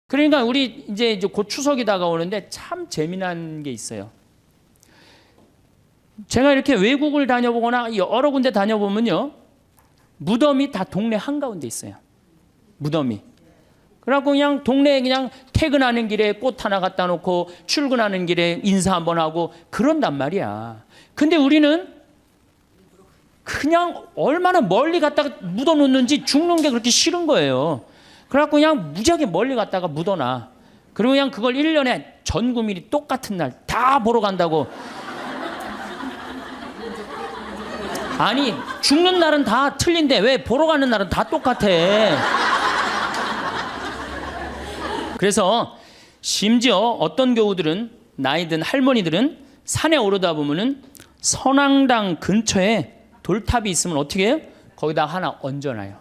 그러니까 우리 이제 곧 추석이 다가오는데 참 재미난 게 있어요. 제가 이렇게 외국을 다녀보거나 여러 군데 다녀보면요, 무덤이 다 동네 한가운데 있어요. 무덤이. 그래갖고 그냥 동네에 그냥 퇴근하는 길에 꽃 하나 갖다 놓고 출근하는 길에 인사 한번 하고 그런단 말이야. 근데 우리는 그냥 얼마나 멀리 갔다가 묻어놓는지 죽는 게 그렇게 싫은 거예요. 그래갖고 그냥 무지하게 멀리 갔다가 묻어놔. 그리고 그냥 그걸 1년에 전 국민이 똑같은 날 다 보러 간다고. 아니, 죽는 날은 다 틀린데 왜 보러 가는 날은 다 똑같아. 그래서 심지어 어떤 교우들은, 나이 든 할머니들은 산에 오르다 보면은 선앙당 근처에 돌탑이 있으면 어떻게 해요? 거기다 하나 얹어놔요.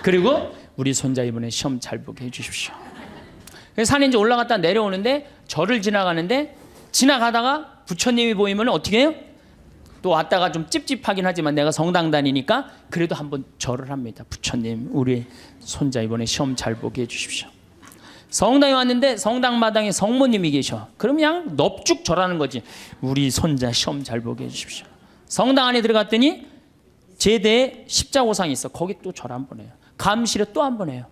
그리고 우리 손자 이번에 시험 잘 보게 해주십시오. 산에 이제 올라갔다 내려오는데 절을 지나가는데, 지나가다가 부처님이 보이면 어떻게 해요? 또 왔다가 좀 찝찝하긴 하지만 내가 성당 다니니까 그래도 한번 절을 합니다. 부처님, 우리 손자 이번에 시험 잘 보게 해주십시오. 성당에 왔는데 성당 마당에 성모님이 계셔. 그럼 그냥 넙죽 절하는 거지. 우리 손자 시험 잘 보게 해주십시오. 성당 안에 들어갔더니 제대에 십자고상이 있어. 거기 또 절 한 번 해요. 감실에 또 한 번 해요.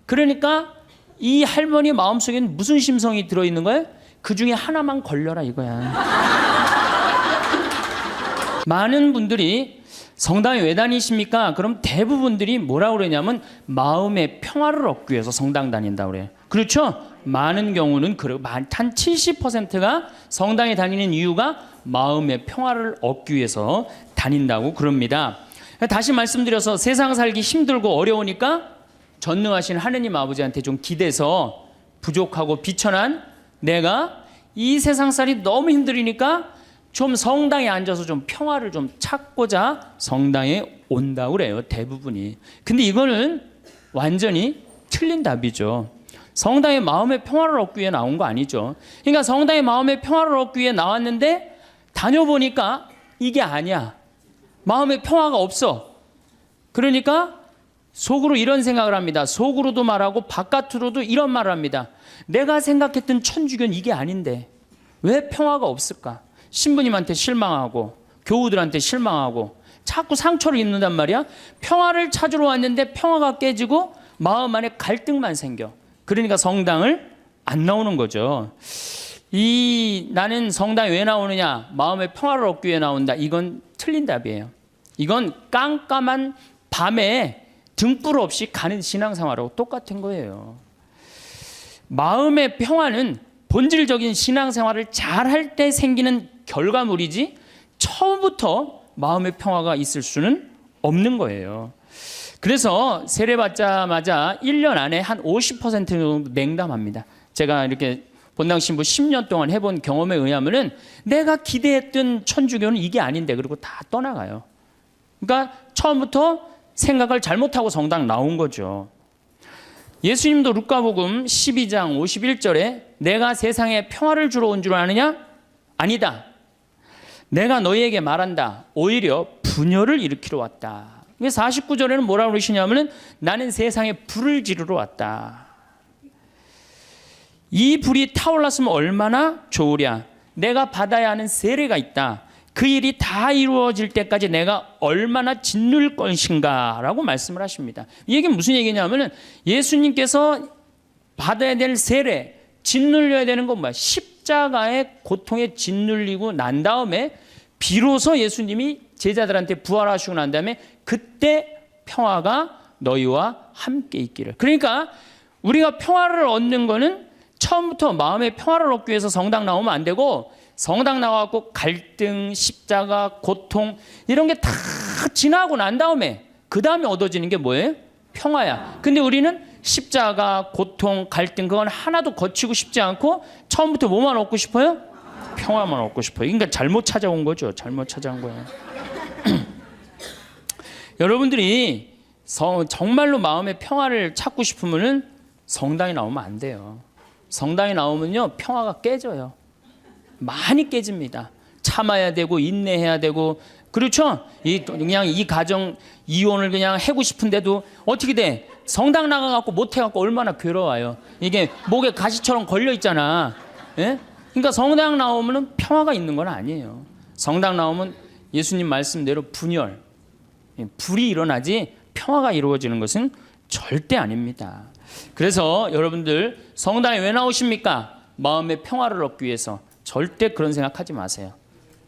그러니까 이 할머니 마음속에는 무슨 심성이 들어있는 거예요? 그 중에 하나만 걸려라 이거야. 많은 분들이 성당에 왜 다니십니까? 그럼 대부분들이 뭐라고 그러냐면 마음의 평화를 얻기 위해서 성당 다닌다고 그래요. 그렇죠? 많은 경우는 그래요. 한 70%가 성당에 다니는 이유가 마음의 평화를 얻기 위해서 다닌다고 그럽니다. 다시 말씀드려서 세상 살기 힘들고 어려우니까 전능하신 하느님 아버지한테 좀 기대서 부족하고 비천한 내가 이 세상살이 너무 힘들으니까 좀 성당에 앉아서 좀 평화를 좀 찾고자 성당에 온다고 그래요, 대부분이. 근데 이거는 완전히 틀린 답이죠. 성당에 마음의 평화를 얻기 위해 나온 거 아니죠. 그러니까 성당에 마음의 평화를 얻기 위해 나왔는데 다녀보니까 이게 아니야. 마음의 평화가 없어. 그러니까 속으로 이런 생각을 합니다. 속으로도 말하고 바깥으로도 이런 말을 합니다. 내가 생각했던 천주교는 이게 아닌데 왜 평화가 없을까? 신부님한테 실망하고 교우들한테 실망하고 자꾸 상처를 입는단 말이야. 평화를 찾으러 왔는데 평화가 깨지고 마음 안에 갈등만 생겨. 그러니까 성당을 안 나오는 거죠. 나는 성당에 왜 나오느냐? 마음의 평화를 얻기 위해 나온다. 이건 틀린 답이에요. 이건 깜깜한 밤에 등불 없이 가는 신앙생활하고 똑같은 거예요. 마음의 평화는 본질적인 신앙생활을 잘할 때 생기는 결과물이지 처음부터 마음의 평화가 있을 수는 없는 거예요. 그래서 세례 받자마자 1년 안에 한 50% 정도 냉담합니다. 제가 이렇게 본당 신부 10년 동안 해본 경험에 의하면은 내가 기대했던 천주교는 이게 아닌데 그리고 다 떠나가요. 그러니까 처음부터 생각을 잘못하고 성당 나온 거죠. 예수님도 루카복음 12장 51절에 내가 세상에 평화를 주러 온 줄 아느냐? 아니다. 내가 너희에게 말한다. 오히려 분열을 일으키러 왔다. 49절에는 뭐라고 그러시냐면은 나는 세상에 불을 지르러 왔다. 이 불이 타올랐으면 얼마나 좋으랴. 내가 받아야 하는 세례가 있다. 그 일이 다 이루어질 때까지 내가 얼마나 짓눌 것인가 라고 말씀을 하십니다. 이 얘기는 무슨 얘기냐면은 예수님께서 받아야 될 세례, 짓눌려야 되는 건 뭐야? 십자가의 고통에 짓눌리고 난 다음에 비로소 예수님이 제자들한테 부활하시고 난 다음에 그때 평화가 너희와 함께 있기를. 그러니까 우리가 평화를 얻는 거는 처음부터 마음의 평화를 얻기 위해서 성당 나오면 안 되고 성당 나와갖고 갈등, 십자가, 고통 이런 게 다 지나고 난 다음에 그 다음에 얻어지는 게 뭐예요? 평화야. 근데 우리는 십자가, 고통, 갈등 그건 하나도 거치고 싶지 않고 처음부터 뭐만 얻고 싶어요? 평화만 얻고 싶어요. 그러니까 잘못 찾아온 거죠. 잘못 찾아온 거예요. 여러분들이 정말로 마음의 평화를 찾고 싶으면은 성당에 나오면 안 돼요. 성당에 나오면요 평화가 깨져요. 많이 깨집니다. 참아야 되고 인내해야 되고 그렇죠? 그냥 이 가정 이혼을 그냥 하고 싶은데도 어떻게 돼? 성당 나가갖고 못해갖고 얼마나 괴로워요. 이게 목에 가시처럼 걸려 있잖아. 예? 그러니까 성당 나오면은 평화가 있는 건 아니에요. 성당 나오면 예수님 말씀대로 분열, 불이 일어나지 평화가 이루어지는 것은 절대 아닙니다. 그래서 여러분들 성당에 왜 나오십니까? 마음의 평화를 얻기 위해서. 절대 그런 생각하지 마세요.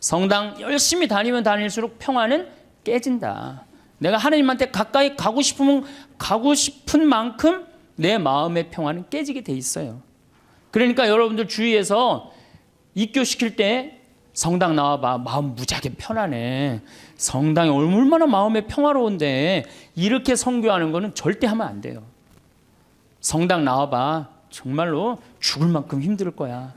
성당 열심히 다니면 다닐수록 평화는 깨진다. 내가 하나님한테 가까이 가고 싶으면 가고 싶은 만큼 내 마음의 평화는 깨지게 돼 있어요. 그러니까 여러분들 주위에서 입교시킬 때 성당 나와봐. 마음 무지하게 편하네. 성당이 얼마나 마음에 평화로운데 이렇게 선교하는 거는 절대 하면 안 돼요. 성당 나와봐. 정말로 죽을 만큼 힘들 거야.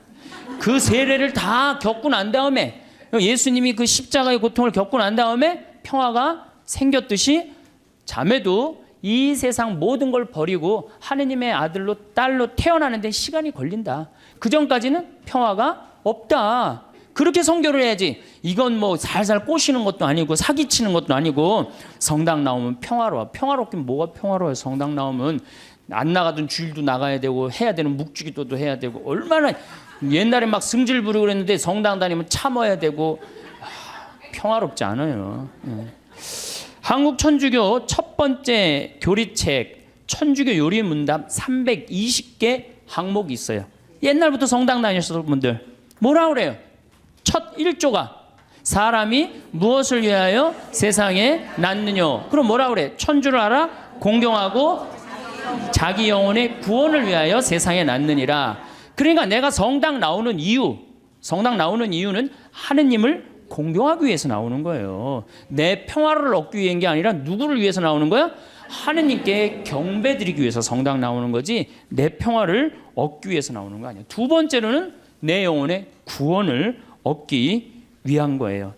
그 세례를 다 겪고 난 다음에 예수님이 그 십자가의 고통을 겪고 난 다음에 평화가 생겼듯이 자매도 이 세상 모든 걸 버리고 하느님의 아들로 딸로 태어나는데 시간이 걸린다. 그 전까지는 평화가 없다. 그렇게 선교를 해야지. 이건 뭐 살살 꼬시는 것도 아니고 사기치는 것도 아니고 성당 나오면 평화로워. 평화롭긴 뭐가 평화로워요. 성당 나오면 안 나가던 주일도 나가야 되고 해야 되는 묵주기도도 해야 되고 얼마나 옛날에 막 승질 부리고 그랬는데 성당 다니면 참아야 되고 평화롭지 않아요. 한국 천주교 첫 번째 교리책 천주교 요리 문답 320개 항목이 있어요. 옛날부터 성당 다니셨던 분들 뭐라 그래요? 첫 1조가 사람이 무엇을 위하여 세상에 낳느냐. 그럼 뭐라 그래? 천주를 알아? 공경하고 자기 영혼의 구원을 위하여 세상에 낳느니라. 그러니까 내가 성당 나오는 이유는 하느님을 공경하기 위해서 나오는 거예요. 내 평화를 얻기 위한 게 아니라 누구를 위해서 나오는 거야? 하느님께 경배드리기 위해서 성당 나오는 거지 내 평화를 얻기 위해서 나오는 거 아니에요. 두 번째로는 내 영혼의 구원을 얻기 위한 거예요.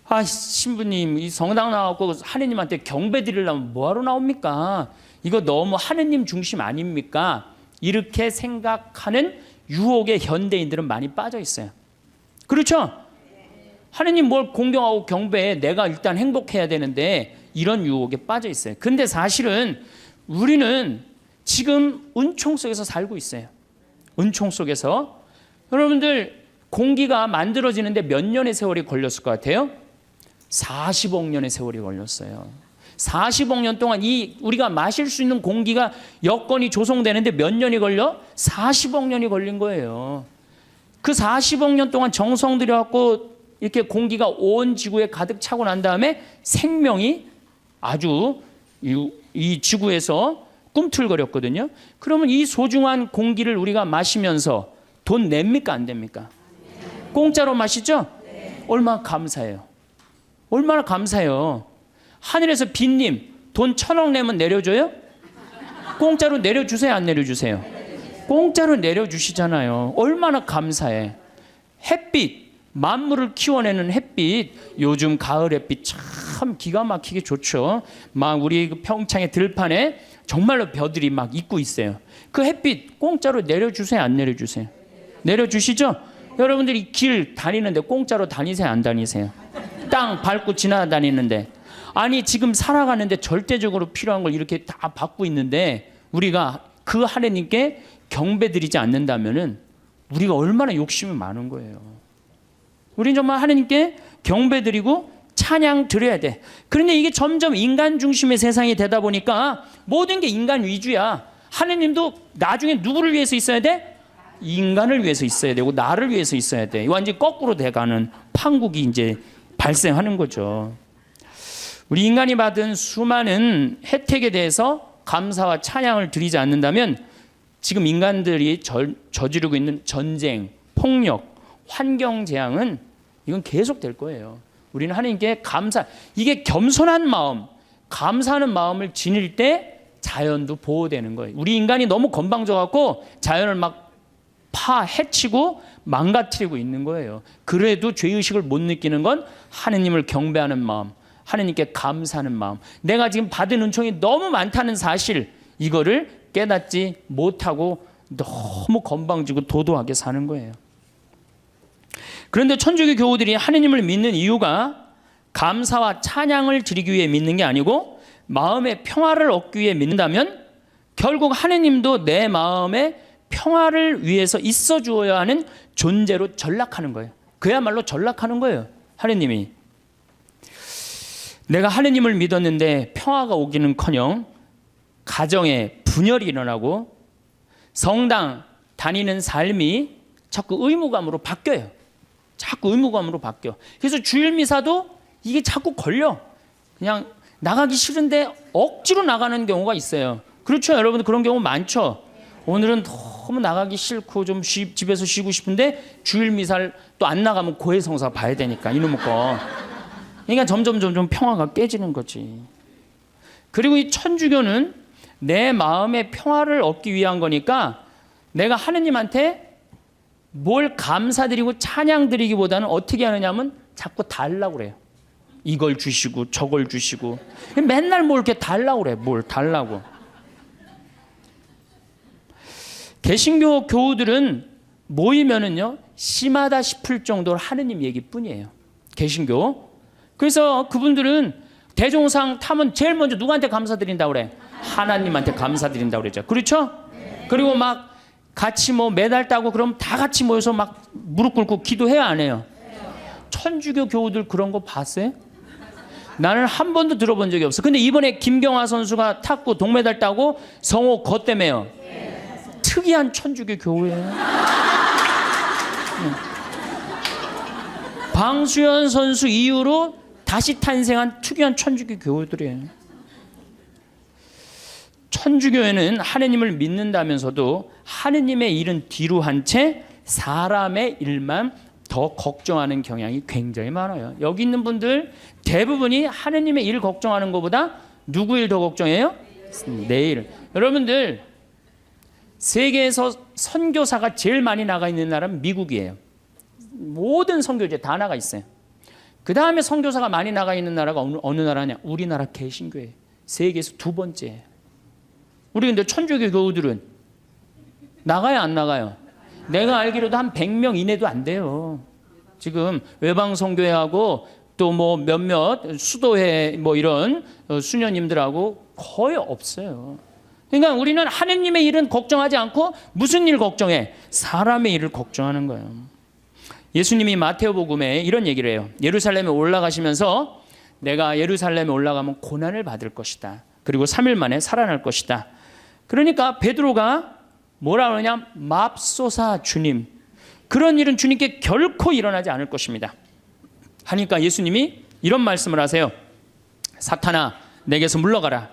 아, 신부님 이 성당 나와서 하느님한테 경배드리려면 뭐하러 나옵니까? 이거 너무 하느님 중심 아닙니까? 이렇게 생각하는 유혹에 현대인들은 많이 빠져 있어요. 그렇죠? 하느님 뭘 공경하고 경배해. 내가 일단 행복해야 되는데 이런 유혹에 빠져 있어요. 근데 사실은 우리는 지금 은총 속에서 살고 있어요. 은총 속에서. 여러분들 공기가 만들어지는데 몇 년의 세월이 걸렸을 것 같아요? 40억 년의 세월이 걸렸어요. 40억 년 동안 우리가 마실 수 있는 공기가 여건이 조성되는데 몇 년이 걸려? 40억 년이 걸린 거예요. 그 40억 년 동안 정성 들여갖고 이렇게 공기가 온 지구에 가득 차고 난 다음에 생명이 아주 이 지구에서 꿈틀거렸거든요. 그러면 이 소중한 공기를 우리가 마시면서 돈 냅니까 안 됩니까? 공짜로 마시죠? 얼마나 감사해요. 얼마나 감사해요. 하늘에서 빈님 돈 1,000억 내면 내려줘요? 공짜로 내려주세요 안 내려주세요? 공짜로 내려주시잖아요. 얼마나 감사해. 햇빛 만물을 키워내는 햇빛 요즘 가을 햇빛 참 기가 막히게 좋죠. 막 우리 평창의 들판에 정말로 벼들이 막 있고 있어요. 그 햇빛 공짜로 내려주세요 안 내려주세요? 내려주시죠? 여러분들이 길 다니는데 공짜로 다니세요 안 다니세요? 땅 밟고 지나다니는데 아니 지금 살아가는데 절대적으로 필요한 걸 이렇게 다 받고 있는데 우리가 그 하느님께 경배드리지 않는다면은 우리가 얼마나 욕심이 많은 거예요. 우리는 정말 하느님께 경배드리고 찬양 드려야 돼. 그런데 이게 점점 인간 중심의 세상이 되다 보니까 모든 게 인간 위주야. 하느님도 나중에 누구를 위해서 있어야 돼? 인간을 위해서 있어야 되고 나를 위해서 있어야 돼. 완전히 거꾸로 돼가는 판국이 이제 발생하는 거죠. 우리 인간이 받은 수많은 혜택에 대해서 감사와 찬양을 드리지 않는다면 지금 인간들이 저지르고 있는 전쟁, 폭력, 환경 재앙은 이건 계속 될 거예요. 우리는 하나님께 이게 겸손한 마음, 감사하는 마음을 지닐 때 자연도 보호되는 거예요. 우리 인간이 너무 건방져갖고 자연을 막 해치고 망가뜨리고 있는 거예요. 그래도 죄의식을 못 느끼는 건 하느님을 경배하는 마음, 하느님께 감사하는 마음. 내가 지금 받은 은총이 너무 많다는 사실, 이거를 깨닫지 못하고 너무 건방지고 도도하게 사는 거예요. 그런데 천주교 교우들이 하느님을 믿는 이유가 감사와 찬양을 드리기 위해 믿는 게 아니고 마음의 평화를 얻기 위해 믿는다면 결국 하느님도 내 마음에 평화를 위해서 있어 주어야 하는 존재로 전락하는 거예요. 그야말로 전락하는 거예요. 하느님이. 내가 하느님을 믿었는데 평화가 오기는커녕 가정에 분열이 일어나고 성당 다니는 삶이 자꾸 의무감으로 바뀌어요. 자꾸 의무감으로 바뀌어. 그래서 주일 미사도 이게 자꾸 걸려. 그냥 나가기 싫은데 억지로 나가는 경우가 있어요. 그렇죠? 여러분 그런 경우 많죠? 오늘은 너무 나가기 싫고 좀 집에서 쉬고 싶은데 주일 미사를 또 안 나가면 고해성사 봐야 되니까 이놈의 거. 그러니까 점점 평화가 깨지는 거지. 그리고 이 천주교는 내 마음의 평화를 얻기 위한 거니까 내가 하느님한테 뭘 감사드리고 찬양드리기보다는 어떻게 하느냐면 자꾸 달라고 그래요. 이걸 주시고 저걸 주시고 맨날 뭘 이렇게 달라고 그래. 뭘 달라고. 개신교 교우들은 모이면은요 심하다 싶을 정도로 하느님 얘기뿐이에요. 개신교. 그래서 그분들은 대종상 타면 제일 먼저 누구한테 감사드린다고 그래? 하나님한테 감사드린다고 그랬죠. 그렇죠? 그리고 막 같이 뭐 메달 따고 그럼 다 같이 모여서 막 무릎 꿇고 기도해야 안 해요? 천주교 교우들 그런 거 봤어요? 나는 한 번도 들어본 적이 없어. 근데 이번에 김경화 선수가 탔고 동메달 따고 성호 거 때문에요. 특이한 천주교 교우예요. 방수현 선수 이후로 다시 탄생한 특이한 천주교 교우들이에요. 천주교에는 하느님을 믿는다면서도 하느님의 일은 뒤로 한 채 사람의 일만 더 걱정하는 경향이 굉장히 많아요. 여기 있는 분들 대부분이 하느님의 일 걱정하는 것보다 누구 일 더 걱정해요? 내 일. 여러분들 세계에서 선교사가 제일 많이 나가 있는 나라는 미국이에요. 모든 선교제 다 나가 있어요. 그 다음에 선교사가 많이 나가 있는 나라가 어느 나라냐? 우리나라 개신교예요. 세계에서 두 번째예요. 우리 근데 천주교 교우들은 나가요 안 나가요? 내가 알기로도 한 100명 이내도 안 돼요. 지금 외방선교회하고 또 뭐 몇몇 수도회 뭐 이런 수녀님들하고 거의 없어요. 그러니까 우리는 하느님의 일은 걱정하지 않고 무슨 일 걱정해? 사람의 일을 걱정하는 거예요. 예수님이 마태오복음에 이런 얘기를 해요. 예루살렘에 올라가시면서 내가 예루살렘에 올라가면 고난을 받을 것이다. 그리고 3일 만에 살아날 것이다. 그러니까 베드로가 뭐라 그러냐? 맙소사 주님. 그런 일은 주님께 결코 일어나지 않을 것입니다. 하니까 예수님이 이런 말씀을 하세요. 사탄아, 내게서 물러가라.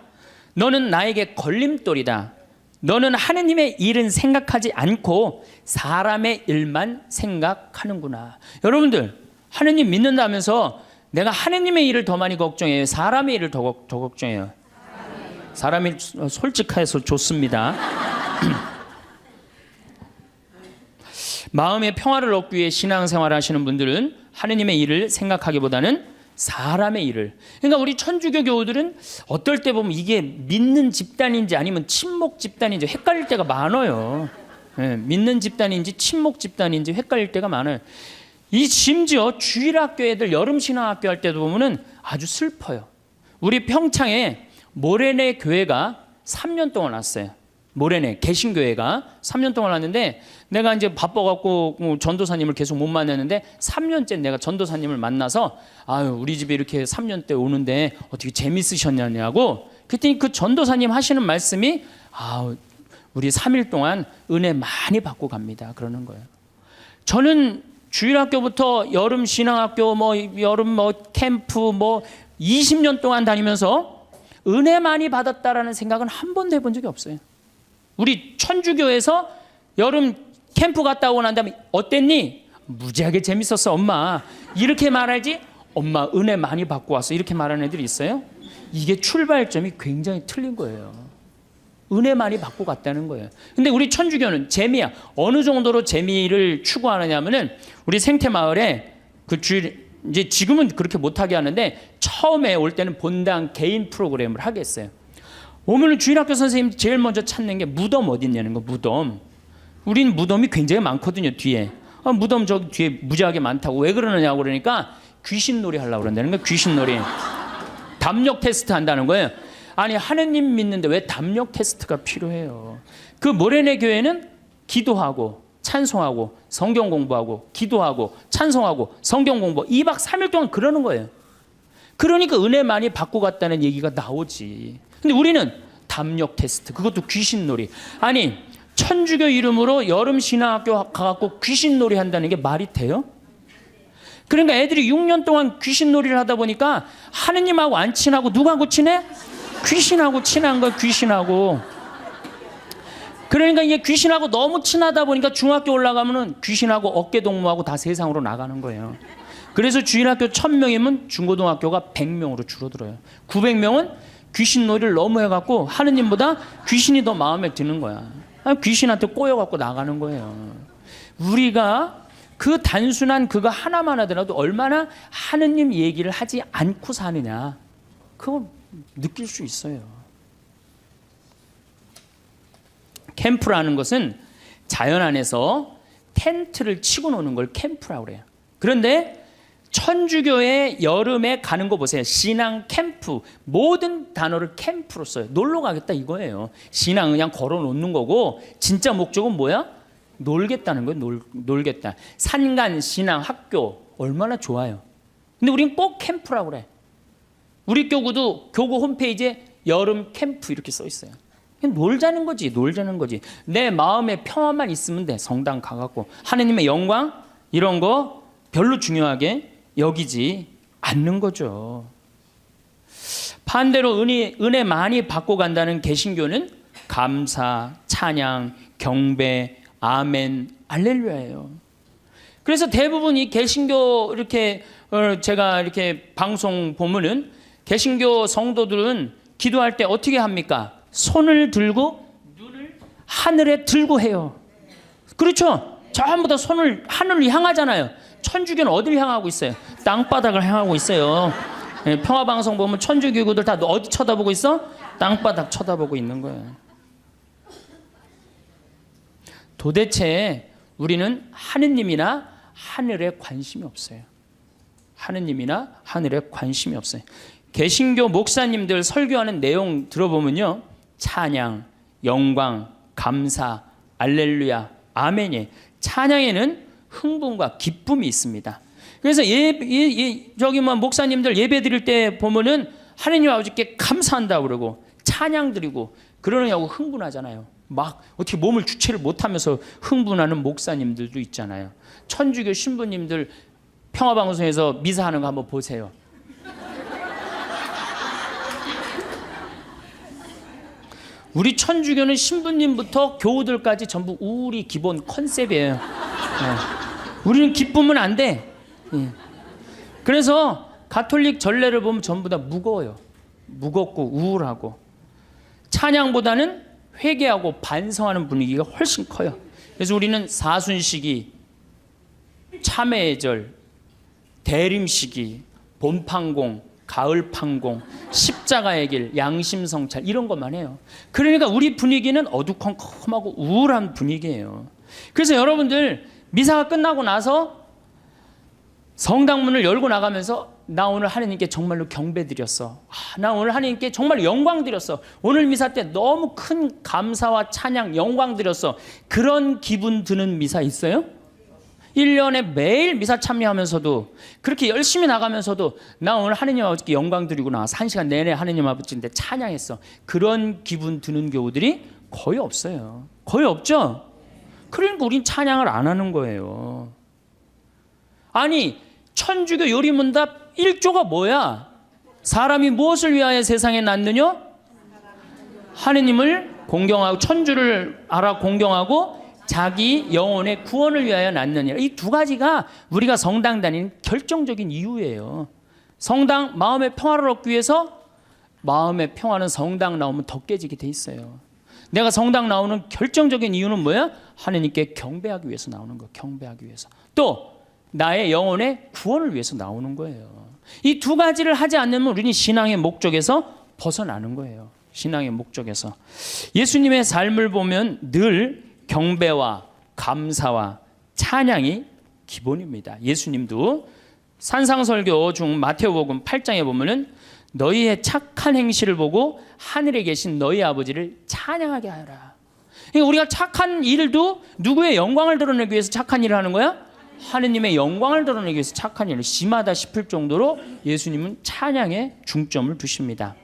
너는 나에게 걸림돌이다. 너는 하느님의 일은 생각하지 않고 사람의 일만 생각하는구나. 여러분들 하느님 믿는다면서 내가 하느님의 일을 더 많이 걱정해요? 사람의 일을 더 걱정해요? 사람이 솔직해서 좋습니다. 마음의 평화를 얻기 위해 신앙생활을 하시는 분들은 하느님의 일을 생각하기보다는 사람의 일을. 그러니까 우리 천주교 교우들은 어떨 때 보면 이게 믿는 집단인지 아니면 친목 집단인지 헷갈릴 때가 많아요. 네, 믿는 집단인지 친목 집단인지 헷갈릴 때가 많아요. 이 심지어 주일학교 애들 여름신앙학교 할 때도 보면은 아주 슬퍼요. 우리 평창에 모래내 교회가 3년 동안 왔어요. 모래내 개신교회가 3년 동안 왔는데 내가 이제 바빠갖고 전도사님을 계속 못 만났는데 3년째 내가 전도사님을 만나서 아유 우리 집에 이렇게 3년 때 오는데 어떻게 재밌으셨냐고 그랬더니 그 전도사님 하시는 말씀이 아 우리 3일 동안 은혜 많이 받고 갑니다 그러는 거예요. 저는 주일학교부터 여름 신앙학교 뭐 여름 뭐 캠프 뭐 20년 동안 다니면서 은혜 많이 받았다라는 생각은 한 번도 해본 적이 없어요. 우리 천주교에서 여름 캠프 갔다 오고 난 다음에 어땠니? 무지하게 재밌었어 엄마. 이렇게 말하지 엄마 은혜 많이 받고 왔어 이렇게 말하는 애들이 있어요? 이게 출발점이 굉장히 틀린 거예요. 은혜 많이 받고 갔다는 거예요. 근데 우리 천주교는 재미야. 어느 정도로 재미를 추구하느냐면은 우리 생태마을에 그 주일 이제 지금은 그렇게 못하게 하는데 처음에 올 때는 본당 개인 프로그램을 하겠어요. 오면은 주일학교 선생님 제일 먼저 찾는 게 무덤 어디 있냐는 거. 무덤. 우린 무덤이 굉장히 많거든요 뒤에. 무덤 저기 뒤에 무지하게 많다고. 왜 그러느냐고 그러니까 귀신놀이 하려고 그런다는 거예요. 귀신놀이. 담력 테스트 한다는 거예요. 아니 하느님 믿는데 왜 담력 테스트가 필요해요? 그 모래내 교회는 기도하고 찬송하고 성경 공부하고 기도하고 찬송하고 성경 공부 2박 3일 동안 그러는 거예요. 그러니까 은혜 많이 받고 갔다는 얘기가 나오지. 근데 우리는 담력 테스트, 그것도 귀신놀이. 아니 천주교 이름으로 여름 신학교 가갖고 귀신놀이 한다는 게 말이 돼요? 그러니까 애들이 6년 동안 귀신놀이를 하다 보니까 하느님하고 안 친하고 누구하고 친해? 귀신하고 친한 거야, 귀신하고. 그러니까 이게 귀신하고 너무 친하다 보니까 중학교 올라가면은 귀신하고 어깨동무하고 다 세상으로 나가는 거예요. 그래서 주일학교 1000명이면 중고등학교가 100명으로 줄어들어요. 900명은 귀신놀이를 너무 해갖고 하느님보다 귀신이 더 마음에 드는 거야. 귀신한테 꼬여갖고 나가는 거예요. 우리가 그 단순한 그거 하나만 하더라도 얼마나 하느님 얘기를 하지 않고 사느냐, 그걸 느낄 수 있어요. 캠프라는 것은 자연 안에서 텐트를 치고 노는 걸 캠프라고 그래요. 그런데 천주교의 여름에 가는 거 보세요. 신앙 캠프. 모든 단어를 캠프로 써요. 놀러 가겠다 이거예요. 신앙 그냥 걸어 놓는 거고 진짜 목적은 뭐야? 놀겠다는 거예요. 놀겠다. 산간 신앙 학교 얼마나 좋아요. 근데 우린 꼭 캠프라고 그래. 우리 교구도 교구 홈페이지에 여름 캠프 이렇게 써 있어요. 그냥 놀자는 거지, 놀자는 거지. 내 마음에 평화만 있으면 돼. 성당 가갖고 하느님의 영광 이런 거 별로 중요하게 여기지 않는 거죠. 반대로 은혜 많이 받고 간다는 개신교는 감사, 찬양, 경배, 아멘, 할렐루야예요. 그래서 대부분 이 개신교 이렇게 제가 이렇게 방송 보면은 개신교 성도들은 기도할 때 어떻게 합니까? 손을 들고 눈을 하늘에 들고 해요. 그렇죠? 전부 다 손을 하늘을 향하잖아요. 천주교는 어디를 향하고 있어요? 땅바닥을 향하고 있어요. 평화방송 보면 천주교구들 다 어디 쳐다보고 있어? 땅바닥 쳐다보고 있는 거예요. 도대체 우리는 하느님이나 하늘에 관심이 없어요. 하느님이나 하늘에 관심이 없어요. 개신교 목사님들 설교하는 내용 들어보면요, 찬양, 영광, 감사, 알렐루야, 아멘이. 찬양에는 흥분과 기쁨이 있습니다. 그래서 저기 목사님들 예배 드릴 때 보면은 하느님 아버지께 감사한다고 그러고 찬양 드리고 그러느냐고 흥분하잖아요. 막 어떻게 몸을 주체를 못하면서 흥분하는 목사님들도 있잖아요. 천주교 신부님들 평화방송에서 미사하는 거 한번 보세요. 우리 천주교는 신부님부터 교우들까지 전부 우리 기본 컨셉이에요. 우리는 기쁘면 안 돼. 그래서 가톨릭 전례를 보면 전부 다 무거워요. 무겁고 우울하고. 찬양보다는 회개하고 반성하는 분위기가 훨씬 커요. 그래서 우리는 사순시기, 참회의 절, 대림시기, 봄판공, 가을판공, 십자가의 길, 양심성찰 이런 것만 해요. 그러니까 우리 분위기는 어두컴컴하고 우울한 분위기예요. 그래서 여러분들 미사가 끝나고 나서 성당문을 열고 나가면서 나 오늘 하느님께 정말로 경배 드렸어. 나 오늘 하느님께 정말 영광 드렸어. 오늘 미사 때 너무 큰 감사와 찬양, 영광 드렸어. 그런 기분 드는 미사 있어요? 1년에 매일 미사 참여하면서도 그렇게 열심히 나가면서도 나 오늘 하느님 아버지께 영광 드리고 나와서 1시간 내내 하느님 아버지인데 찬양했어. 그런 기분 드는 교우들이 거의 없어요. 거의 없죠? 그러니까 우린 찬양을 안 하는 거예요. 아니 천주교 요리문답 1조가 뭐야? 사람이 무엇을 위하여 세상에 났느냐? 하느님을 공경하고 천주를 알아 공경하고 자기 영혼의 구원을 위하여 낳느니라. 이 두 가지가 우리가 성당 다니는 결정적인 이유예요. 성당 마음의 평화를 얻기 위해서. 마음의 평화는 성당 나오면 더 깨지게 돼 있어요. 내가 성당 나오는 결정적인 이유는 뭐야? 하느님께 경배하기 위해서 나오는 거. 경배하기 위해서. 또 나의 영혼의 구원을 위해서 나오는 거예요. 이 두 가지를 하지 않으면 우리는 신앙의 목적에서 벗어나는 거예요. 신앙의 목적에서. 예수님의 삶을 보면 늘 경배와 감사와 찬양이 기본입니다. 예수님도 산상설교 중 마태복음 8장에 보면은 너희의 착한 행실을 보고 하늘에 계신 너희 아버지를 찬양하게 하여라. 그러니까 우리가 착한 일도 누구의 영광을 드러내기 위해서 착한 일을 하는 거야? 하느님의 영광을 드러내기 위해서 착한 일을, 심하다 싶을 정도로 예수님은 찬양에 중점을 두십니다.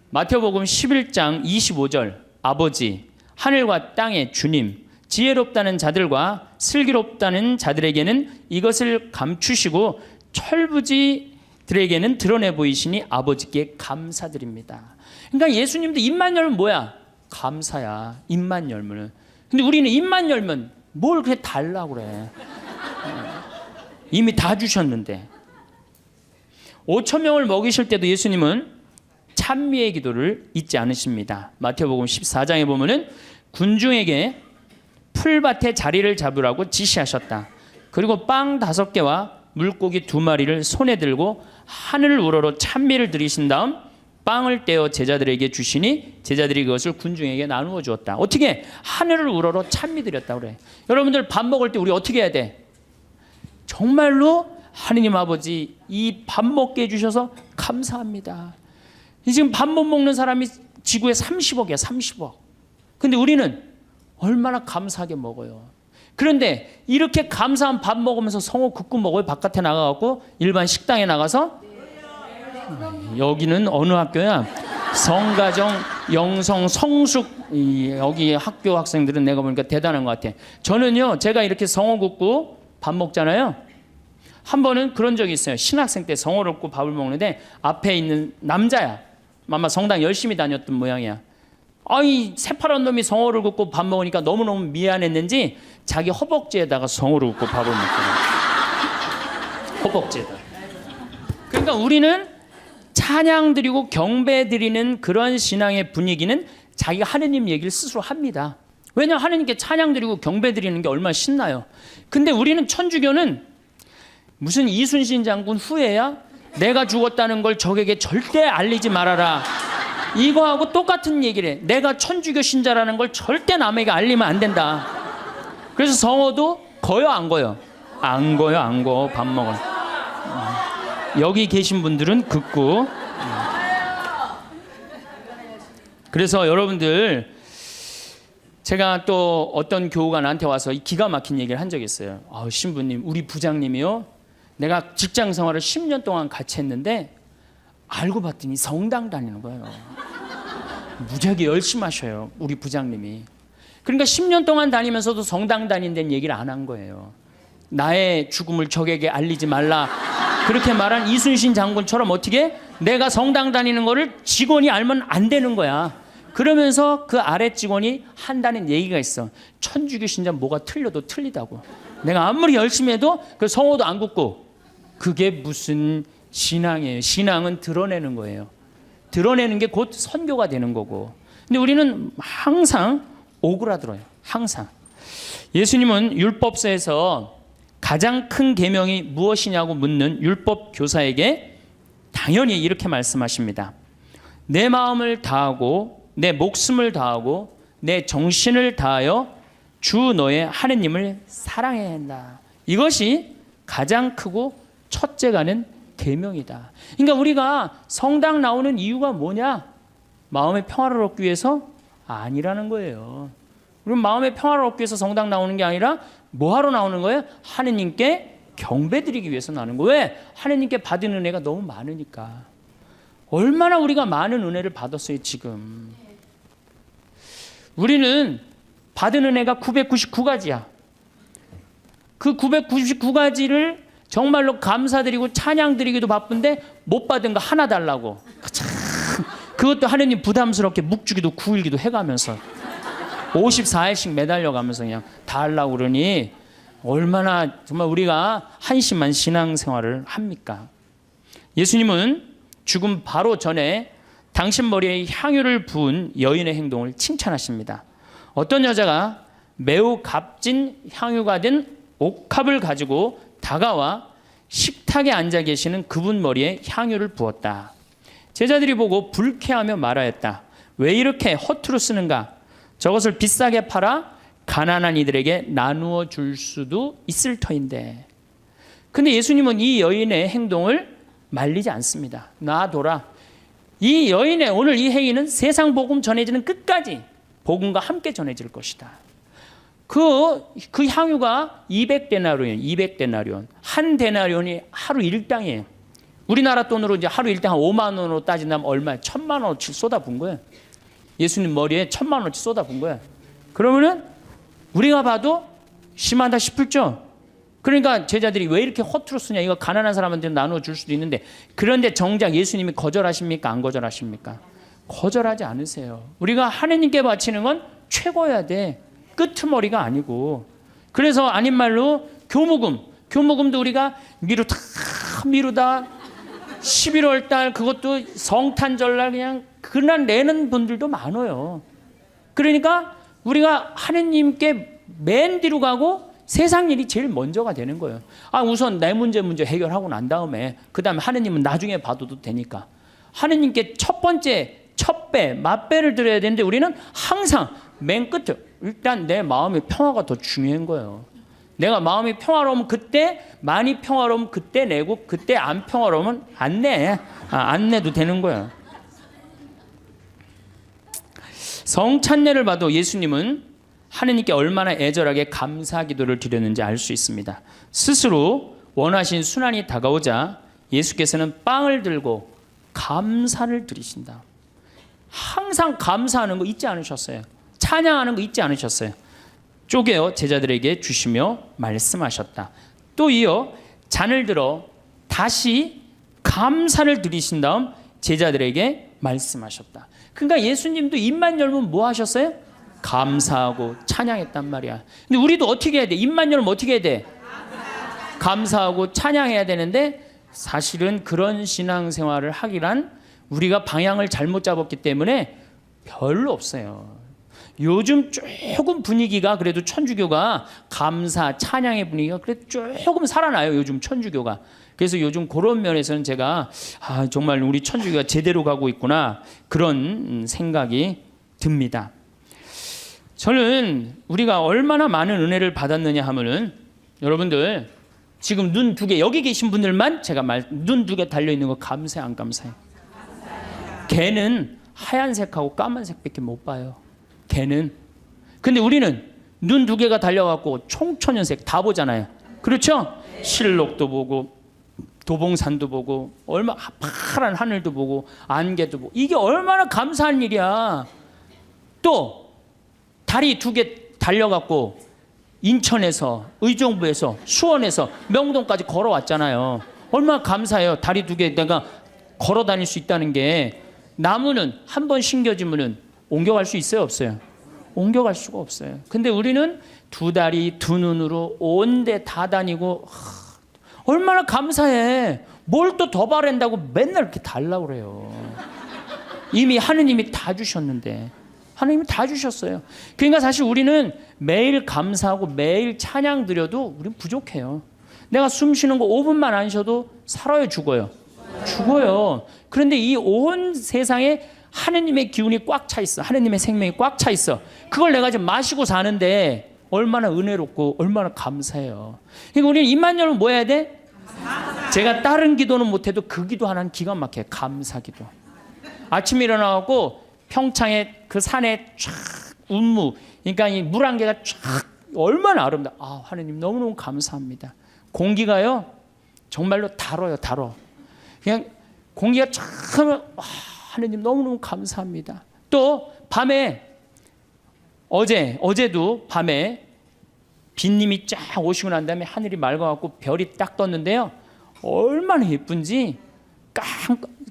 마태복음 11장 25절, 아버지, 하늘과 땅의 주님, 지혜롭다는 자들과 슬기롭다는 자들에게는 이것을 감추시고 철부지들에게는 드러내 보이시니 아버지께 감사드립니다. 그러니까 예수님도 입만 열면 뭐야? 감사야. 입만 열면. 근데 우리는 입만 열면 뭘 그렇게 달라고 그래. 이미 다 주셨는데. 5천 명을 먹이실 때도 예수님은 찬미의 기도를 잊지 않으십니다. 마태복음 14장에 보면은 군중에게 풀밭에 자리를 잡으라고 지시하셨다. 그리고 빵 5개와 물고기 2마리를 손에 들고 하늘을 우러러 찬미를 드리신 다음 빵을 떼어 제자들에게 주시니 제자들이 그것을 군중에게 나누어 주었다. 어떻게? 하늘을 우러러 찬미 드렸다 그래. 여러분들 밥 먹을 때 우리 어떻게 해야 돼? 정말로 하느님 아버지 이 밥 먹게 해주셔서 감사합니다. 지금 밥 못 먹는 사람이 지구에 30억이야. 30억. 근데 우리는 얼마나 감사하게 먹어요. 그런데 이렇게 감사한 밥 먹으면서 성호 굽고 먹어요? 바깥에 나가갖고 일반 식당에 나가서? 여기는 어느 학교야? 성가정, 영성, 성숙, 여기 학교 학생들은 내가 보니까 대단한 것 같아. 저는요, 제가 이렇게 성호 굽고 밥 먹잖아요. 한 번은 그런 적이 있어요. 신학생 때 성호를 굽고 밥을 먹는데 앞에 있는 남자야. 아마 성당 열심히 다녔던 모양이야. 아이 새파란 놈이 성호를 굽고 밥 먹으니까 너무너무 미안했는지 자기 허벅지에다가 성호를 굽고 밥을 먹더라고요. 허벅지에다. 그러니까 우리는 찬양 드리고 경배 드리는 그런 신앙의 분위기는 자기가 하느님 얘기를 스스로 합니다. 왜냐하면 하느님께 찬양 드리고 경배 드리는 게 얼마나 신나요. 근데 우리는 천주교는 무슨 이순신 장군 후예야? 내가 죽었다는 걸 적에게 절대 알리지 말아라. 이거하고 똑같은 얘기를 해. 내가 천주교 신자라는 걸 절대 남에게 알리면 안 된다. 그래서 성호도 거요 안 거요? 안 거요 안 거. 밥 먹어. 여기 계신 분들은 긋고. 그래서 여러분들 제가 또 어떤 교우가 나한테 와서 기가 막힌 얘기를 한 적이 있어요. 신부님 우리 부장님이요. 내가 직장 생활을 10년 동안 같이 했는데 알고 봤더니 성당 다니는 거예요. 무지하게 열심히 하셔요. 우리 부장님이. 그러니까 10년 동안 다니면서도 성당 다닌다는 얘기를 안 한 거예요. 나의 죽음을 적에게 알리지 말라. 그렇게 말한 이순신 장군처럼 어떻게? 내가 성당 다니는 거를 직원이 알면 안 되는 거야. 그러면서 그 아래 직원이 한다는 얘기가 있어. 천주교 신자 뭐가 틀려도 틀리다고. 내가 아무리 열심히 해도 그 성호도 안 굽고. 그게 무슨 신앙이에요. 신앙은 드러내는 거예요. 드러내는 게 곧 선교가 되는 거고. 근데 우리는 항상 오그라들어요. 항상. 예수님은 율법서에서 가장 큰 계명이 무엇이냐고 묻는 율법 교사에게 당연히 이렇게 말씀하십니다. 내 마음을 다하고 내 목숨을 다하고 내 정신을 다하여 주 너의 하느님을 사랑해야 한다. 이것이 가장 크고 첫째가는 계명이다. 그러니까 우리가 성당 나오는 이유가 뭐냐? 마음의 평화를 얻기 위해서? 아니라는 거예요. 우리는 마음의 평화를 얻기 위해서 성당 나오는 게 아니라 뭐하러 나오는 거예요? 하느님께 경배드리기 위해서 나오는 거예요. 왜? 하느님께 받은 은혜가 너무 많으니까. 얼마나 우리가 많은 은혜를 받았어요 지금. 우리는 받은 은혜가 999가지야. 그 999가지를 정말로 감사드리고 찬양드리기도 바쁜데 못 받은 거 하나 달라고. 참, 그것도 하느님 부담스럽게 묵주기도 9일기도 해가면서 54일씩 매달려가면서 그냥 다 하려고 그러니 얼마나 정말 우리가 한심한 신앙생활을 합니까? 예수님은 죽음 바로 전에 당신 머리에 향유를 부은 여인의 행동을 칭찬하십니다. 어떤 여자가 매우 값진 향유가 된 옥합을 가지고 다가와 식탁에 앉아 계시는 그분 머리에 향유를 부었다. 제자들이 보고 불쾌하며 말하였다. 왜 이렇게 허투루 쓰는가? 저것을 비싸게 팔아 가난한 이들에게 나누어 줄 수도 있을 터인데. 근데 예수님은 이 여인의 행동을 말리지 않습니다. 놔둬라. 이 여인의 오늘 이 행위는 세상 복음 전해지는 끝까지 복음과 함께 전해질 것이다. 그 향유가 200데나리온, 200데나리온. 한 데나리온이 하루 일당이에요. 우리나라 돈으로 이제 하루 일당 한 5만 원으로 따진다면 얼마야? 1,000만 원어치 쏟아부은 거예요. 예수님 머리에 1,000만 원어치 쏟아부은 거예요. 그러면은 우리가 봐도 심하다 싶을죠? 그러니까 제자들이 왜 이렇게 허투루 쓰냐, 이거 가난한 사람한테 나누어 줄 수도 있는데, 그런데 정작 예수님이 거절하십니까? 안 거절하십니까? 거절하지 않으세요. 우리가 하느님께 바치는 건 최고여야 돼. 끄트머리가 아니고. 그래서 아닌 말로 교무금도 우리가 미루다 11월 달 그것도 성탄절날 그냥 그날 내는 분들도 많아요. 그러니까 우리가 하느님께 맨 뒤로 가고 세상 일이 제일 먼저가 되는 거예요. 우선 내 문제 해결하고 난 다음에 그 다음에 하느님은 나중에 봐도 되니까 하느님께 첫 번째 첫 맛배를 드려야 되는데 우리는 항상 맨 끝에 일단 내 마음의 평화가 더 중요한 거예요. 내가 마음이 평화로우면 그때, 많이 평화로우면 그때 내고, 그때 안 평화로우면 안 내. 안 내도 되는 거예요. 성찬례를 봐도 예수님은 하느님께 얼마나 애절하게 감사 기도를 드렸는지 알 수 있습니다. 스스로 원하신 순환이 다가오자 예수께서는 빵을 들고 감사를 드리신다. 항상 감사하는 거 잊지 않으셨어요. 찬양하는 거 잊지 않으셨어요. 쪼개어 제자들에게 주시며 말씀하셨다. 또 이어 잔을 들어 다시 감사를 드리신 다음 제자들에게 말씀하셨다. 그러니까 예수님도 입만 열면 뭐 하셨어요? 감사하고 찬양했단 말이야. 근데 우리도 어떻게 해야 돼? 입만 열면 어떻게 해야 돼? 감사하고 찬양해야 되는데 사실은 그런 신앙생활을 하기란 우리가 방향을 잘못 잡았기 때문에 별로 없어요. 요즘 조금 분위기가 그래도 천주교가 감사, 찬양의 분위기가 그래도 조금 살아나요. 요즘 천주교가. 그래서 요즘 그런 면에서는 제가 정말 우리 천주교가 제대로 가고 있구나 그런 생각이 듭니다. 저는 우리가 얼마나 많은 은혜를 받았느냐 하면은 여러분들 지금 눈 두 개 여기 계신 분들만 제가 눈 두 개 달려있는 거 감사해 안 감사해? 걔는 하얀색하고 까만색밖에 못 봐요. 걔는. 근데 우리는 눈 두 개가 달려갖고 총천연색 다 보잖아요. 그렇죠? 실록도 보고 도봉산도 보고 얼마 파란 하늘도 보고 안개도 보고 이게 얼마나 감사한 일이야. 또 다리 두 개 달려갖고 인천에서 의정부에서 수원에서 명동까지 걸어왔잖아요. 얼마나 감사해요. 다리 두 개 내가 걸어 다닐 수 있다는 게. 나무는 한 번 심겨지면은 옮겨갈 수 있어요, 없어요? 옮겨갈 수가 없어요. 근데 우리는 두 다리, 두 눈으로 온 데 다 다니고 얼마나 감사해. 뭘 또 더 바란다고 맨날 이렇게 달라고 그래요. 이미 하느님이 다 주셨는데. 하느님이 다 주셨어요. 그러니까 사실 우리는 매일 감사하고 매일 찬양 드려도 우리는 부족해요. 내가 숨 쉬는 거 5분만 안 쉬어도 살아요, 죽어요? 죽어요. 그런데 이 온 세상에 하느님의 기운이 꽉 차 있어. 하느님의 생명이 꽉 차 있어. 그걸 내가 지금 마시고 사는데 얼마나 은혜롭고 얼마나 감사해요. 그러니까 우리는 입만 열면 뭐 해야 돼? 제가 다른 기도는 못해도 그 기도 하나는 기가 막혀요. 감사 기도. 아침에 일어나고 평창에 그 산에 쫙 운무, 그러니까 이 물안개가 쫙 얼마나 아름다워. 하느님 너무너무 감사합니다. 공기가요 정말로 달아요. 달아. 그냥 공기가 쫙 하면 하느님 너무너무 감사합니다. 또 밤에 어제도 밤에 빗님이 쫙 오시고 난 다음에 하늘이 맑아갖고 별이 딱 떴는데요. 얼마나 예쁜지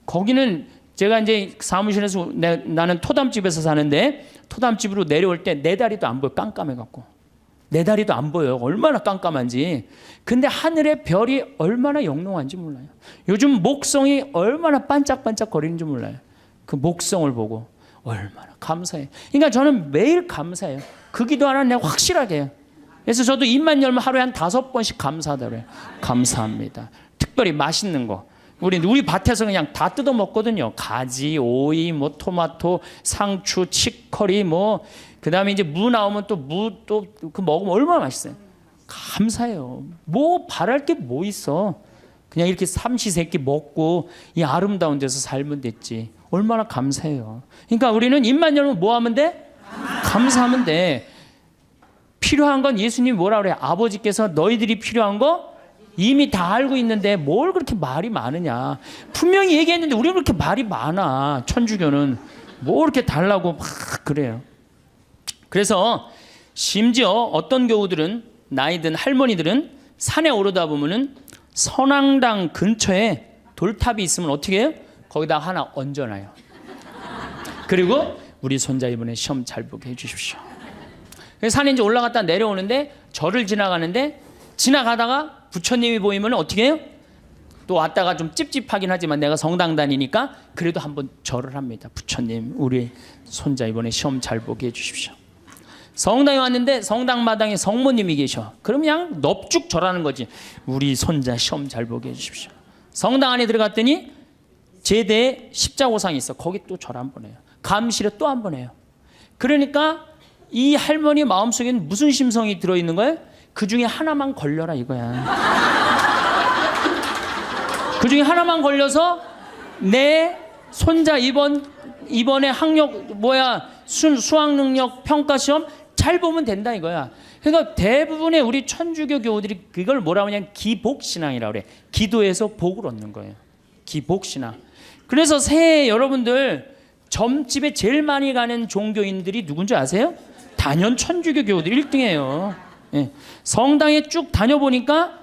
거기는 제가 이제 사무실에서 나는 토담집에서 사는데 토담집으로 내려올 때 내 다리도 안 보여. 깜깜해갖고 내 다리도 안 보여요. 얼마나 깜깜한지. 근데 하늘의 별이 얼마나 영롱한지 몰라요. 요즘 목성이 얼마나 반짝반짝 거리는지 몰라요. 그 목성을 보고 얼마나 감사해요. 그러니까 저는 매일 감사해요. 그 기도 하나 내가 확실하게 해요. 그래서 저도 입만 열면 하루에 한 5번씩 감사하다 그래요. 감사합니다. 특별히 맛있는 거. 우리 밭에서 그냥 다 뜯어 먹거든요. 가지, 오이, 뭐 토마토, 상추, 치커리, 뭐 그다음에 이제 무 나오면 또 그 먹으면 얼마나 맛있어요. 감사해요. 뭐 바랄 게 뭐 있어. 그냥 이렇게 삼시세끼 먹고 이 아름다운 데서 살면 됐지. 얼마나 감사해요. 그러니까 우리는 입만 열면 뭐 하면 돼? 감사하면 돼. 필요한 건 예수님이 뭐라 그래요? 아버지께서 너희들이 필요한 거 이미 다 알고 있는데 뭘 그렇게 말이 많으냐. 분명히 얘기했는데 우리는 그렇게 말이 많아. 천주교는 뭐 이렇게 달라고 막 그래요. 그래서 심지어 어떤 교우들은 나이 든 할머니들은 산에 오르다 보면은 선앙당 근처에 돌탑이 있으면 어떻게 해요? 거기다 하나 얹어놔요. 그리고 우리 손자 이번에 시험 잘 보게 해주십시오. 산에 이제 올라갔다 내려오는데 절을 지나가는데 지나가다가 부처님이 보이면 어떻게 해요? 또 왔다가 좀 찝찝하긴 하지만 내가 성당 다니니까 그래도 한번 절을 합니다. 부처님 우리 손자 이번에 시험 잘 보게 해주십시오. 성당에 왔는데 성당 마당에 성모님이 계셔. 그럼 그냥 넙죽 절하는 거지. 우리 손자 시험 잘 보게 해주십시오. 성당 안에 들어갔더니 제대에 십자고상이 있어. 거기 또 절 한 번 해요. 감실에 또 한 번 해요. 그러니까 이 할머니 마음속에는 무슨 심성이 들어있는 거예요? 그 중에 하나만 걸려라 이거야. 그 중에 하나만 걸려서 내 손자 이번에 학력 수학 능력 평가 시험 잘 보면 된다 이거야. 그러니까 대부분의 우리 천주교 교우들이 그걸 뭐라고 하냐면 기복신앙이라고 그래. 기도해서 복을 얻는 거예요. 기복신앙. 그래서 새해 여러분들 점집에 제일 많이 가는 종교인들이 누군지 아세요? 단연 천주교 교우들 1등이에요. 예. 성당에 쭉 다녀보니까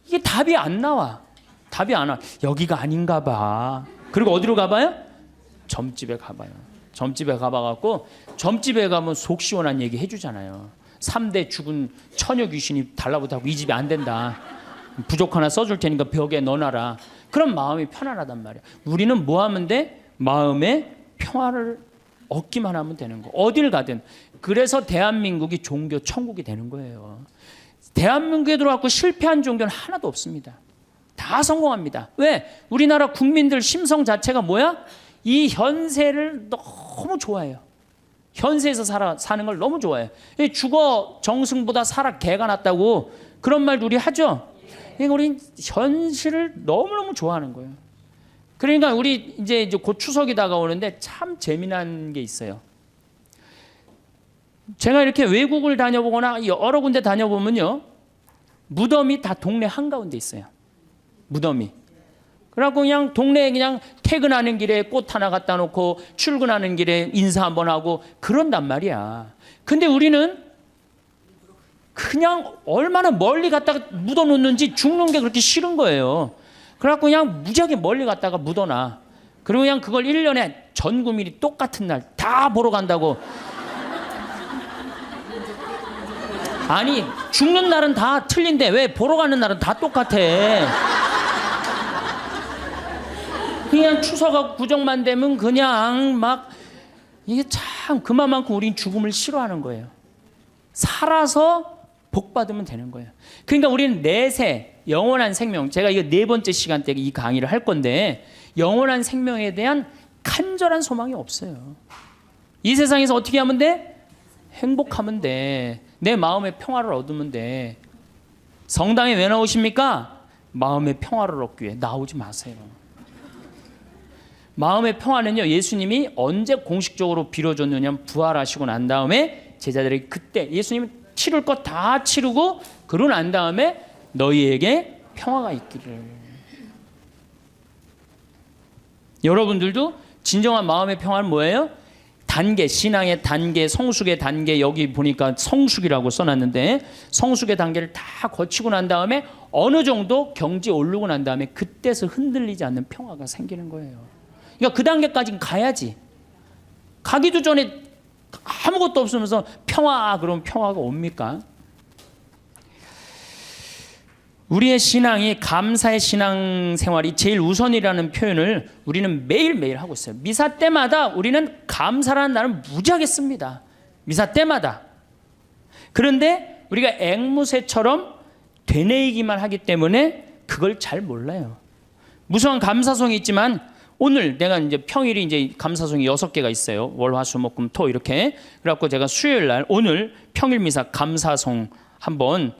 이게 답이 안 나와. 답이 안 와. 여기가 아닌가 봐. 그리고 어디로 가봐요? 점집에 가봐요. 점집에 가봐갖고 점집에 가면 속 시원한 얘기 해주잖아요. 3대 죽은 처녀 귀신이 달라붙하고 이 집이 안 된다. 부족 하나 써줄 테니까 벽에 넣어놔라. 그럼 마음이 편안하단 말이야. 우리는 뭐 하면 돼? 마음의 평화를 얻기만 하면 되는 거. 어딜 가든. 그래서 대한민국이 종교 천국이 되는 거예요. 대한민국에 들어왔고 실패한 종교는 하나도 없습니다. 다 성공합니다. 왜? 우리나라 국민들 심성 자체가 뭐야? 이 현세를 너무 좋아해요. 현세에서 사는 걸 너무 좋아해요. 죽어 정승보다 살아 개가 낫다고 그런 말도 우리 하죠. 그러니까 우리 현실을 너무너무 좋아하는 거예요. 그러니까 우리 이제 곧 추석이 다가오는데 참 재미난 게 있어요. 제가 이렇게 외국을 다녀보거나 여러 군데 다녀보면요. 무덤이 다 동네 한가운데 있어요. 무덤이. 그래갖고 그냥 동네에 그냥 퇴근하는 길에 꽃 하나 갖다 놓고 출근하는 길에 인사 한번 하고 그런단 말이야. 근데 우리는 그냥 얼마나 멀리 갔다가 묻어놓는지 죽는 게 그렇게 싫은 거예요. 그래갖고 그냥 무지하게 멀리 갔다가 묻어놔. 그리고 그냥 그걸 1년에 전 국민이 똑같은 날 다 보러 간다고. 아니 죽는 날은 다 틀린데 왜 보러 가는 날은 다 똑같아. 그냥 추석하고 구정만 되면 그냥 막 이게 참 그만큼 우린 죽음을 싫어하는 거예요. 살아서 복 받으면 되는 거예요. 그러니까 우리는 내세 영원한 생명, 제가 이거 4번째 시간 때 이 강의를 할 건데 영원한 생명에 대한 간절한 소망이 없어요. 이 세상에서 어떻게 하면 돼? 행복하면 돼. 내 마음의 평화를 얻으면 돼. 성당에 왜 나오십니까? 마음의 평화를 얻기 위해. 나오지 마세요. 마음의 평화는요, 예수님이 언제 공식적으로 빌어줬느냐면 부활하시고 난 다음에 제자들에게 그때 예수님은 치를 것 다 치르고 그러고 난 다음에 너희에게 평화가 있기를. 여러분들도 진정한 마음의 평화는 뭐예요? 단계, 신앙의 단계, 성숙의 단계, 여기 보니까 성숙이라고 써놨는데 성숙의 단계를 다 거치고 난 다음에 어느 정도 경지에 오르고 난 다음에 그때서 흔들리지 않는 평화가 생기는 거예요. 그러니까 그 단계까지는 가야지. 가기도 전에 아무것도 없으면서 평화, 그러면 평화가 옵니까? 우리의 신앙이 감사의 신앙생활이 제일 우선이라는 표현을 우리는 매일매일 하고 있어요. 미사 때마다 우리는 감사라는 말을 무지하게 씁니다. 미사 때마다. 그런데 우리가 앵무새처럼 되뇌이기만 하기 때문에 그걸 잘 몰라요. 무수한 감사송이 있지만 오늘 내가 이제 평일이 이제 감사송이 6개가 있어요. 월, 화, 수, 목, 금, 토 이렇게. 그래갖고 제가 수요일 날 오늘 평일 미사 감사송 한번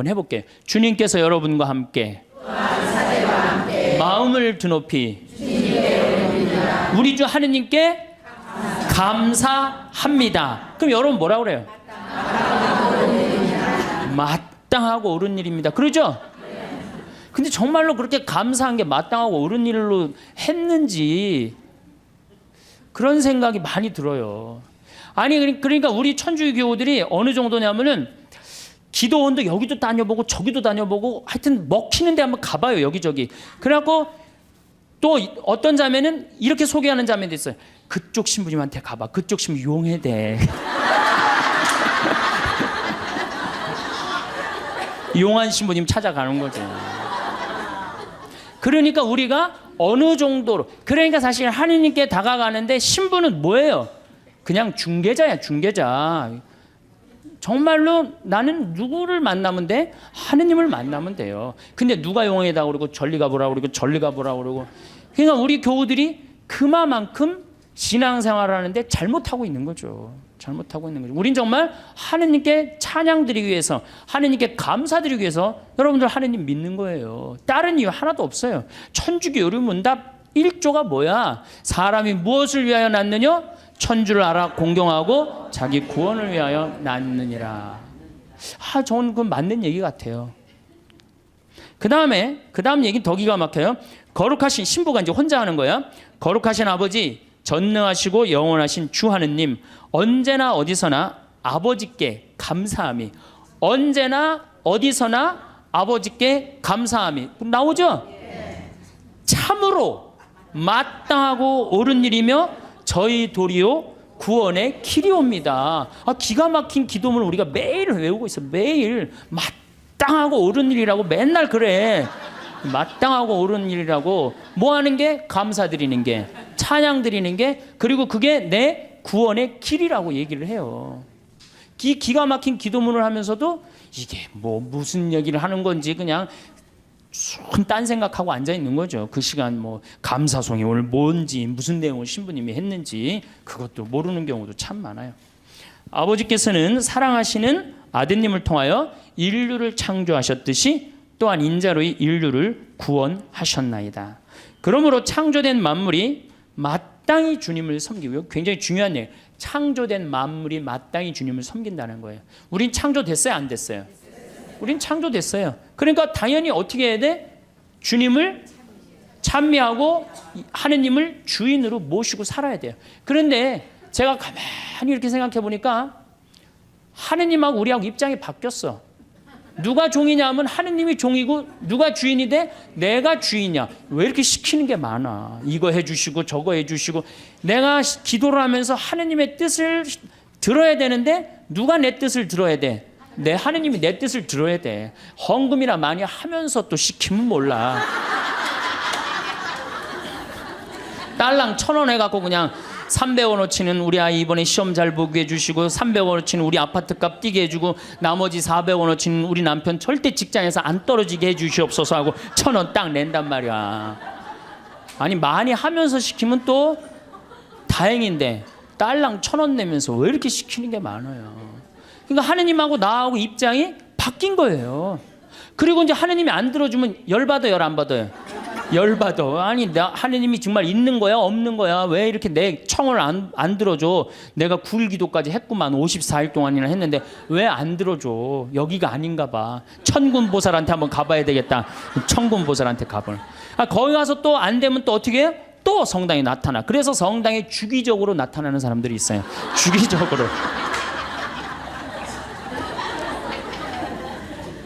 해볼게요. 주님께서 여러분과 함께 마음을 드높이 우리 주 하느님께 감사합니다. 그럼 여러분 뭐라 그래요? 마땅하고 옳은 일입니다. 그러죠? 근데 정말로 그렇게 감사한 게 마땅하고 옳은 일로 했는지 그런 생각이 많이 들어요. 아니 그러니까 우리 천주교 교우들이 어느 정도냐면은 기도원도 여기도 다녀보고 저기도 다녀보고 하여튼 먹히는 데 한번 가봐요. 여기저기. 그래갖고 또 어떤 자매는 이렇게 소개하는 자매도 있어요. 그쪽 신부님한테 가봐. 그쪽 신부 용해대. 용한 신부님 찾아가는 거죠. 그러니까 우리가 어느 정도로 그러니까 사실 하느님께 다가가는데 신부는 뭐예요? 그냥 중개자야. 중개자. 정말로 나는 누구를 만나면 돼? 하느님을 만나면 돼요. 근데 누가 용해다 그러고 저리 가보라 그러고 저리 가보라 그러고 그러니까 우리 교우들이 그만큼 신앙생활을 하는데 잘못하고 있는 거죠. 잘못하고 있는 거죠. 우린 정말 하느님께 찬양드리기 위해서 하느님께 감사드리기 위해서 여러분들 하느님 믿는 거예요. 다른 이유 하나도 없어요. 천주교 요리문답 1조가 뭐야? 사람이 무엇을 위하여 낳느냐? 천주를 알아 공경하고 자기 구원을 위하여 낳느니라. 저는 그건 맞는 얘기 같아요. 그 다음 얘기 더 기가 막혀요. 거룩하신 신부가 이제 혼자 하는 거야. 거룩하신 아버지 전능하시고 영원하신 주 하느님 언제나 어디서나 아버지께 감사함이 언제나 어디서나 아버지께 감사함이 나오죠? 참으로 마땅하고 옳은 일이며 저희 도리요 구원의 길이옵니다. 기가 막힌 기도문을 우리가 매일 외우고 있어. 매일 마땅하고 옳은 일이라고 맨날 그래. 마땅하고 옳은 일이라고 뭐 하는 게? 감사드리는 게, 찬양 드리는 게, 그리고 그게 내 구원의 길이라고 얘기를 해요. 기가 막힌 기도문을 하면서도 이게 뭐 무슨 얘기를 하는 건지 그냥 딴 생각하고 앉아 있는 거죠. 그 시간 뭐 감사송이 오늘 뭔지 무슨 내용을 신부님이 했는지 그것도 모르는 경우도 참 많아요. 아버지께서는 사랑하시는 아드님을 통하여 인류를 창조하셨듯이 또한 인자로 인류를 구원하셨나이다. 그러므로 창조된 만물이 마땅히 주님을 섬기고요. 굉장히 중요한 얘기예요. 창조된 만물이 마땅히 주님을 섬긴다는 거예요. 우린 창조됐어요? 안 됐어요? 우린 창조됐어요. 그러니까 당연히 어떻게 해야 돼? 주님을 찬미하고 하느님을 주인으로 모시고 살아야 돼요. 그런데 제가 가만히 이렇게 생각해 보니까 하느님하고 우리하고 입장이 바뀌었어. 누가 종이냐 하면 하느님이 종이고 누가 주인이 돼? 내가 주인이야. 왜 이렇게 시키는 게 많아? 이거 해주시고 저거 해주시고 내가 기도를 하면서 하느님의 뜻을 들어야 되는데 누가 내 뜻을 들어야 돼? 내 하느님이 내 뜻을 들어야 돼. 헌금이나 많이 하면서 또 시키면 몰라. 딸랑 1,000원 해갖고 그냥 300원어치는 우리 아이 이번에 시험 잘 보게 해주시고 300원어치는 우리 아파트값 뛰게 해주고 나머지 400원어치는 우리 남편 절대 직장에서 안 떨어지게 해주시옵소서 하고 1,000원 딱 낸단 말이야. 아니 많이 하면서 시키면 또 다행인데 딸랑 1,000원 내면서 왜 이렇게 시키는 게 많아요. 그러니까 하느님하고 나하고 입장이 바뀐 거예요. 그리고 이제 하느님이 안 들어주면 열받아요, 안 받아요? 열받아. 아니 하느님이 정말 있는 거야 없는 거야? 왜 이렇게 내 청을 안 들어줘? 내가 9일 기도까지 했구만. 54일 동안이나 했는데 왜 안 들어줘? 여기가 아닌가 봐. 천군보살한테 한번 가봐야 되겠다. 천군보살한테 가봐. 거기 가서 또 안 되면 또 어떻게 해요? 또 성당에 나타나. 그래서 성당에 주기적으로 나타나는 사람들이 있어요. 주기적으로.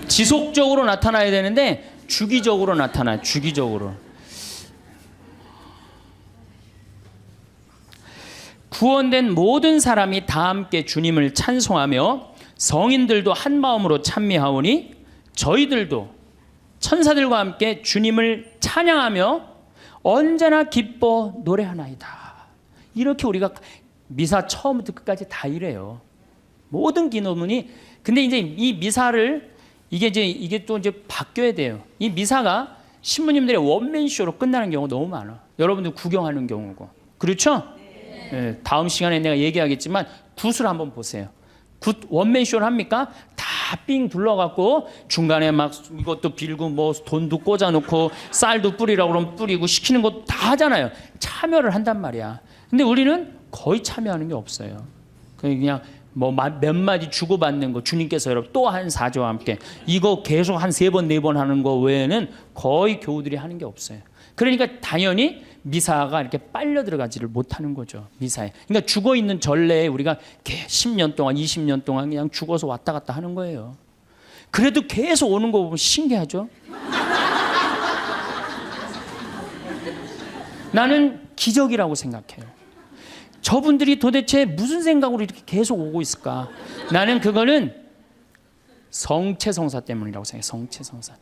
지속적으로 나타나야 되는데 주기적으로 나타나요. 주기적으로. 구원된 모든 사람이 다 함께 주님을 찬송하며 성인들도 한 마음으로 찬미하오니 저희들도 천사들과 함께 주님을 찬양하며 언제나 기뻐 노래하나이다. 이렇게 우리가 미사 처음부터 끝까지 다 이래요. 모든 기도문이. 근데 이제 이 미사를 이게 또 이제 바뀌어야 돼요. 이 미사가 신부님들의 원맨쇼로 끝나는 경우가 너무 많아. 여러분들 구경하는 경우고. 그렇죠? 네, 다음 시간에 내가 얘기하겠지만 굿을 한번 보세요. 굿 원맨쇼를 합니까? 다 다 삥 둘러갖고 중간에 막 이것도 빌고 뭐 돈도 꽂아놓고 쌀도 뿌리라고 그러면 뿌리고 시키는 것도 다 하잖아요. 참여를 한단 말이야. 근데 우리는 거의 참여하는 게 없어요. 그냥 뭐 몇 마디 주고받는 거, 주님께서 여러분 또 한 사제와 함께 이거 계속 한 3번 4번 하는 거 외에는 거의 교우들이 하는 게 없어요. 그러니까 당연히 미사가 이렇게 빨려 들어가지를 못하는 거죠. 미사에. 그러니까 죽어 있는 전례에 우리가 10년 동안 20년 동안 그냥 죽어서 왔다 갔다 하는 거예요. 그래도 계속 오는 거 보면 신기하죠. 나는 기적이라고 생각해요. 저분들이 도대체 무슨 생각으로 이렇게 계속 오고 있을까? 나는 그거는 성체성사 때문이라고 생각해요. 성체성사.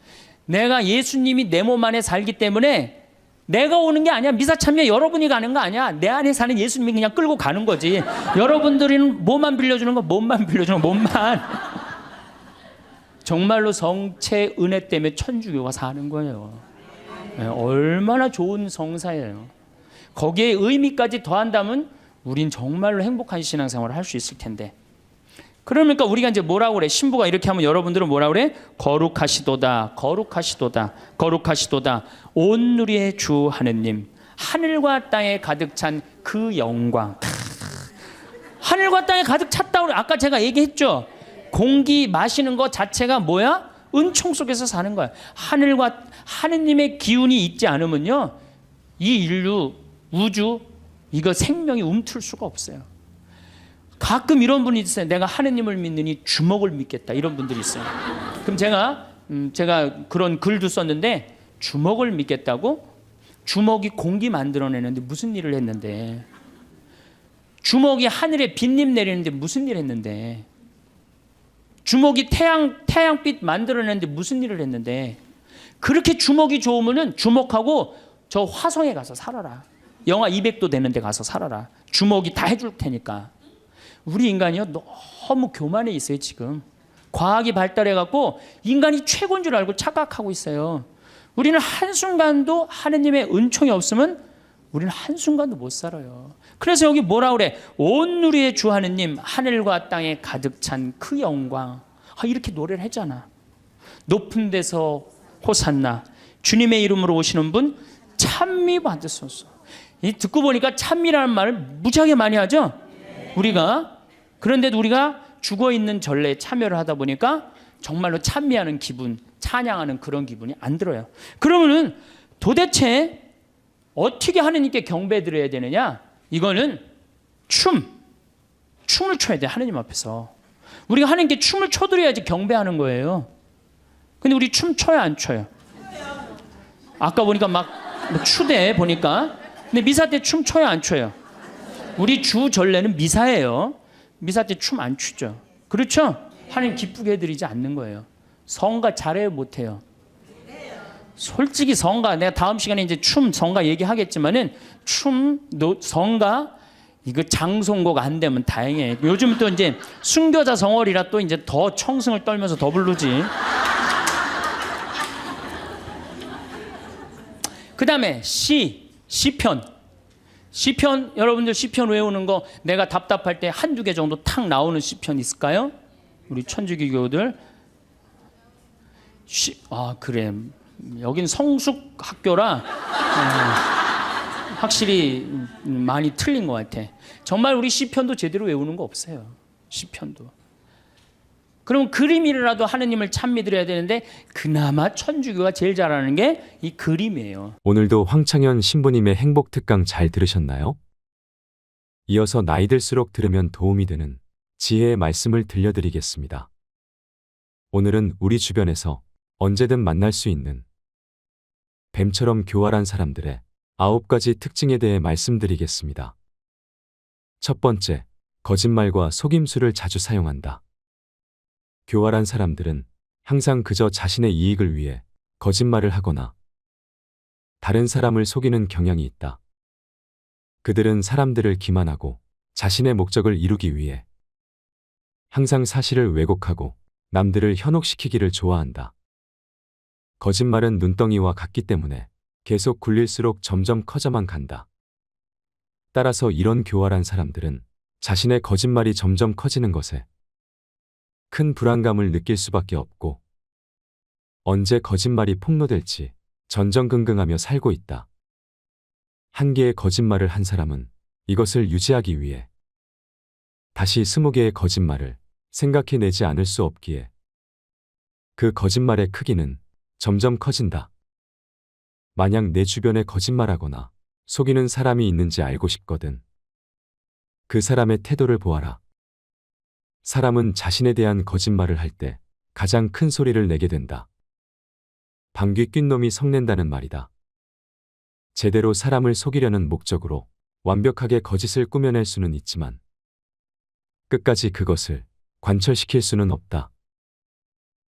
내가 예수님이 내 몸 안에 살기 때문에 내가 오는 게 아니야. 미사 참여 여러분이 가는 거 아니야. 내 안에 사는 예수님이 그냥 끌고 가는 거지. 여러분들은 몸만 빌려주는 거, 몸만 빌려주는 거, 몸만. 정말로 성체 은혜 때문에 천주교가 사는 거예요. 얼마나 좋은 성사예요. 거기에 의미까지 더한다면 우린 정말로 행복한 신앙생활을 할 수 있을 텐데. 그러니까 우리가 이제 뭐라고 그래? 신부가 이렇게 하면 여러분들은 뭐라고 그래? 거룩하시도다, 거룩하시도다, 거룩하시도다. 온 누리의 주 하느님, 하늘과 땅에 가득 찬 그 영광. 하늘과 땅에 가득 찼다고 아까 제가 얘기했죠. 공기 마시는 것 자체가 뭐야? 은총 속에서 사는 거야. 하늘과 하느님의 기운이 있지 않으면요, 이 인류, 우주, 이거 생명이 움틀 수가 없어요. 가끔 이런 분이 있어요. 내가 하느님을 믿느니 주먹을 믿겠다. 이런 분들이 있어요. 그럼 제가 그런 글도 썼는데, 주먹을 믿겠다고? 주먹이 공기 만들어내는데 무슨 일을 했는데, 주먹이 하늘에 빗님 내리는데 무슨 일을 했는데, 주먹이 태양빛 만들어내는데 무슨 일을 했는데, 그렇게 주먹이 좋으면은 주먹하고 저 화성에 가서 살아라. 영하 200도 되는 데 가서 살아라. 주먹이 다 해줄 테니까. 우리 인간이요, 너무 교만해 있어요. 지금 과학이 발달해갖고 인간이 최고인 줄 알고 착각하고 있어요. 우리는 한순간도 하느님의 은총이 없으면 우리는 한순간도 못 살아요. 그래서 여기 뭐라 그래? 온 누리의 주 하느님, 하늘과 땅에 가득 찬 그 영광. 이렇게 노래를 했잖아. 높은 데서 호산나, 주님의 이름으로 오시는 분 찬미 받으소서. 듣고 보니까 찬미라는 말을 무지하게 많이 하죠. 우리가. 그런데도 우리가 죽어있는 전례에 참여를 하다 보니까 정말로 찬미하는 기분, 찬양하는 그런 기분이 안 들어요. 그러면은 도대체 어떻게 하느님께 경배 드려야 되느냐? 이거는 춤을 춰야 돼. 하느님 앞에서 우리가 하느님께 춤을 춰드려야지 경배하는 거예요. 근데 우리 춤 춰요, 안 춰요? 아까 보니까 막 추대 보니까. 근데 미사 때 춤 춰요, 안 춰요? 우리 주 전례는 미사예요. 미사 때 춤 안 추죠. 그렇죠? 하나님 기쁘게 해드리지 않는 거예요. 성가 잘해요, 못해요? 솔직히 성가, 내가 다음 시간에 이제 성가 얘기하겠지만은 성가 이거 장송곡 안 되면 다행이에요. 요즘 또 이제 순교자 성월이라 또 이제 더 청승을 떨면서 더 부르지. 그 다음에 시편. 여러분들 시편 외우는 거 내가 답답할 때 한두 개 정도 탁 나오는 시편 있을까요? 우리 천주교교들. 그래. 여긴 성숙 학교라 확실히 많이 틀린 것 같아. 정말 우리 시편도 제대로 외우는 거 없어요. 시편도. 그럼 그림이라도 하느님을 참 믿으려야 되는데 그나마 천주교가 제일 잘하는 게 이 그림이에요. 오늘도 황창현 신부님의 행복 특강 잘 들으셨나요? 이어서 나이 들수록 들으면 도움이 되는 지혜의 말씀을 들려드리겠습니다. 오늘은 우리 주변에서 언제든 만날 수 있는 뱀처럼 교활한 사람들의 9가지 특징에 대해 말씀드리겠습니다. 첫 번째, 거짓말과 속임수를 자주 사용한다. 교활한 사람들은 항상 그저 자신의 이익을 위해 거짓말을 하거나 다른 사람을 속이는 경향이 있다. 그들은 사람들을 기만하고 자신의 목적을 이루기 위해 항상 사실을 왜곡하고 남들을 현혹시키기를 좋아한다. 거짓말은 눈덩이와 같기 때문에 계속 굴릴수록 점점 커져만 간다. 따라서 이런 교활한 사람들은 자신의 거짓말이 점점 커지는 것에 큰 불안감을 느낄 수밖에 없고 언제 거짓말이 폭로될지 전전긍긍하며 살고 있다. 한 개의 거짓말을 한 사람은 이것을 유지하기 위해 다시 20개의 거짓말을 생각해내지 않을 수 없기에 그 거짓말의 크기는 점점 커진다. 만약 내 주변에 거짓말하거나 속이는 사람이 있는지 알고 싶거든. 그 사람의 태도를 보아라. 사람은 자신에 대한 거짓말을 할 때 가장 큰 소리를 내게 된다. 방귀 낀 놈이 성낸다는 말이다. 제대로 사람을 속이려는 목적으로 완벽하게 거짓을 꾸며낼 수는 있지만 끝까지 그것을 관철시킬 수는 없다.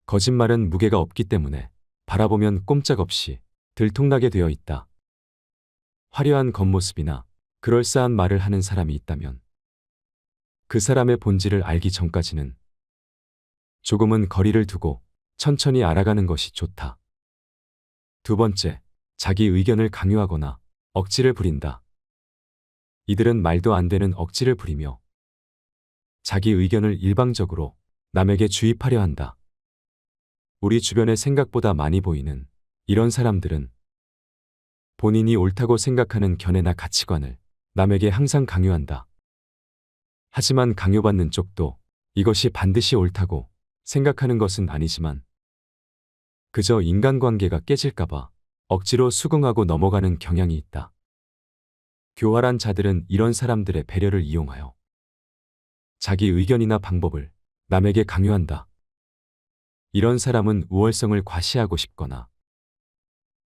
거짓말은 무게가 없기 때문에 바라보면 꼼짝없이 들통나게 되어 있다. 화려한 겉모습이나 그럴싸한 말을 하는 사람이 있다면 그 사람의 본질을 알기 전까지는 조금은 거리를 두고 천천히 알아가는 것이 좋다. 두 번째, 자기 의견을 강요하거나 억지를 부린다. 이들은 말도 안 되는 억지를 부리며 자기 의견을 일방적으로 남에게 주입하려 한다. 우리 주변에 생각보다 많이 보이는 이런 사람들은 본인이 옳다고 생각하는 견해나 가치관을 남에게 항상 강요한다. 하지만 강요받는 쪽도 이것이 반드시 옳다고 생각하는 것은 아니지만 그저 인간관계가 깨질까봐 억지로 수긍하고 넘어가는 경향이 있다. 교활한 자들은 이런 사람들의 배려를 이용하여 자기 의견이나 방법을 남에게 강요한다. 이런 사람은 우월성을 과시하고 싶거나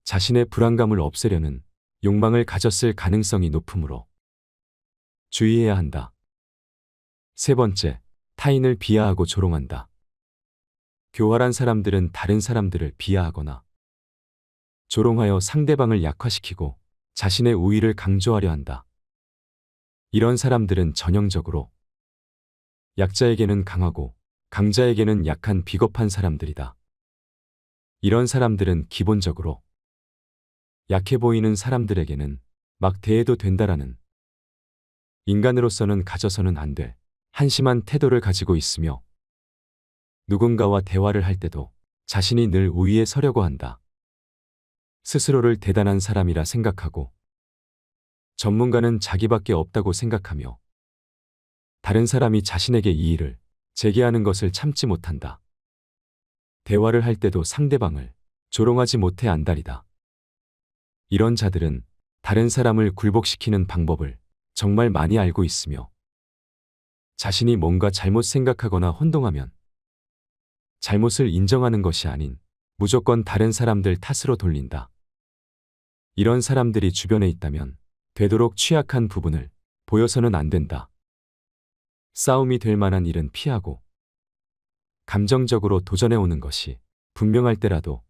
자신의 불안감을 없애려는 욕망을 가졌을 가능성이 높으므로 주의해야 한다. 세 번째, 타인을 비하하고 조롱한다. 교활한 사람들은 다른 사람들을 비하하거나 조롱하여 상대방을 약화시키고 자신의 우위를 강조하려 한다. 이런 사람들은 전형적으로 약자에게는 강하고 강자에게는 약한 비겁한 사람들이다. 이런 사람들은 기본적으로 약해 보이는 사람들에게는 막 대해도 된다라는 인간으로서는 가져서는 안 될 한심한 태도를 가지고 있으며 누군가와 대화를 할 때도 자신이 늘 우위에 서려고 한다. 스스로를 대단한 사람이라 생각하고 전문가는 자기밖에 없다고 생각하며 다른 사람이 자신에게 이의를 제기하는 것을 참지 못한다. 대화를 할 때도 상대방을 조롱하지 못해 안달이다. 이런 자들은 다른 사람을 굴복시키는 방법을 정말 많이 알고 있으며 자신이 뭔가 잘못 생각하거나 혼동하면 잘못을 인정하는 것이 아닌 무조건 다른 사람들 탓으로 돌린다. 이런 사람들이 주변에 있다면 되도록 취약한 부분을 보여서는 안 된다. 싸움이 될 만한 일은 피하고 감정적으로 도전해 오는 것이 분명할 때라도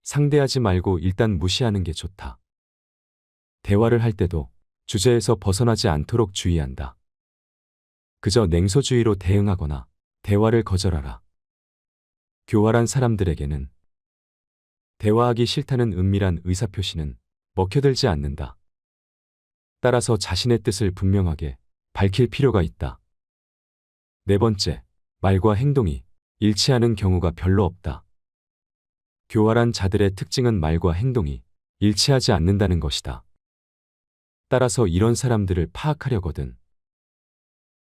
상대하지 말고 일단 무시하는 게 좋다. 대화를 할 때도 주제에서 벗어나지 않도록 주의한다. 그저 냉소주의로 대응하거나 대화를 거절하라. 교활한 사람들에게는 대화하기 싫다는 은밀한 의사표시는 먹혀들지 않는다. 따라서 자신의 뜻을 분명하게 밝힐 필요가 있다. 네 번째, 말과 행동이 일치하는 경우가 별로 없다. 교활한 자들의 특징은 말과 행동이 일치하지 않는다는 것이다. 따라서 이런 사람들을 파악하려거든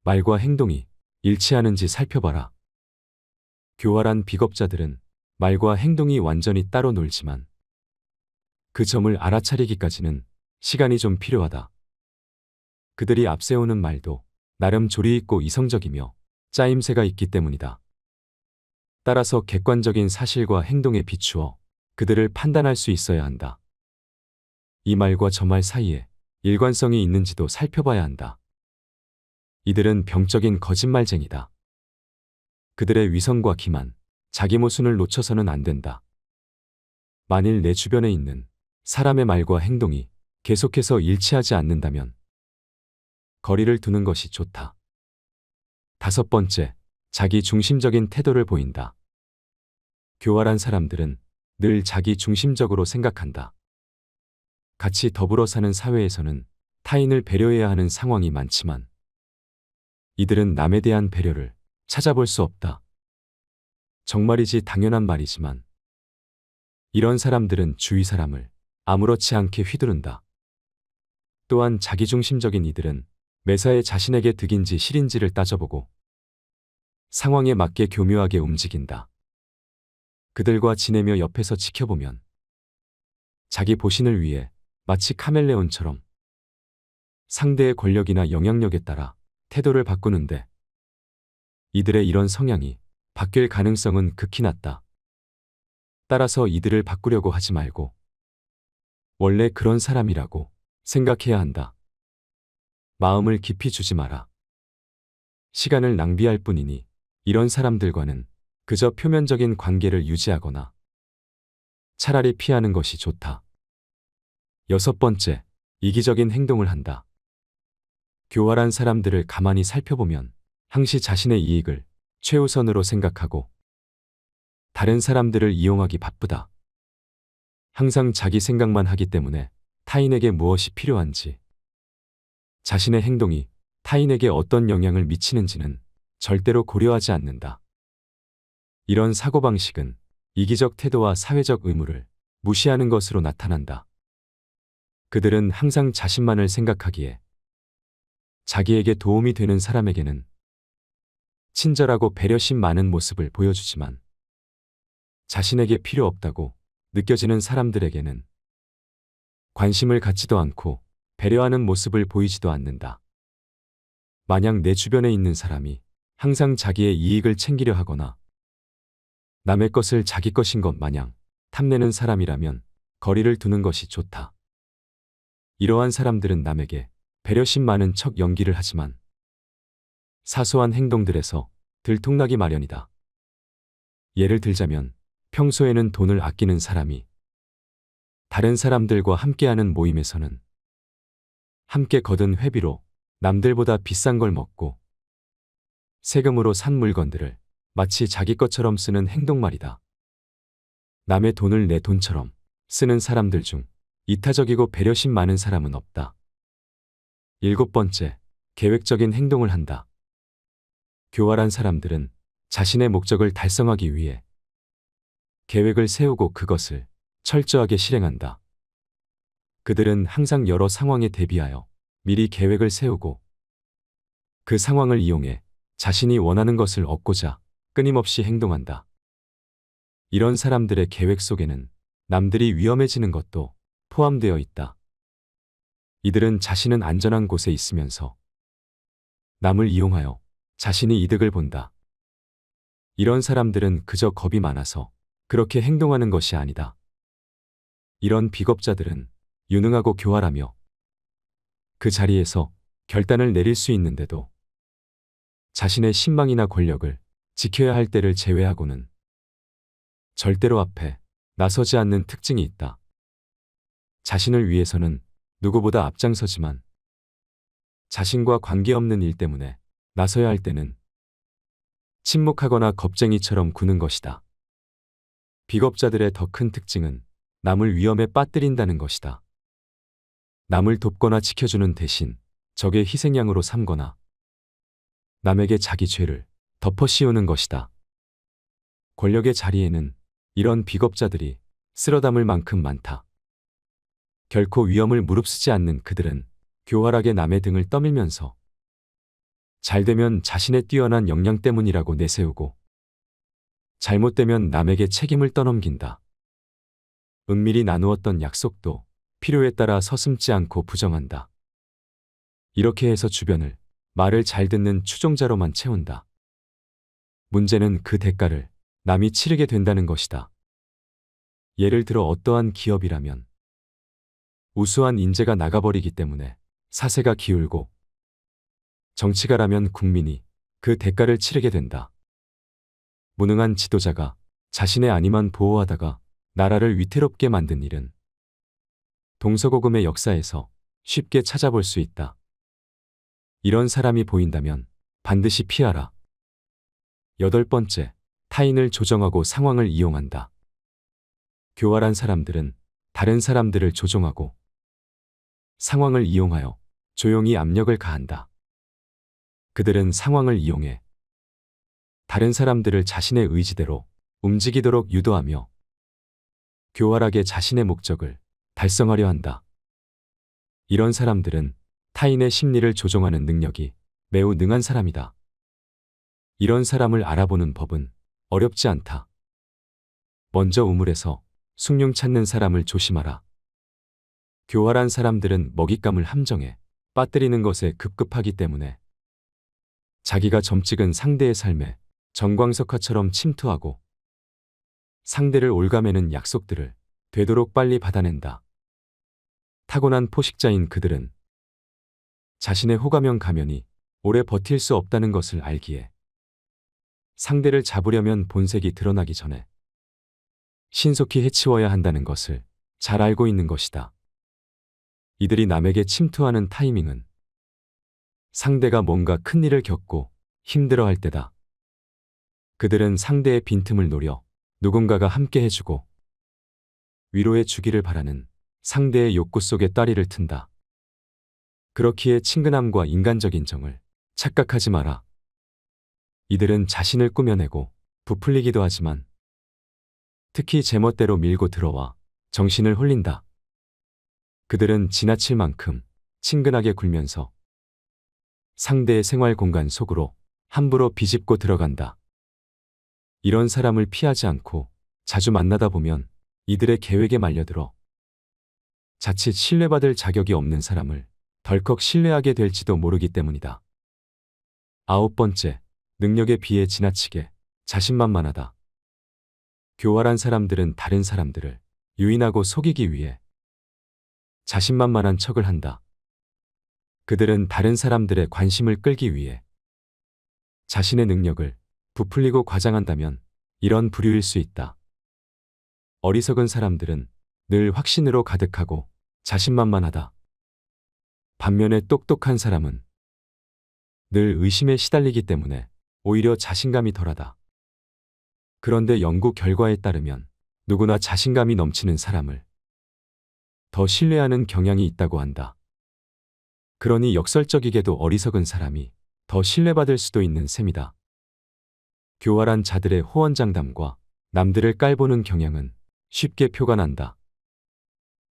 말과 행동이 일치하는지 살펴봐라. 교활한 비겁자들은 말과 행동이 완전히 따로 놀지만 그 점을 알아차리기까지는 시간이 좀 필요하다. 그들이 앞세우는 말도 나름 조리있고 이성적이며 짜임새가 있기 때문이다. 따라서 객관적인 사실과 행동에 비추어 그들을 판단할 수 있어야 한다. 이 말과 저 말 사이에 일관성이 있는지도 살펴봐야 한다. 이들은 병적인 거짓말쟁이다. 그들의 위선과 기만, 자기 모순을 놓쳐서는 안 된다. 만일 내 주변에 있는 사람의 말과 행동이 계속해서 일치하지 않는다면 거리를 두는 것이 좋다. 다섯 번째, 자기 중심적인 태도를 보인다. 교활한 사람들은 늘 자기 중심적으로 생각한다. 같이 더불어 사는 사회에서는 타인을 배려해야 하는 상황이 많지만 이들은 남에 대한 배려를 찾아볼 수 없다. 정말이지 당연한 말이지만 이런 사람들은 주위 사람을 아무렇지 않게 휘두른다. 또한 자기중심적인 이들은 매사에 자신에게 득인지 실인지를 따져보고 상황에 맞게 교묘하게 움직인다. 그들과 지내며 옆에서 지켜보면 자기 보신을 위해 마치 카멜레온처럼 상대의 권력이나 영향력에 따라 태도를 바꾸는데 이들의 이런 성향이 바뀔 가능성은 극히 낮다. 따라서 이들을 바꾸려고 하지 말고 원래 그런 사람이라고 생각해야 한다. 마음을 깊이 주지 마라. 시간을 낭비할 뿐이니 이런 사람들과는 그저 표면적인 관계를 유지하거나 차라리 피하는 것이 좋다. 6번째, 이기적인 행동을 한다. 교활한 사람들을 가만히 살펴보면 항시 자신의 이익을 최우선으로 생각하고 다른 사람들을 이용하기 바쁘다. 항상 자기 생각만 하기 때문에 타인에게 무엇이 필요한지, 자신의 행동이 타인에게 어떤 영향을 미치는지는 절대로 고려하지 않는다. 이런 사고방식은 이기적 태도와 사회적 의무를 무시하는 것으로 나타난다. 그들은 항상 자신만을 생각하기에 자기에게 도움이 되는 사람에게는 친절하고 배려심 많은 모습을 보여주지만 자신에게 필요 없다고 느껴지는 사람들에게는 관심을 갖지도 않고 배려하는 모습을 보이지도 않는다. 만약 내 주변에 있는 사람이 항상 자기의 이익을 챙기려 하거나 남의 것을 자기 것인 것 마냥 탐내는 사람이라면 거리를 두는 것이 좋다. 이러한 사람들은 남에게 배려심 많은 척 연기를 하지만 사소한 행동들에서 들통나기 마련이다. 예를 들자면 평소에는 돈을 아끼는 사람이 다른 사람들과 함께하는 모임에서는 함께 거둔 회비로 남들보다 비싼 걸 먹고 세금으로 산 물건들을 마치 자기 것처럼 쓰는 행동 말이다. 남의 돈을 내 돈처럼 쓰는 사람들 중 이타적이고 배려심 많은 사람은 없다. 7번째, 계획적인 행동을 한다. 교활한 사람들은 자신의 목적을 달성하기 위해 계획을 세우고 그것을 철저하게 실행한다. 그들은 항상 여러 상황에 대비하여 미리 계획을 세우고 그 상황을 이용해 자신이 원하는 것을 얻고자 끊임없이 행동한다. 이런 사람들의 계획 속에는 남들이 위험해지는 것도 포함되어 있다. 이들은 자신은 안전한 곳에 있으면서 남을 이용하여 자신이 이득을 본다. 이런 사람들은 그저 겁이 많아서 그렇게 행동하는 것이 아니다. 이런 비겁자들은 유능하고 교활하며 그 자리에서 결단을 내릴 수 있는데도 자신의 신망이나 권력을 지켜야 할 때를 제외하고는 절대로 앞에 나서지 않는 특징이 있다. 자신을 위해서는 누구보다 앞장서지만 자신과 관계없는 일 때문에 나서야 할 때는 침묵하거나 겁쟁이처럼 구는 것이다. 비겁자들의 더 큰 특징은 남을 위험에 빠뜨린다는 것이다. 남을 돕거나 지켜주는 대신 적의 희생양으로 삼거나 남에게 자기 죄를 덮어씌우는 것이다. 권력의 자리에는 이런 비겁자들이 쓸어담을 만큼 많다. 결코 위험을 무릅쓰지 않는 그들은 교활하게 남의 등을 떠밀면서 잘되면 자신의 뛰어난 역량 때문이라고 내세우고 잘못되면 남에게 책임을 떠넘긴다. 은밀히 나누었던 약속도 필요에 따라 서슴지 않고 부정한다. 이렇게 해서 주변을 말을 잘 듣는 추종자로만 채운다. 문제는 그 대가를 남이 치르게 된다는 것이다. 예를 들어 어떠한 기업이라면 우수한 인재가 나가버리기 때문에 사세가 기울고 정치가라면 국민이 그 대가를 치르게 된다. 무능한 지도자가 자신의 안위만 보호하다가 나라를 위태롭게 만든 일은 동서고금의 역사에서 쉽게 찾아볼 수 있다. 이런 사람이 보인다면 반드시 피하라. 8번째, 타인을 조정하고 상황을 이용한다. 교활한 사람들은 다른 사람들을 조종하고 상황을 이용하여 조용히 압력을 가한다. 그들은 상황을 이용해 다른 사람들을 자신의 의지대로 움직이도록 유도하며 교활하게 자신의 목적을 달성하려 한다. 이런 사람들은 타인의 심리를 조종하는 능력이 매우 능한 사람이다. 이런 사람을 알아보는 법은 어렵지 않다. 먼저 우물에서 숭늉 찾는 사람을 조심하라. 교활한 사람들은 먹잇감을 함정에 빠뜨리는 것에 급급하기 때문에 자기가 점 찍은 상대의 삶에 정광석화처럼 침투하고 상대를 올가매는 약속들을 되도록 빨리 받아낸다. 타고난 포식자인 그들은 자신의 호감형 가면이 오래 버틸 수 없다는 것을 알기에 상대를 잡으려면 본색이 드러나기 전에 신속히 해치워야 한다는 것을 잘 알고 있는 것이다. 이들이 남에게 침투하는 타이밍은 상대가 뭔가 큰일을 겪고 힘들어할 때다. 그들은 상대의 빈틈을 노려 누군가가 함께 해주고 위로해 주기를 바라는 상대의 욕구 속에 따리를 튼다. 그렇기에 친근함과 인간적인 정을 착각하지 마라. 이들은 자신을 꾸며내고 부풀리기도 하지만 특히 제멋대로 밀고 들어와 정신을 홀린다. 그들은 지나칠 만큼 친근하게 굴면서 상대의 생활 공간 속으로 함부로 비집고 들어간다. 이런 사람을 피하지 않고 자주 만나다 보면 이들의 계획에 말려들어 자칫 신뢰받을 자격이 없는 사람을 덜컥 신뢰하게 될지도 모르기 때문이다. 9번째, 능력에 비해 지나치게 자신만만하다. 교활한 사람들은 다른 사람들을 유인하고 속이기 위해 자신만만한 척을 한다. 그들은 다른 사람들의 관심을 끌기 위해 자신의 능력을 부풀리고 과장한다면 이런 부류일 수 있다. 어리석은 사람들은 늘 확신으로 가득하고 자신만만하다. 반면에 똑똑한 사람은 늘 의심에 시달리기 때문에 오히려 자신감이 덜하다. 그런데 연구 결과에 따르면 누구나 자신감이 넘치는 사람을 더 신뢰하는 경향이 있다고 한다. 그러니 역설적이게도 어리석은 사람이 더 신뢰받을 수도 있는 셈이다. 교활한 자들의 호언장담과 남들을 깔보는 경향은 쉽게 표가 난다.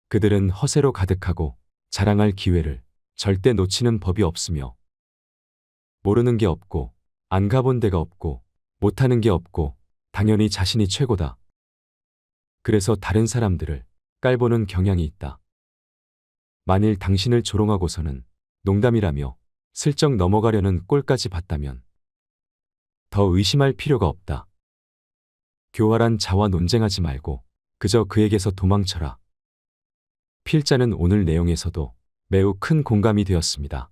그들은 허세로 가득하고 자랑할 기회를 절대 놓치는 법이 없으며 모르는 게 없고 안 가본 데가 없고 못하는 게 없고 당연히 자신이 최고다. 그래서 다른 사람들을 깔보는 경향이 있다. 만일 당신을 조롱하고서는 농담이라며 슬쩍 넘어가려는 꼴까지 봤다면 더 의심할 필요가 없다. 교활한 자와 논쟁하지 말고 그저 그에게서 도망쳐라. 필자는 오늘 내용에서도 매우 큰 공감이 되었습니다.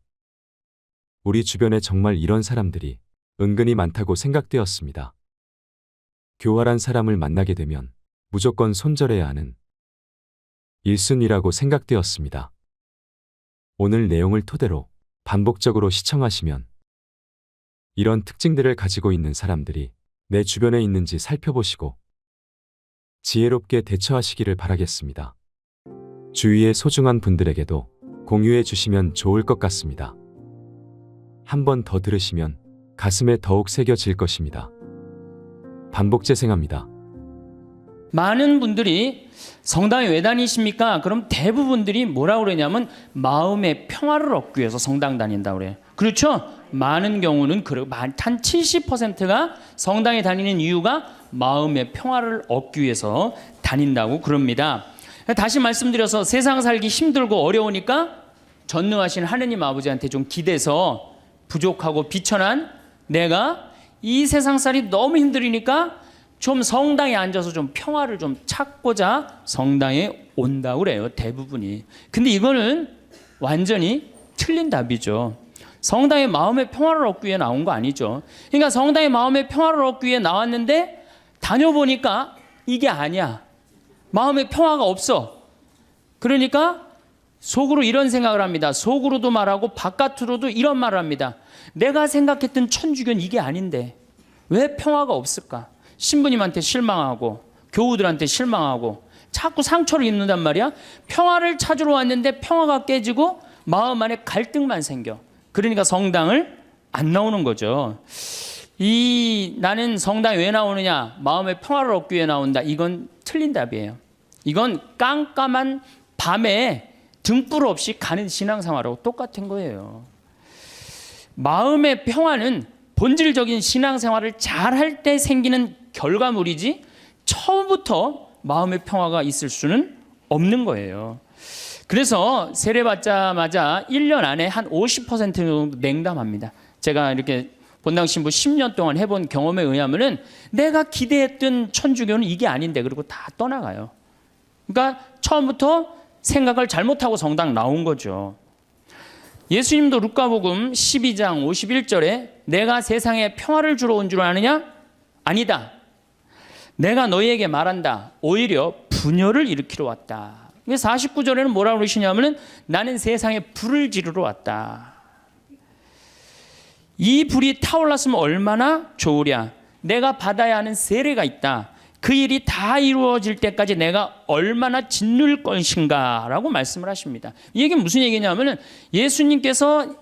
우리 주변에 정말 이런 사람들이 은근히 많다고 생각되었습니다. 교활한 사람을 만나게 되면 무조건 손절해야 하는 1순위라고 생각되었습니다. 오늘 내용을 토대로 반복적으로 시청하시면 이런 특징들을 가지고 있는 사람들이 내 주변에 있는지 살펴보시고 지혜롭게 대처하시기를 바라겠습니다. 주위의 소중한 분들에게도 공유해 주시면 좋을 것 같습니다. 한 번 더 들으시면 가슴에 더욱 새겨질 것입니다. 반복 재생합니다. 많은 분들이 성당에 왜 다니십니까? 그럼 대부분들이 뭐라고 그러냐면 마음의 평화를 얻기 위해서 성당 다닌다고 그래요. 그렇죠? 많은 경우는 한 70%가 성당에 다니는 이유가 마음의 평화를 얻기 위해서 다닌다고 그럽니다. 다시 말씀드려서 세상 살기 힘들고 어려우니까 전능하신 하느님 아버지한테 좀 기대서 부족하고 비천한 내가 이 세상살이 너무 힘들으니까 좀 성당에 앉아서 좀 평화를 좀 찾고자 성당에 온다고 그래요. 대부분이. 근데 이거는 완전히 틀린 답이죠. 성당에 마음의 평화를 얻기 위해 나온 거 아니죠. 그러니까 성당에 마음의 평화를 얻기 위해 나왔는데 다녀보니까 이게 아니야. 마음의 평화가 없어. 그러니까 속으로 이런 생각을 합니다. 속으로도 말하고 바깥으로도 이런 말을 합니다. 내가 생각했던 천주교는 이게 아닌데 왜 평화가 없을까? 신부님한테 실망하고 교우들한테 실망하고 자꾸 상처를 입는단 말이야. 평화를 찾으러 왔는데 평화가 깨지고 마음 안에 갈등만 생겨. 그러니까 성당을 안 나오는 거죠. 나는 성당에 왜 나오느냐? 마음의 평화를 얻기 위해 나온다. 이건 틀린 답이에요. 이건 깜깜한 밤에 등불 없이 가는 신앙생활하고 똑같은 거예요. 마음의 평화는 본질적인 신앙생활을 잘할 때 생기는 결과물이지 처음부터 마음의 평화가 있을 수는 없는 거예요. 그래서 세례 받자마자 1년 안에 한 50% 정도 냉담합니다. 제가 이렇게 본당 신부 10년 동안 해본 경험에 의하면은 내가 기대했던 천주교는 이게 아닌데 그리고 다 떠나가요. 그러니까 처음부터 생각을 잘못하고 성당 나온 거죠. 예수님도 루카복음 12장 51절에 내가 세상에 평화를 주러 온 줄 아느냐? 아니다. 내가 너희에게 말한다. 오히려 분열을 일으키러 왔다. 49절에는 뭐라고 그러시냐면은 나는 세상에 불을 지르러 왔다. 이 불이 타올랐으면 얼마나 좋으랴. 내가 받아야 하는 세례가 있다. 그 일이 다 이루어질 때까지 내가 얼마나 짓눌 것인가 라고 말씀을 하십니다. 이 얘기는 무슨 얘기냐면은 예수님께서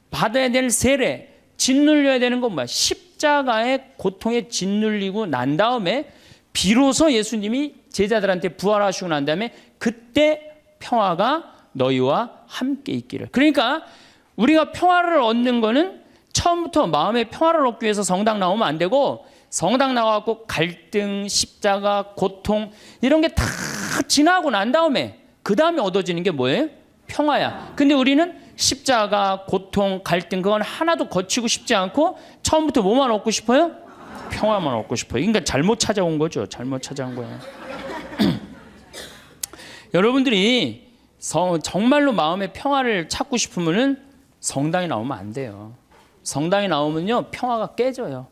받아야 될 세례, 짓눌려야 되는 건 뭐야? 십자가의 고통에 짓눌리고 난 다음에 비로소 예수님이 제자들한테 부활하시고 난 다음에 그때 평화가 너희와 함께 있기를. 그러니까 우리가 평화를 얻는 거는 처음부터 마음의 평화를 얻기 위해서 성당 나오면 안 되고 성당 나와갖고 갈등, 십자가, 고통 이런 게 다 지나고 난 다음에 그 다음에 얻어지는 게 뭐예요? 평화야. 근데 우리는 십자가, 고통, 갈등 그건 하나도 거치고 싶지 않고 처음부터 뭐만 얻고 싶어요? 평화만 얻고 싶어요. 그러니까 잘못 찾아온 거죠. 잘못 찾아온 거예요. 여러분들이 정말로 마음의 평화를 찾고 싶으면은 성당에 나오면 안 돼요. 성당에 나오면요 평화가 깨져요.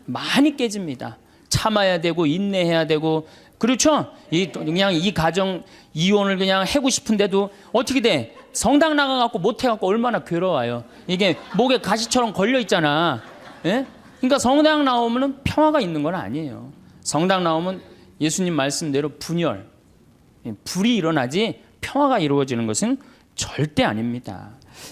많이 깨집니다. 참아야 되고 인내해야 되고 그렇죠? 그냥 이 가정 이혼을 그냥 하고 싶은데도 어떻게 돼? 성당 나가갖고 못해갖고 얼마나 괴로워요. 이게 목에 가시처럼 걸려 있잖아. 예? 그러니까 성당 나오면은 평화가 있는 건 아니에요. 성당 나오면 예수님 말씀대로 분열, 불이 일어나지 평화가 이루어지는 것은 절대 아닙니다.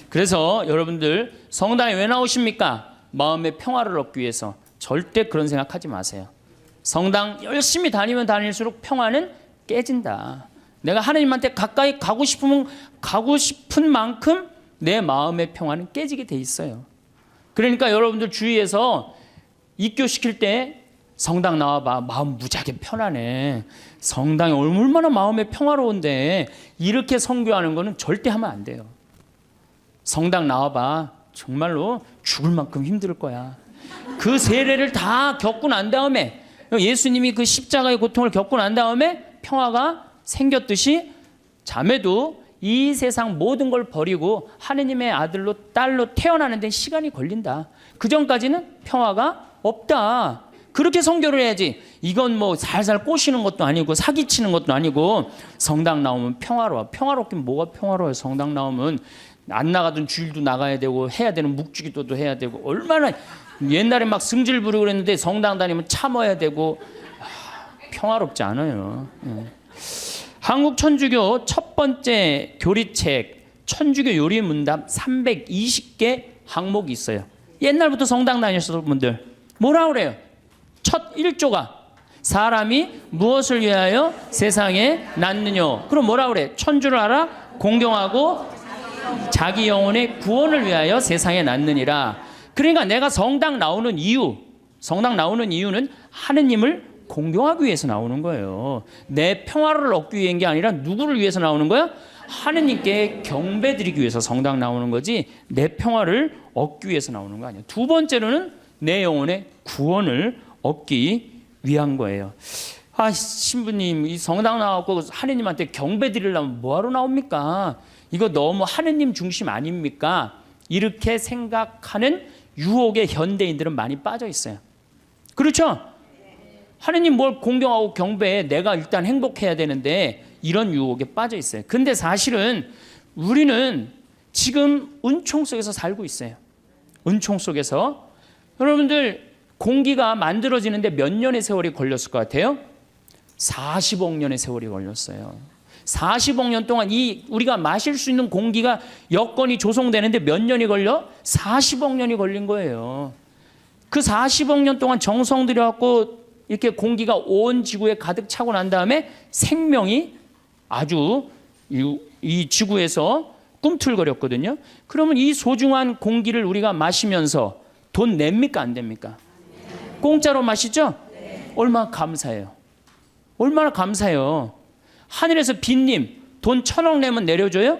그래서 여러분들 성당에 왜 나오십니까? 마음의 평화를 얻기 위해서. 절대 그런 생각하지 마세요. 성당 열심히 다니면 다닐수록 평화는 깨진다. 내가 하나님한테 가까이 가고 싶으면 가고 싶은 만큼 내 마음의 평화는 깨지게 돼 있어요. 그러니까 여러분들 주위에서 입교시킬 때 성당 나와봐. 마음 무지하게 편하네. 성당이 얼마나 마음의 평화로운데 이렇게 선교하는 거는 절대 하면 안 돼요. 성당 나와봐. 정말로 죽을 만큼 힘들 거야. 그 세례를 다 겪고 난 다음에 예수님이 그 십자가의 고통을 겪고 난 다음에 평화가 생겼듯이 자매도 이 세상 모든 걸 버리고 하느님의 아들로 딸로 태어나는 데 시간이 걸린다. 그 전까지는 평화가 없다. 그렇게 선교를 해야지. 이건 뭐 살살 꼬시는 것도 아니고 사기치는 것도 아니고 성당 나오면 평화로워. 평화롭긴 뭐가 평화로워요. 성당 나오면 안 나가던 주일도 나가야 되고 해야 되는 묵주기도도 해야 되고 얼마나 옛날에 막 승질 부리고 그랬는데 성당 다니면 참아야 되고 평화롭지 않아요. 한국 천주교 첫 번째 교리책 천주교 요리 문답 320개 항목이 있어요. 옛날부터 성당 다니셨던 분들 뭐라 그래요? 첫 1조가 사람이 무엇을 위하여 세상에 낳느냐. 그럼 뭐라 그래? 천주를 알아? 공경하고 자기 영혼의 구원을 위하여 세상에 낳느니라. 그러니까 내가 성당 나오는 이유는 하느님을 공경하기 위해서 나오는 거예요. 내 평화를 얻기 위한 게 아니라 누구를 위해서 나오는 거야? 하느님께 경배드리기 위해서 성당 나오는 거지 내 평화를 얻기 위해서 나오는 거 아니에요. 두 번째로는 내 영혼의 구원을 얻기 위한 거예요. 아, 신부님 이 성당 나와서 하느님한테 경배드리려면 뭐하러 나옵니까? 이거 너무 하느님 중심 아닙니까? 이렇게 생각하는 유혹에 현대인들은 많이 빠져 있어요. 그렇죠? 하느님 뭘 공경하고 경배해. 내가 일단 행복해야 되는데 이런 유혹에 빠져 있어요. 근데 사실은 우리는 지금 은총 속에서 살고 있어요. 은총 속에서. 여러분들 공기가 만들어지는데 몇 년의 세월이 걸렸을 것 같아요? 40억 년의 세월이 걸렸어요. 40억 년 동안 우리가 마실 수 있는 공기가 여건이 조성되는데 몇 년이 걸려? 40억 년이 걸린 거예요. 그 40억 년 동안 정성 들여갖고 이렇게 공기가 온 지구에 가득 차고 난 다음에 생명이 아주 이 지구에서 꿈틀거렸거든요. 그러면 이 소중한 공기를 우리가 마시면서 돈 냅니까 안 됩니까? 공짜로 마시죠? 얼마나 감사해요. 얼마나 감사해요. 하늘에서 빈님 돈 1,000억 내면 내려줘요?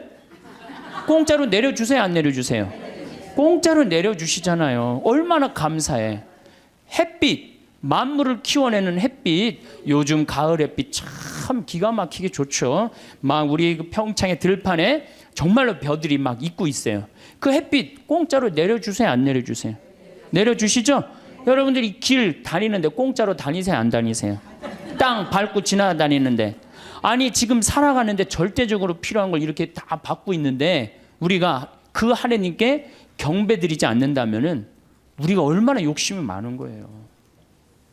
공짜로 내려주세요 안 내려주세요? 공짜로 내려주시잖아요. 얼마나 감사해. 햇빛, 만물을 키워내는 햇빛, 요즘 가을 햇빛 참 기가 막히게 좋죠. 막 우리 그 평창의 들판에 정말로 벼들이 막 있고 있어요. 그 햇빛 공짜로 내려주세요 안 내려주세요? 내려주시죠? 여러분들이 길 다니는데 공짜로 다니세요 안 다니세요? 땅 밟고 지나다니는데, 아니 지금 살아가는데 절대적으로 필요한 걸 이렇게 다 받고 있는데 우리가 그 하나님께 경배드리지 않는다면은 우리가 얼마나 욕심이 많은 거예요.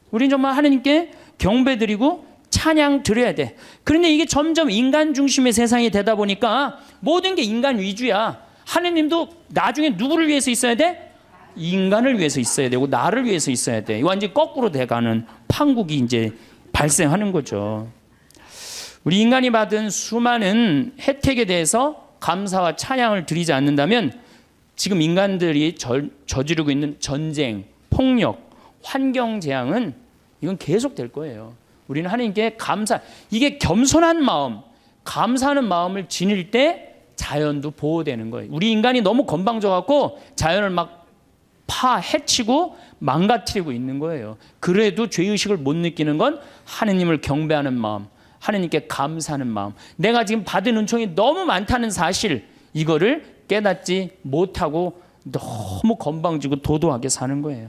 우리는 정말 하나님께 경배드리고 찬양 드려야 돼. 그런데 이게 점점 인간 중심의 세상이 되다 보니까 모든 게 인간 위주야. 하나님도 나중에 누구를 위해서 있어야 돼? 인간을 위해서 있어야 되고 나를 위해서 있어야 돼. 완전히 거꾸로 돼가는 판국이 이제 발생하는 거죠. 우리 인간이 받은 수많은 혜택에 대해서 감사와 찬양을 드리지 않는다면 지금 인간들이 저지르고 있는 전쟁, 폭력, 환경 재앙은 이건 계속 될 거예요. 우리는 하나님께 이게 겸손한 마음, 감사하는 마음을 지닐 때 자연도 보호되는 거예요. 우리 인간이 너무 건방져갖고 자연을 막 해치고 망가뜨리고 있는 거예요. 그래도 죄의식을 못 느끼는 건 하나님을 경배하는 마음, 하나님께 감사하는 마음, 내가 지금 받은 은총이 너무 많다는 사실, 이거를 깨닫지 못하고 너무 건방지고 도도하게 사는 거예요.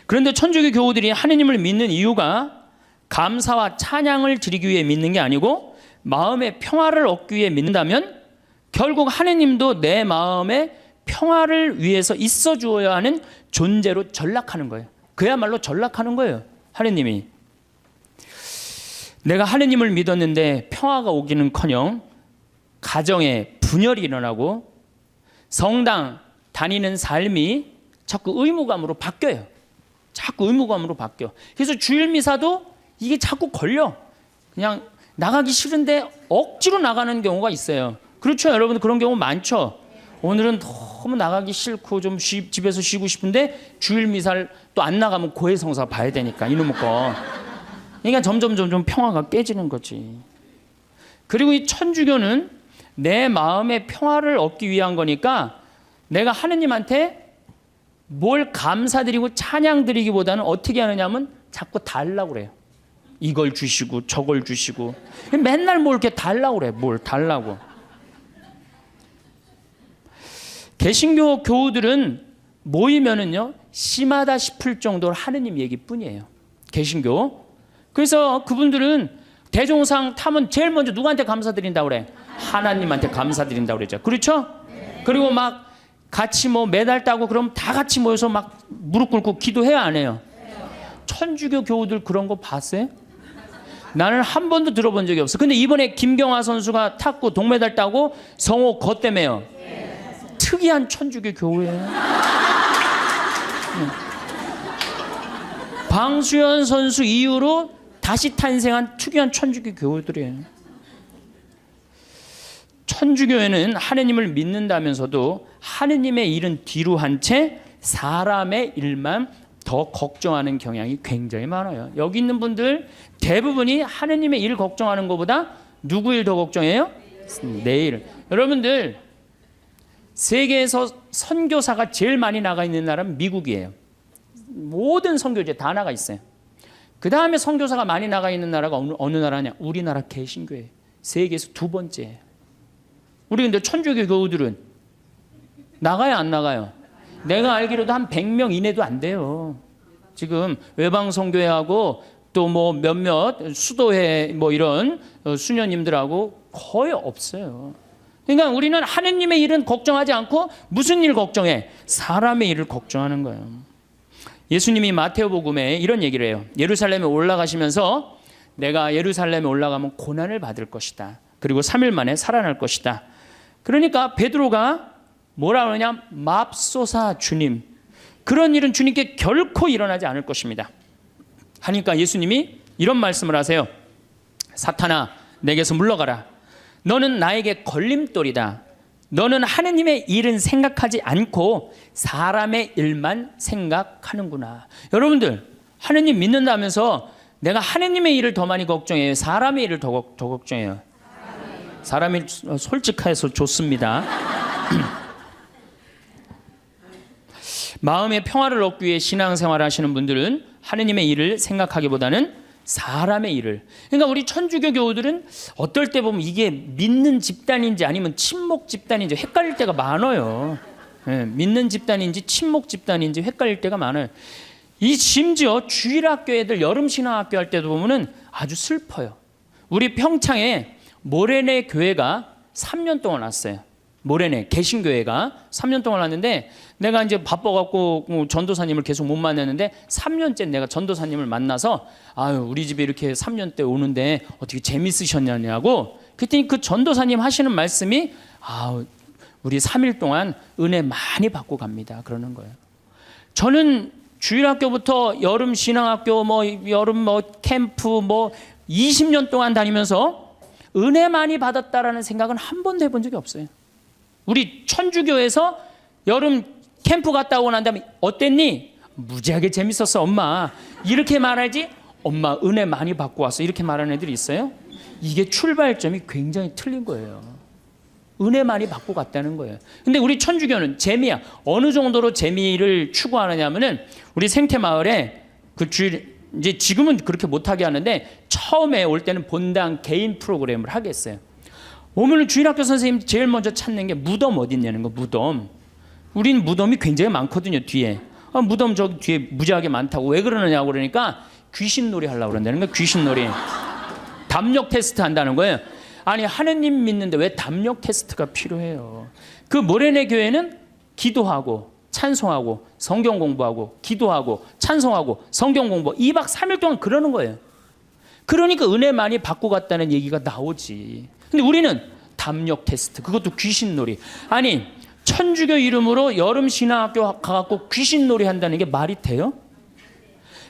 그런데 천주교 교우들이 하나님을 믿는 이유가 감사와 찬양을 드리기 위해 믿는 게 아니고 마음의 평화를 얻기 위해 믿는다면 결국 하나님도 내 마음의 평화를 위해서 있어 주어야 하는 존재로 전락하는 거예요. 그야말로 전락하는 거예요. 하나님이. 내가 하나님을 믿었는데 평화가 오기는커녕 가정에 분열이 일어나고 성당 다니는 삶이 자꾸 의무감으로 바뀌어요. 자꾸 의무감으로 바뀌어. 그래서 주일 미사도 이게 자꾸 걸려. 그냥 나가기 싫은데 억지로 나가는 경우가 있어요. 그렇죠? 여러분 그런 경우 많죠? 오늘은 너무 나가기 싫고 좀 집에서 쉬고 싶은데 주일 미사를 또 안 나가면 고해성사 봐야 되니까 이놈의 거. 그러니까 점점 평화가 깨지는 거지. 그리고 이 천주교는 내 마음의 평화를 얻기 위한 거니까 내가 하느님한테 뭘 감사드리고 찬양드리기보다는 어떻게 하느냐면 자꾸 달라고 그래요. 이걸 주시고 저걸 주시고 맨날 뭘 이렇게 달라고 그래. 뭘 달라고. 개신교 교우들은 모이면은요 심하다 싶을 정도로 하느님 얘기뿐이에요. 개신교. 그래서 그분들은 대종상 타면 제일 먼저 누구한테 감사드린다고 그래? 하나님한테 감사드린다고 그러죠. 그렇죠? 그리고 막 같이 뭐 메달 따고 그럼 다 같이 모여서 막 무릎 꿇고 기도해야 안 해요? 천주교 교우들 그런 거 봤어요? 나는 한 번도 들어본 적이 없어. 근데 이번에 김경화 선수가 탔고 동메달 따고 성호 거 때문에요. 특이한 천주교 교우예요. 방수현 선수 이후로 다시 탄생한 특이한 천주교 교우들이에요. 천주교회는 하느님을 믿는다면서도 하느님의 일은 뒤로 한 채 사람의 일만 더 걱정하는 경향이 굉장히 많아요. 여기 있는 분들 대부분이 하느님의 일 걱정하는 것보다 누구 일 더 걱정해요? 내 일. 여러분들 세계에서 선교사가 제일 많이 나가 있는 나라는 미국이에요. 모든 선교제 다 나가 있어요. 그 다음에 선교사가 많이 나가 있는 나라가 어느 나라냐? 우리나라 개신교회예요. 세계에서 두 번째예요. 우리 근데 천주교 교우들은 나가요 안 나가요? 내가 알기로도 한 100명 이내도 안 돼요. 지금 외방선교회하고 또 뭐 몇몇 수도회 뭐 이런 수녀님들하고 거의 없어요. 그러니까 우리는 하느님의 일은 걱정하지 않고 무슨 일 걱정해? 사람의 일을 걱정하는 거예요. 예수님이 마태오복음에 이런 얘기를 해요. 예루살렘에 올라가시면서 내가 예루살렘에 올라가면 고난을 받을 것이다. 그리고 3일 만에 살아날 것이다. 그러니까 베드로가 뭐라 그러냐? 맙소사 주님, 그런 일은 주님께 결코 일어나지 않을 것입니다. 하니까 예수님이 이런 말씀을 하세요. 사탄아, 내게서 물러가라. 너는 나에게 걸림돌이다. 너는 하느님의 일은 생각하지 않고 사람의 일만 생각하는구나. 여러분들, 하느님 믿는다면서 내가 하느님의 일을 더 많이 걱정해요? 사람의 일을 더 걱정해요? 사람이 솔직해서 좋습니다. 마음의 평화를 얻기 위해 신앙생활을 하시는 분들은 하느님의 일을 생각하기보다는 사람의 일을. 그러니까 우리 천주교 교우들은 어떨 때 보면 이게 믿는 집단인지 아니면 친목 집단인지 헷갈릴 때가 많아요. 예, 믿는 집단인지 친목 집단인지 헷갈릴 때가 많아요. 이 심지어 주일학교 애들 여름 신앙학교 할 때도 보면은 아주 슬퍼요. 우리 평창에 모래내 교회가 3년 동안 왔어요. 모래내 개신교회가 3년 동안 왔는데 내가 이제 바빠갖고 전도사님을 계속 못 만났는데 3년째 내가 전도사님을 만나서 아유 우리 집에 이렇게 3년 때 오는데 어떻게 재밌으셨냐고 그랬더니 그 전도사님 하시는 말씀이 아우 우리 3일 동안 은혜 많이 받고 갑니다 그러는 거예요. 저는 주일학교부터 여름 신앙학교 여름 캠프 20년 동안 다니면서 은혜 많이 받았다라는 생각은 한 번도 해본 적이 없어요. 우리 천주교에서 여름 캠프 갔다 오고 난 다음에 어땠니? 무지하게 재밌었어 엄마. 이렇게 말하지 엄마 은혜 많이 받고 왔어 이렇게 말하는 애들이 있어요. 이게 출발점이 굉장히 틀린 거예요. 은혜 많이 받고 갔다는 거예요. 근데 우리 천주교는 재미야. 어느 정도로 재미를 추구하느냐면은 우리 생태마을에 그 주일 이제 지금은 그렇게 못하게 하는데 처음에 올 때는 본당 개인 프로그램을 하겠어요. 오늘 주일학교 선생님 제일 먼저 찾는 게 무덤 어디 있냐는 거. 무덤. 우린 무덤이 굉장히 많거든요 뒤에. 무덤 저기 뒤에 무지하게 많다고. 왜 그러느냐고 그러니까 귀신놀이 하려고 그런다는 거예요. 귀신놀이. 담력 테스트 한다는 거예요. 아니 하느님 믿는데 왜 담력 테스트가 필요해요. 그 모래내 교회는 기도하고 찬송하고 성경 공부하고 기도하고 찬송하고 성경 공부 2박 3일 동안 그러는 거예요. 그러니까 은혜 많이 받고 갔다는 얘기가 나오지. 근데 우리는 담력 테스트 그것도 귀신놀이. 아니 천주교 이름으로 여름 신앙학교 가갖고 귀신놀이 한다는 게 말이 돼요?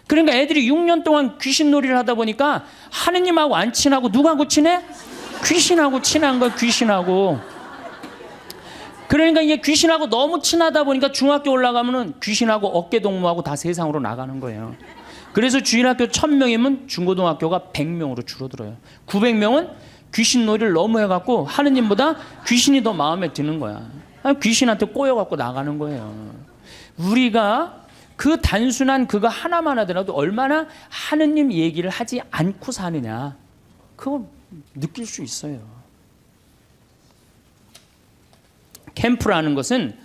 그러니까 애들이 6년 동안 귀신놀이를 하다 보니까 하느님하고 안 친하고 누구하고 친해? 귀신하고 친한 거야. 귀신하고. 그러니까 이게 귀신하고 너무 친하다 보니까 중학교 올라가면은 귀신하고 어깨동무하고 다 세상으로 나가는 거예요. 그래서 주일학교 1000명이면 중고등학교가 100명으로 줄어들어요. 900명은 귀신놀이를 너무 해갖고 하느님보다 귀신이 더 마음에 드는 거야. 귀신한테 꼬여갖고 나가는 거예요. 우리가 그 단순한 그거 하나만 하더라도 얼마나 하느님 얘기를 하지 않고 사느냐 그거 느낄 수 있어요. 캠프라는 것은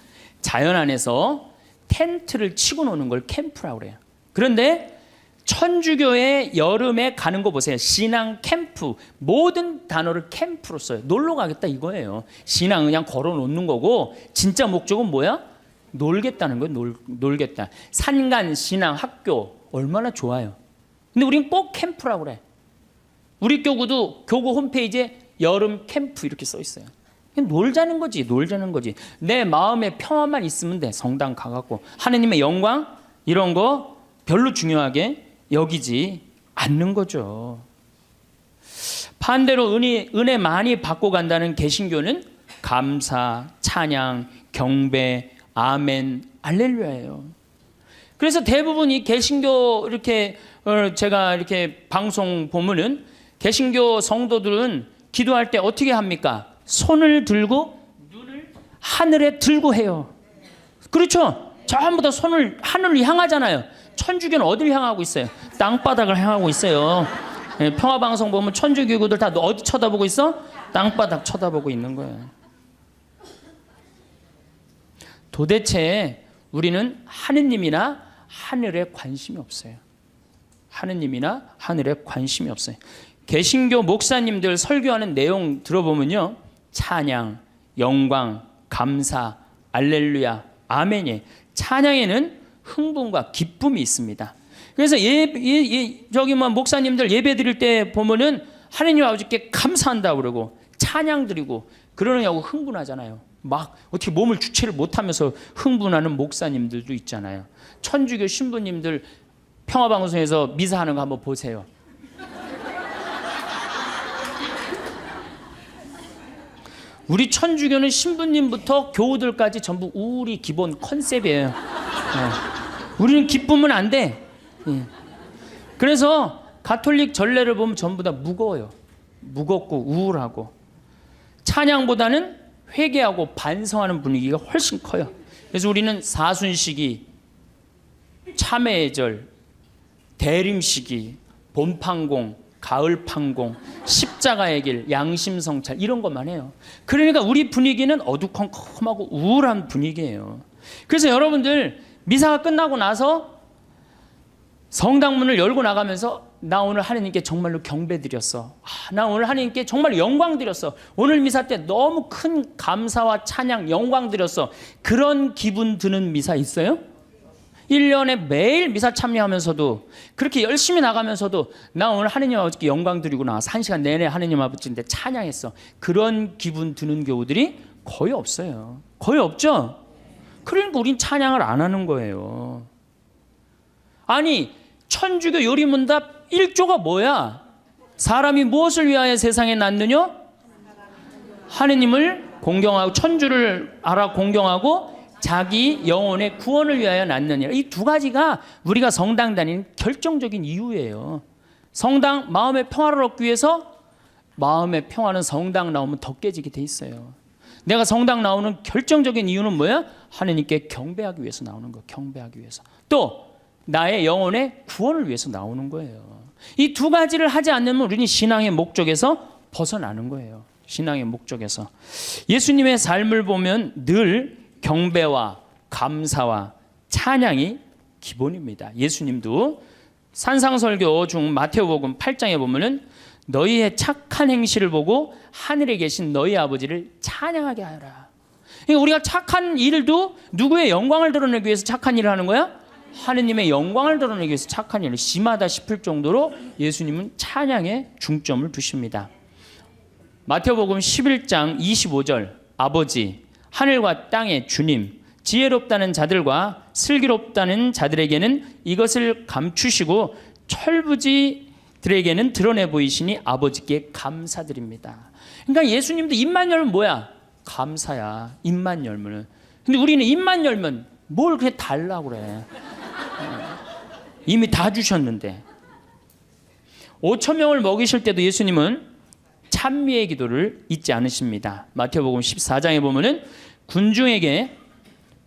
자연 안에서 텐트를 치고 노는 걸 캠프라고 그래요. 그런데 천주교의 여름에 가는 거 보세요. 신앙 캠프. 모든 단어를 캠프로 써요. 놀러 가겠다 이거예요. 신앙 그냥 걸어 놓는 거고 진짜 목적은 뭐야? 놀겠다는 거예요. 놀겠다. 산간 신앙 학교 얼마나 좋아요. 근데 우린 꼭 캠프라고 그래. 우리 교구도 교구 홈페이지에 여름 캠프 이렇게 써 있어요. 그냥 놀자는 거지. 놀자는 거지. 내 마음에 평화만 있으면 돼. 성당 가갖고 하느님의 영광 이런 거 별로 중요하게 여기지 않는 거죠. 반대로 은혜 많이 받고 간다는 개신교는 감사, 찬양, 경배, 아멘, 할렐루야예요. 그래서 대부분 이 개신교 이렇게 제가 이렇게 방송 보면은 개신교 성도들은 기도할 때 어떻게 합니까? 손을 들고 눈을 하늘에 들고 해요. 그렇죠? 전부 다 손을 하늘을 향하잖아요. 천주교는 어디를 향하고 있어요? 땅바닥을 향하고 있어요. 평화방송 보면 천주교구들 다 어디 쳐다보고 있어? 땅바닥 쳐다보고 있는 거예요. 도대체 우리는 하느님이나 하늘에 관심이 없어요. 하느님이나 하늘에 관심이 없어요. 개신교 목사님들 설교하는 내용 들어보면요. 찬양, 영광, 감사, 알렐루야, 아멘이. 찬양에는 흥분과 기쁨이 있습니다. 그래서 저기 목사님들 예배 드릴 때 보면은 하느님 아버지께 감사한다고 그러고 찬양 드리고 그러느냐고 흥분하잖아요. 막 어떻게 몸을 주체를 못하면서 흥분하는 목사님들도 있잖아요. 천주교 신부님들 평화방송에서 미사하는 거 한번 보세요. 우리 천주교는 신부님부터 교우들까지 전부 우리 기본 컨셉이에요. 우리는 기쁘면 안 돼. 그래서 가톨릭 전례를 보면 전부 다 무거워요. 무겁고 우울하고. 찬양보다는 회개하고 반성하는 분위기가 훨씬 커요. 그래서 우리는 사순시기, 참회의 절, 대림시기, 봄판공, 가을판공, 십자가의 길, 양심성찰 이런 것만 해요. 그러니까 우리 분위기는 어두컴컴하고 우울한 분위기예요. 그래서 여러분들 미사가 끝나고 나서 성당문을 열고 나가면서 나 오늘 하나님께 정말로 경배드렸어. 나 오늘 하나님께 정말 영광 드렸어. 오늘 미사 때 너무 큰 감사와 찬양, 영광 드렸어. 그런 기분 드는 미사 있어요? 1년에 매일 미사 참여하면서도 그렇게 열심히 나가면서도 나 오늘 하나님 아버지께 영광 드리고 나와서 1시간 내내 하나님 아버지인데 찬양했어. 그런 기분 드는 교우들이 거의 없어요. 거의 없죠? 그러니까 우린 찬양을 안 하는 거예요. 아니 천주교 요리문답 1조가 뭐야? 사람이 무엇을 위하여 세상에 났느냐? 하느님을 공경하고 천주를 알아 공경하고 자기 영혼의 구원을 위하여 낳느니라. 이 두 가지가 우리가 성당 다니는 결정적인 이유예요. 성당 마음의 평화를 얻기 위해서 마음의 평화는 성당 나오면 더 깨지게 돼 있어요. 내가 성당 나오는 결정적인 이유는 뭐야? 하나님께 경배하기 위해서 나오는 거. 경배하기 위해서. 또 나의 영혼의 구원을 위해서 나오는 거예요. 이 두 가지를 하지 않으면 우리는 신앙의 목적에서 벗어나는 거예요. 신앙의 목적에서. 예수님의 삶을 보면 늘 경배와 감사와 찬양이 기본입니다. 예수님도 산상설교 중 마태복음 8장에 보면은 너희의 착한 행실을 보고 하늘에 계신 너희 아버지를 찬양하게 하라. 그러니까 우리가 착한 일도 누구의 영광을 드러내기 위해서 착한 일을 하는 거야? 하느님의 영광을 드러내기 위해서 착한 일을 심하다 싶을 정도로 예수님은 찬양에 중점을 두십니다. 마태복음 11장 25절 아버지 하늘과 땅의 주님 지혜롭다는 자들과 슬기롭다는 자들에게는 이것을 감추시고 철부지들에게는 드러내 보이시니 아버지께 감사드립니다. 그러니까 예수님도 입만 열면 뭐야? 감사야. 입만 열면은. 근데 우리는 입만 열면 뭘 그렇게 달라고 그래. 이미 다 주셨는데. 5천 명을 먹이실 때도 예수님은 찬미의 기도를 잊지 않으십니다. 마태복음 14장에 보면은 군중에게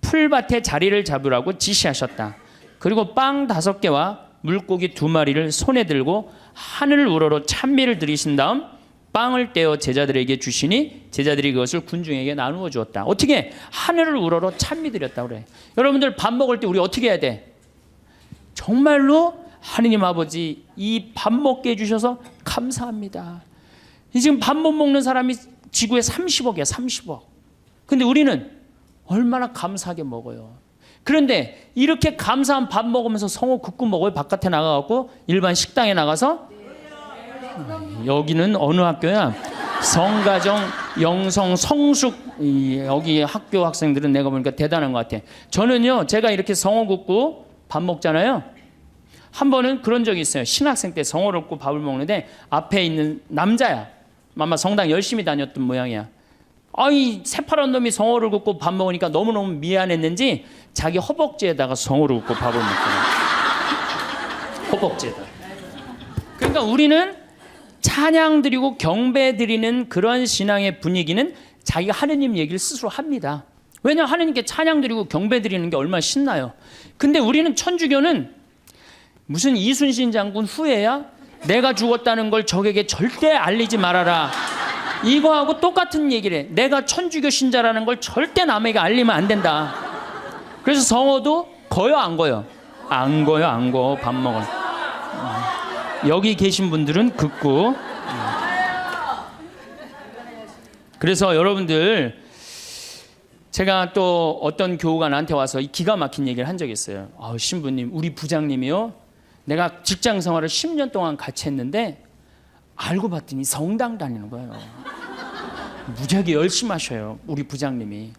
풀밭에 자리를 잡으라고 지시하셨다. 그리고 빵 5개와 물고기 2마리를 손에 들고 하늘을 우러러 찬미를 드리신 다음 빵을 떼어 제자들에게 주시니 제자들이 그것을 군중에게 나누어 주었다. 어떻게? 하늘을 우러러 찬미 드렸다 그래. 여러분들 밥 먹을 때 우리 어떻게 해야 돼? 정말로 하느님 아버지 이 밥 먹게 해주셔서 감사합니다. 지금 밥 못 먹는 사람이 지구에 30억이야. 30억. 근데 우리는 얼마나 감사하게 먹어요. 그런데 이렇게 감사한 밥 먹으면서 성호 굽고 먹어요? 바깥에 나가갖고 일반 식당에 나가서? 여기는 어느 학교야? 성가정, 영성, 성숙 여기 학교 학생들은 내가 보니까 대단한 것 같아. 저는요 제가 이렇게 성호 굽고 밥 먹잖아요. 한 번은 그런 적이 있어요. 신학생 때 성호를 굽고 밥을 먹는데 앞에 있는 남자야. 아마 성당 열심히 다녔던 모양이야. 아이 새파란 놈이 성호를 굽고 밥 먹으니까 너무너무 미안했는지 자기 허벅지에다가 성호를 굽고 밥을 먹더라. 허벅지에다. 그러니까 우리는 찬양 드리고 경배 드리는 그런 신앙의 분위기는 자기가 하느님 얘기를 스스로 합니다. 왜냐하면 하느님께 찬양 드리고 경배 드리는 게 얼마나 신나요. 근데 우리는 천주교는 무슨 이순신 장군 후예야? 내가 죽었다는 걸 적에게 절대 알리지 말아라. 이거하고 똑같은 얘기를 해. 내가 천주교 신자라는 걸 절대 남에게 알리면 안 된다. 그래서 성호도 거요 안 거요? 안 거요 안 거. 밥 먹어. 여기 계신 분들은 긋고. 그래서 여러분들 제가 또 어떤 교우가 나한테 와서 기가 막힌 얘기를 한 적이 있어요. 신부님 우리 부장님이요 내가 직장 생활을 10년 동안 같이 했는데 알고 봤더니 성당 다니는 거예요. 무지하게 열심히 하셔요. 우리 부장님이.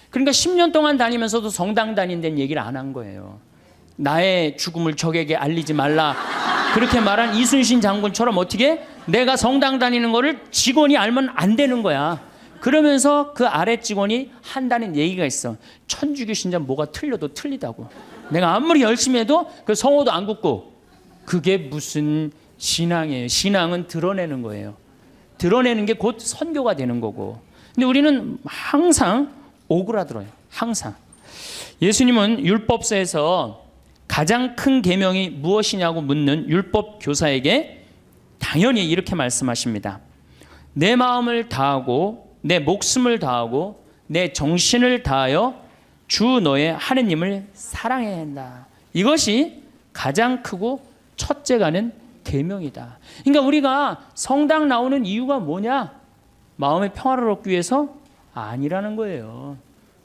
그러니까 10년 동안 다니면서도 성당 다닌다는 얘기를 안 한 거예요. 나의 죽음을 적에게 알리지 말라. 그렇게 말한 이순신 장군처럼 어떻게 내가 성당 다니는 거를 직원이 알면 안 되는 거야. 그러면서 그 아래 직원이 한다는 얘기가 있어. 천주교 신자 뭐가 틀려도 틀리다고. 내가 아무리 열심히 해도 그 성호도 안 굽고. 그게 무슨 신앙이에요. 신앙은 드러내는 거예요. 드러내는 게 곧 선교가 되는 거고. 근데 우리는 항상 오그라들어요. 항상. 예수님은 율법서에서 가장 큰 계명이 무엇이냐고 묻는 율법 교사에게 당연히 이렇게 말씀하십니다. 내 마음을 다하고 내 목숨을 다하고 내 정신을 다하여 주 너의 하느님을 사랑해야 한다. 이것이 가장 크고 첫째가는 계명이다. 그러니까 우리가 성당 나오는 이유가 뭐냐? 마음의 평화를 얻기 위해서? 아니라는 거예요.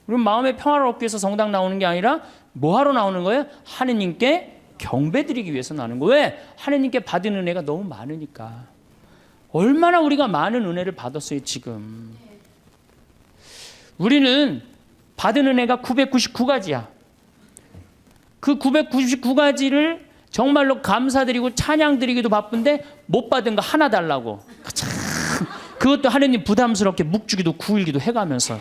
우리 마음의 평화를 얻기 위해서 성당 나오는 게 아니라 뭐 하러 나오는 거예요? 하느님께 경배드리기 위해서 나오는 거예요. 왜? 하느님께 받은 은혜가 너무 많으니까. 얼마나 우리가 많은 은혜를 받았어요 지금. 우리는 받은 은혜가 999가지야. 그 999가지를 정말로 감사드리고 찬양드리기도 바쁜데 못 받은 거 하나 달라고. 참, 그것도 하느님 부담스럽게 묵주기도 9일기도 해가면서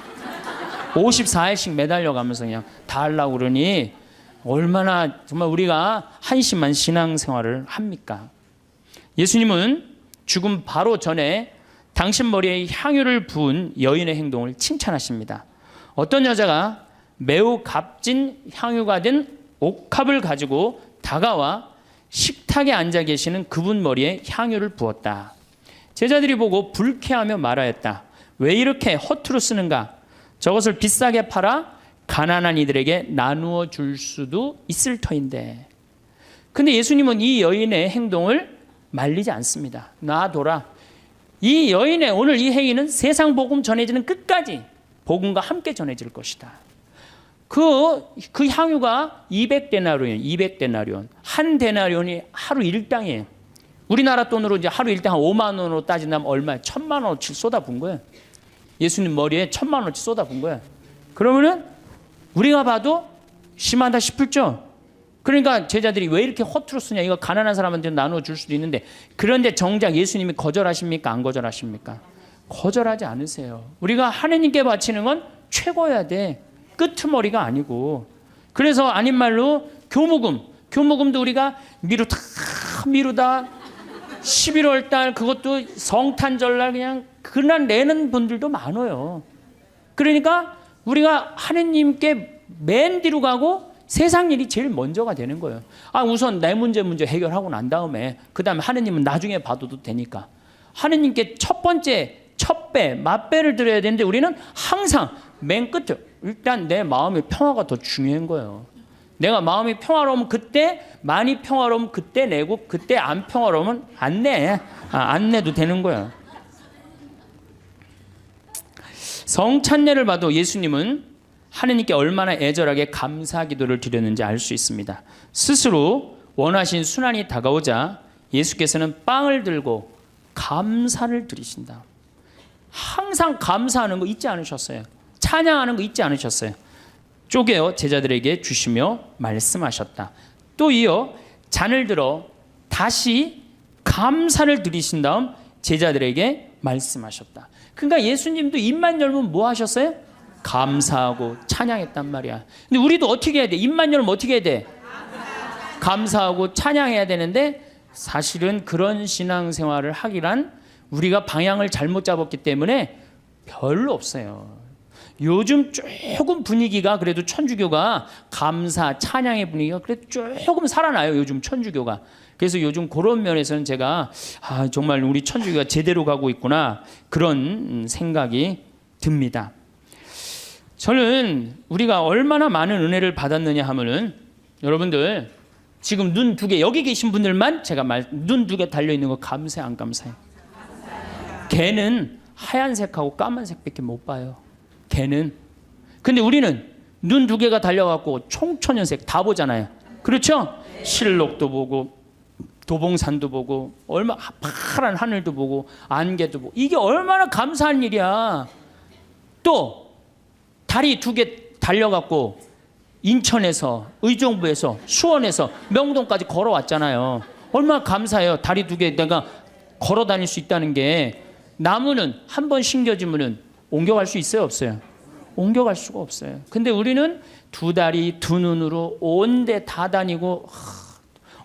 54일씩 매달려가면서 그냥 다 하려고 그러니 얼마나 정말 우리가 한심한 신앙생활을 합니까? 예수님은 죽음 바로 전에 당신 머리에 향유를 부은 여인의 행동을 칭찬하십니다. 어떤 여자가 매우 값진 향유가 된 옥합을 가지고 다가와 식탁에 앉아 계시는 그분 머리에 향유를 부었다. 제자들이 보고 불쾌하며 말하였다. 왜 이렇게 허투루 쓰는가? 저것을 비싸게 팔아 가난한 이들에게 나누어 줄 수도 있을 터인데. 근데 예수님은 이 여인의 행동을 말리지 않습니다. 놔둬라. 이 여인의 오늘 이 행위는 세상 복음 전해지는 끝까지 복음과 함께 전해질 것이다. 그 향유가 200데나리온. 한 데나리온이 하루 일당이에요. 우리나라 돈으로 이제 하루 일당 한 5만 원으로 따진다면 얼마야? 1,000만 원어치 쏟아부은 거예요. 예수님 머리에 1,000만 원어치 쏟아부은 거예요. 그러면은 우리가 봐도 심하다 싶을죠? 그러니까 제자들이 왜 이렇게 허투루 쓰냐? 이거 가난한 사람한테 나누어 줄 수도 있는데. 그런데 정작 예수님이 거절하십니까? 안 거절하십니까? 거절하지 않으세요. 우리가 하느님께 바치는 건 최고여야 돼. 끄트머리가 아니고. 그래서 아닌 말로 교무금도 우리가 미루다 11월 달 그것도 성탄절날 그냥 그날 내는 분들도 많아요. 그러니까 우리가 하느님께 맨 뒤로 가고 세상 일이 제일 먼저가 되는 거예요. 우선 내 문제 해결하고 난 다음에 그 다음에 하느님은 나중에 봐도 되니까. 하느님께 첫 번째 첫 맛배를 드려야 되는데 우리는 항상 맨 끝에 일단 내 마음의 평화가 더 중요한 거예요. 내가 마음이 평화로우면 그때, 많이 평화로우면 그때 내고, 그때 안 평화로우면 안 내. 안 내도 되는 거야. 성찬례를 봐도 예수님은 하느님께 얼마나 애절하게 감사 기도를 드렸는지 알 수 있습니다. 스스로 원하신 순환이 다가오자 예수께서는 빵을 들고 감사를 드리신다. 항상 감사하는 거 잊지 않으셨어요. 찬양하는 거 잊지 않으셨어요. 쪼개어 제자들에게 주시며 말씀하셨다. 또 이어 잔을 들어 다시 감사를 드리신 다음 제자들에게 말씀하셨다. 그러니까 예수님도 입만 열면 뭐 하셨어요? 감사하고 찬양했단 말이야. 근데 우리도 어떻게 해야 돼? 입만 열면 어떻게 해야 돼? 감사하고 찬양해야 되는데 사실은 그런 신앙생활을 하기란 우리가 방향을 잘못 잡았기 때문에 별로 없어요. 요즘 조금 분위기가 그래도 천주교가 감사, 찬양의 분위기가 그래도 조금 살아나요. 요즘 천주교가. 그래서 요즘 그런 면에서는 제가 정말 우리 천주교가 제대로 가고 있구나 그런 생각이 듭니다. 저는 우리가 얼마나 많은 은혜를 받았느냐 하면은 여러분들 지금 눈 두 개 여기 계신 분들만 제가 눈 두 개 달려있는 거 감사해 안 감사해? 걔는 하얀색하고 까만색밖에 못 봐요. 걔는. 근데 우리는 눈 두 개가 달려갖고 총천연색 다 보잖아요. 그렇죠? 실록도 보고 도봉산도 보고 얼마 파란 하늘도 보고 안개도 보고 이게 얼마나 감사한 일이야. 또 다리 2개 달려갖고 인천에서 의정부에서 수원에서 명동까지 걸어왔잖아요. 얼마나 감사해요. 다리 2개 내가 걸어 다닐 수 있다는 게. 나무는 한 번 심겨지면은 옮겨갈 수 있어요, 없어요? 옮겨갈 수가 없어요. 근데 우리는 2다리 2눈으로 온 데 다 다니고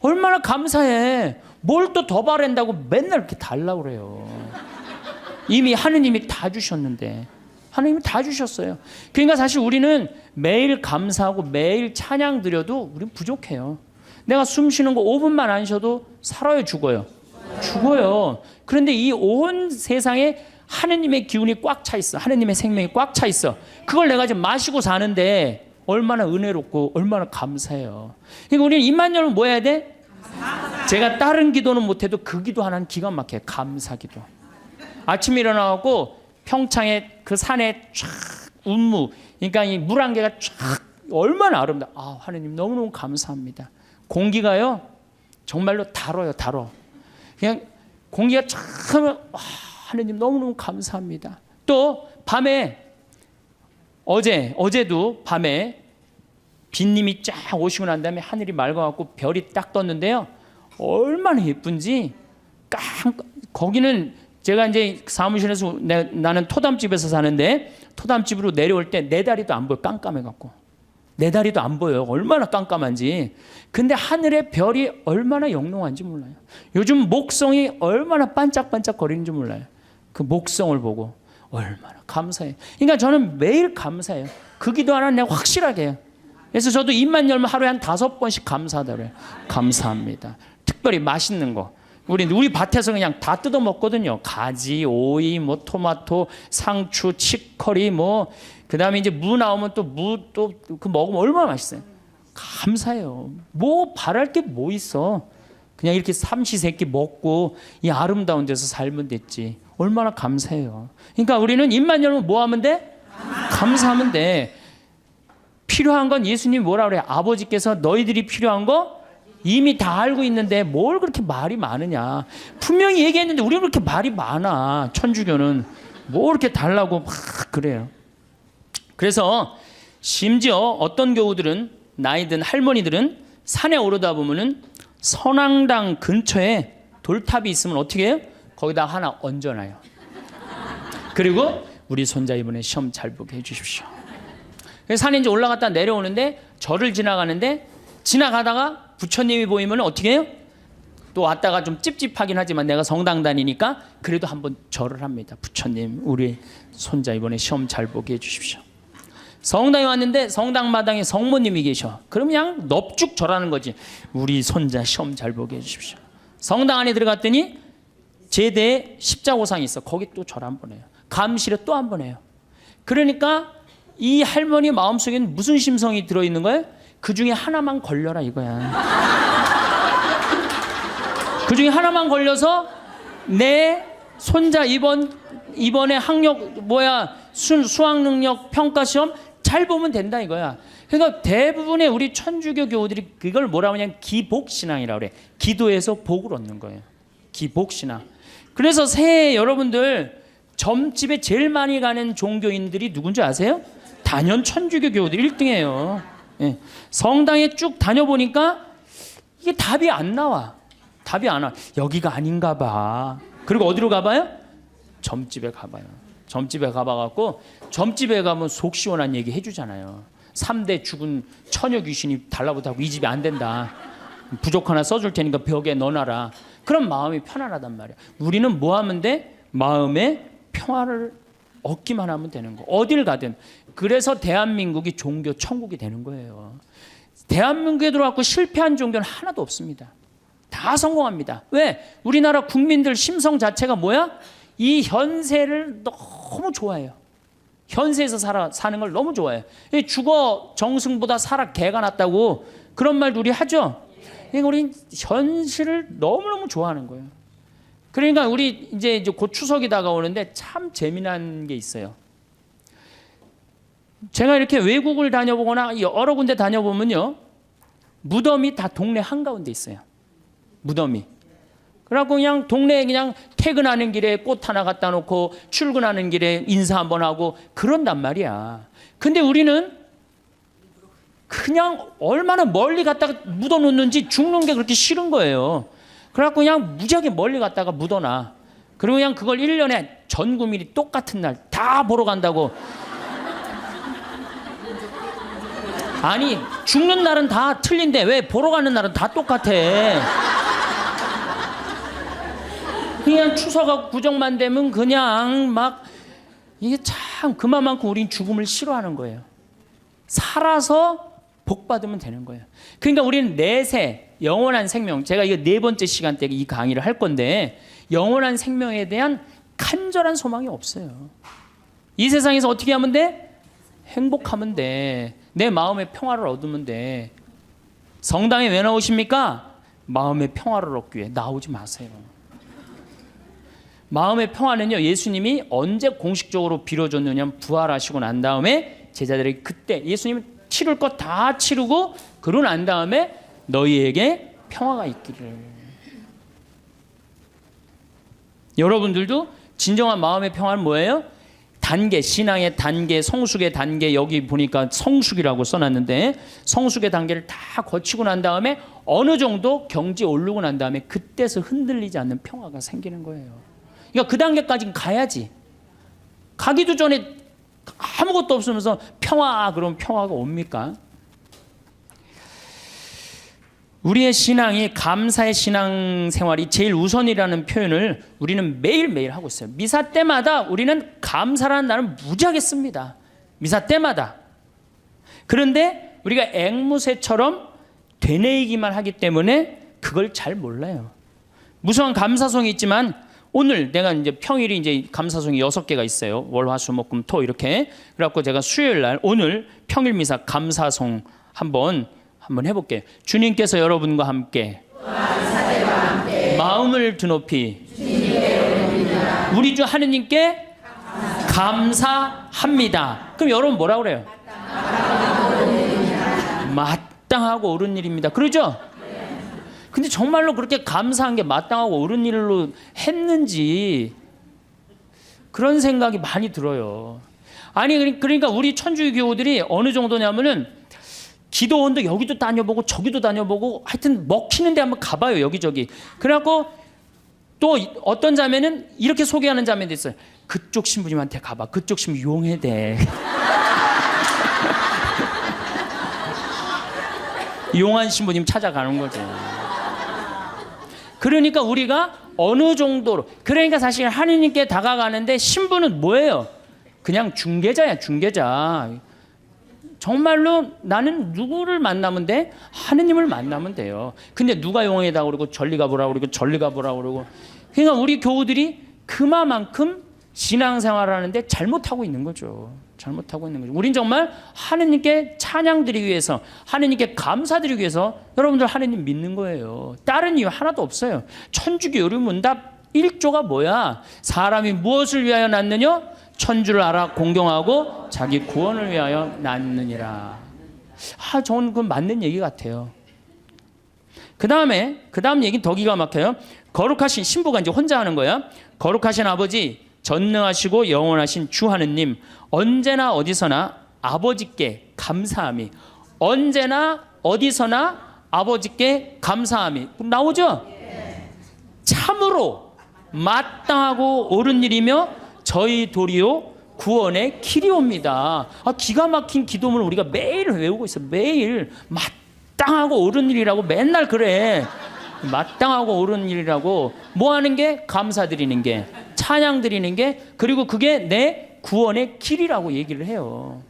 얼마나 감사해. 뭘 또 더 바란다고 맨날 이렇게 달라고 그래요. 이미 하느님이 다 주셨는데. 하느님이 다 주셨어요. 그러니까 사실 우리는 매일 감사하고 매일 찬양 드려도 우리는 부족해요. 내가 숨 쉬는 거 5분만 안 쉬어도 살아요, 죽어요? 죽어요. 그런데 이 온 세상에 하느님의 기운이 꽉 차 있어. 하느님의 생명이 꽉 차 있어. 그걸 내가 지금 마시고 사는데 얼마나 은혜롭고 얼마나 감사해요. 그러니까 우리는 입만 열면 뭐 해야 돼? 제가 다른 기도는 못해도 그 기도 하나는 기가 막혀요. 감사기도. 아침에 일어나고 평창에 그 산에 쫙 운무, 그러니까 이 물안개가 쫙 얼마나 아름다워. 아, 하느님 너무너무 감사합니다. 공기가요 정말로 달아요, 달아. 그냥 공기가 쫙 하면 하느님 너무너무 감사합니다. 또 밤에 어제도 밤에 빗님이 쫙 오시고 난 다음에 하늘이 맑아갖고 별이 딱 떴는데요. 얼마나 예쁜지 거기는 제가 이제 사무실에서 나는 토담집에서 사는데 토담집으로 내려올 때 내 다리도 안 보여. 깜깜해갖고 내 다리도 안 보여요. 얼마나 깜깜한지. 근데 하늘의 별이 얼마나 영롱한지 몰라요. 요즘 목성이 얼마나 반짝반짝 거리는지 몰라요. 그 목성을 보고 얼마나 감사해요. 그러니까 저는 매일 감사해요. 그 기도 하나 내가 확실하게 해요. 그래서 저도 입만 열면 하루에 한 5번씩 감사하다 그래요. 감사합니다. 특별히 맛있는 거. 우리 밭에서 그냥 다 뜯어 먹거든요. 가지, 오이, 뭐 토마토, 상추, 치커리, 뭐 그다음에 이제 무 나오면 또 그 먹으면 얼마나 맛있어요. 감사해요. 뭐 바랄 게 뭐 있어. 그냥 이렇게 삼시세끼 먹고 이 아름다운 데서 살면 됐지. 얼마나 감사해요. 그러니까 우리는 입만 열면 뭐 하면 돼? 감사하면 돼. 필요한 건 예수님이 뭐라 그래요? 아버지께서 너희들이 필요한 거 이미 다 알고 있는데 뭘 그렇게 말이 많으냐. 분명히 얘기했는데 우리는 그렇게 말이 많아. 천주교는 뭐 이렇게 달라고 막 그래요. 그래서 심지어 어떤 교우들은 나이 든 할머니들은 산에 오르다 보면은 선앙당 근처에 돌탑이 있으면 어떻게 해요? 거기다 하나 얹어놔요. 그리고 우리 손자 이번에 시험 잘 보게 해주십시오. 산에 이제 올라갔다 내려오는데 절을 지나가는데 지나가다가 부처님이 보이면 어떻게 해요? 또 왔다가 좀 찝찝하긴 하지만 내가 성당 다니니까 그래도 한번 절을 합니다. 부처님 우리 손자 이번에 시험 잘 보게 해주십시오. 성당에 왔는데 성당 마당에 성모님이 계셔. 그럼 그냥 넙죽 절하는 거지. 우리 손자 시험 잘 보게 해주십시오. 성당 안에 들어갔더니 제대에 십자고상이 있어. 거기 또 절 한 번 해요. 감실에 또 한 번 해요. 그러니까 이 할머니 마음속에는 무슨 심성이 들어있는 거예요? 그 중에 하나만 걸려라 이거야. 그 중에 하나만 걸려서 내 손자 이번에 학력 수학 능력 평가 시험 잘 보면 된다 이거야. 그러니까 대부분의 우리 천주교 교우들이 그걸 뭐라고 하냐면 기복신앙이라고 그래. 기도해서 복을 얻는 거예요. 기복신앙. 그래서 새해 여러분들 점집에 제일 많이 가는 종교인들이 누군지 아세요? 단연 천주교 교우들 1등이에요. 예. 성당에 쭉 다녀보니까 이게 답이 안 나와. 답이 안 와. 여기가 아닌가 봐. 그리고 어디로 가봐요? 점집에 가봐요. 점집에 가봐갖고 점집에 가면 속 시원한 얘기 해주잖아요. 3대 죽은 처녀 귀신이 달라붙하고 이 집이 안 된다. 부족 하나 써줄 테니까 벽에 넣어놔라. 그럼 마음이 편안하단 말이야. 우리는 뭐 하면 돼? 마음의 평화를 얻기만 하면 되는 거. 어딜 가든. 그래서 대한민국이 종교 천국이 되는 거예요. 대한민국에 들어왔고 실패한 종교는 하나도 없습니다. 다 성공합니다. 왜? 우리나라 국민들 심성 자체가 뭐야? 이 현세를 너무 좋아해요. 현세에서 사는 걸 너무 좋아해요. 죽어 정승보다 살아 개가 낫다고 그런 말도 우리 하죠. 그러니까 우리 현실을 너무너무 좋아하는 거예요. 그러니까 우리 이제 곧 추석이 다가오는데 참 재미난 게 있어요. 제가 이렇게 외국을 다녀보거나 여러 군데 다녀보면요. 무덤이 다 동네 한가운데 있어요. 무덤이. 그래갖고 그냥 동네에 그냥 퇴근하는 길에 꽃 하나 갖다 놓고 출근하는 길에 인사 한번 하고 그런단 말이야. 근데 우리는 그냥 얼마나 멀리 갔다가 묻어놓는지 죽는 게 그렇게 싫은 거예요. 그래갖고 그냥 무지하게 멀리 갔다가 묻어놔. 그리고 그냥 그걸 1년에 전 국민이 똑같은 날 다 보러 간다고. 아니 죽는 날은 다 틀린데 왜 보러 가는 날은 다 똑같아. 그냥 추석하고 구정만 되면 그냥 막 이게 참 그만큼 우린 죽음을 싫어하는 거예요. 살아서 복 받으면 되는 거예요. 그러니까 우리는 내세 영원한 생명, 제가 이거 4번째 시간 때 이 강의를 할 건데 영원한 생명에 대한 간절한 소망이 없어요. 이 세상에서 어떻게 하면 돼? 행복하면 돼. 내 마음의 평화를 얻으면 돼. 성당에 왜 나오십니까? 마음의 평화를 얻기 위해. 나오지 마세요. 마음의 평화는요, 예수님이 언제 공식적으로 빌어줬느냐, 부활하시고 난 다음에 제자들에게 그때 예수님은 치를 것 다 치르고 그러고 난 다음에 너희에게 평화가 있기를. 여러분들도 진정한 마음의 평화는 뭐예요? 단계, 신앙의 단계, 성숙의 단계, 여기 보니까 성숙이라고 써놨는데 성숙의 단계를 다 거치고 난 다음에 어느 정도 경지에 오르고 난 다음에 그때서 흔들리지 않는 평화가 생기는 거예요. 그러니까 그 단계까지 가야지. 가기도 전에 아무것도 없으면서 평화, 그럼 평화가 옵니까? 우리의 신앙이, 감사의 신앙생활이 제일 우선이라는 표현을 우리는 매일매일 하고 있어요. 미사 때마다 우리는 감사라는 날은 무지하게 씁니다. 미사 때마다. 그런데 우리가 앵무새처럼 되뇌이기만 하기 때문에 그걸 잘 몰라요. 무수한 감사송이 있지만 오늘 내가 이제 평일이 이제 감사송이 6개가 있어요. 월, 화, 수, 목, 금, 토 이렇게. 그래갖고 제가 수요일 날 오늘 평일 미사 감사송 한번 해볼게요. 주님께서 여러분과 함께 마음을 드높이 우리 주 하느님께 감사합니다. 그럼 여러분 뭐라 그래요? 마땅하고 옳은 일입니다. 그러죠? 근데 정말로 그렇게 감사한 게 마땅하고 옳은 일로 했는지 그런 생각이 많이 들어요. 아니 그러니까 우리 천주교 교우들이 어느 정도냐면은 기도원도 여기도 다녀보고 저기도 다녀보고 하여튼 먹히는 데 한번 가봐요. 여기저기. 그래갖고 또 어떤 자매는 이렇게 소개하는 자매도 있어요. 그쪽 신부님한테 가봐. 그쪽 신부 용해대. 용한 신부님 찾아가는 거죠. 그러니까 우리가 어느 정도로, 그러니까 사실 하느님께 다가가는데 신부는 뭐예요? 그냥 중개자야, 중개자. 정말로 나는 누구를 만나면 돼? 하느님을 만나면 돼요. 근데 누가 용해다 그러고 저리 가보라 그러고 저리 가보라 그러고. 그러니까 우리 교우들이 그만큼 신앙생활을 하는데 잘못하고 있는 거죠. 잘못하고 있는 거죠. 우린 정말 하느님께 찬양드리기 위해서, 하느님께 감사드리기 위해서 여러분들 하느님 믿는 거예요. 다른 이유 하나도 없어요. 천주교 요리문답 1조가 뭐야? 사람이 무엇을 위하여 낳느냐? 천주를 알아 공경하고 자기 구원을 위하여 낳느니라. 저는 그건 맞는 얘기 같아요. 그 다음 얘기는 더 기가 막혀요. 거룩하신 신부가 이제 혼자 하는 거야. 거룩하신 아버지, 전능하시고 영원하신 주 하느님, 언제나 어디서나 아버지께 감사함이. 언제나 어디서나 아버지께 감사함이 나오죠? 참으로 마땅하고 옳은 일이며 저희 도리요 구원의 길이옵니다. 기가 막힌 기도문을 우리가 매일 외우고 있어. 매일 마땅하고 옳은 일이라고 맨날 그래. 마땅하고 옳은 일이라고. 뭐 하는 게? 감사드리는 게, 찬양 드리는 게, 그리고 그게 내 구원의 길이라고 얘기를 해요.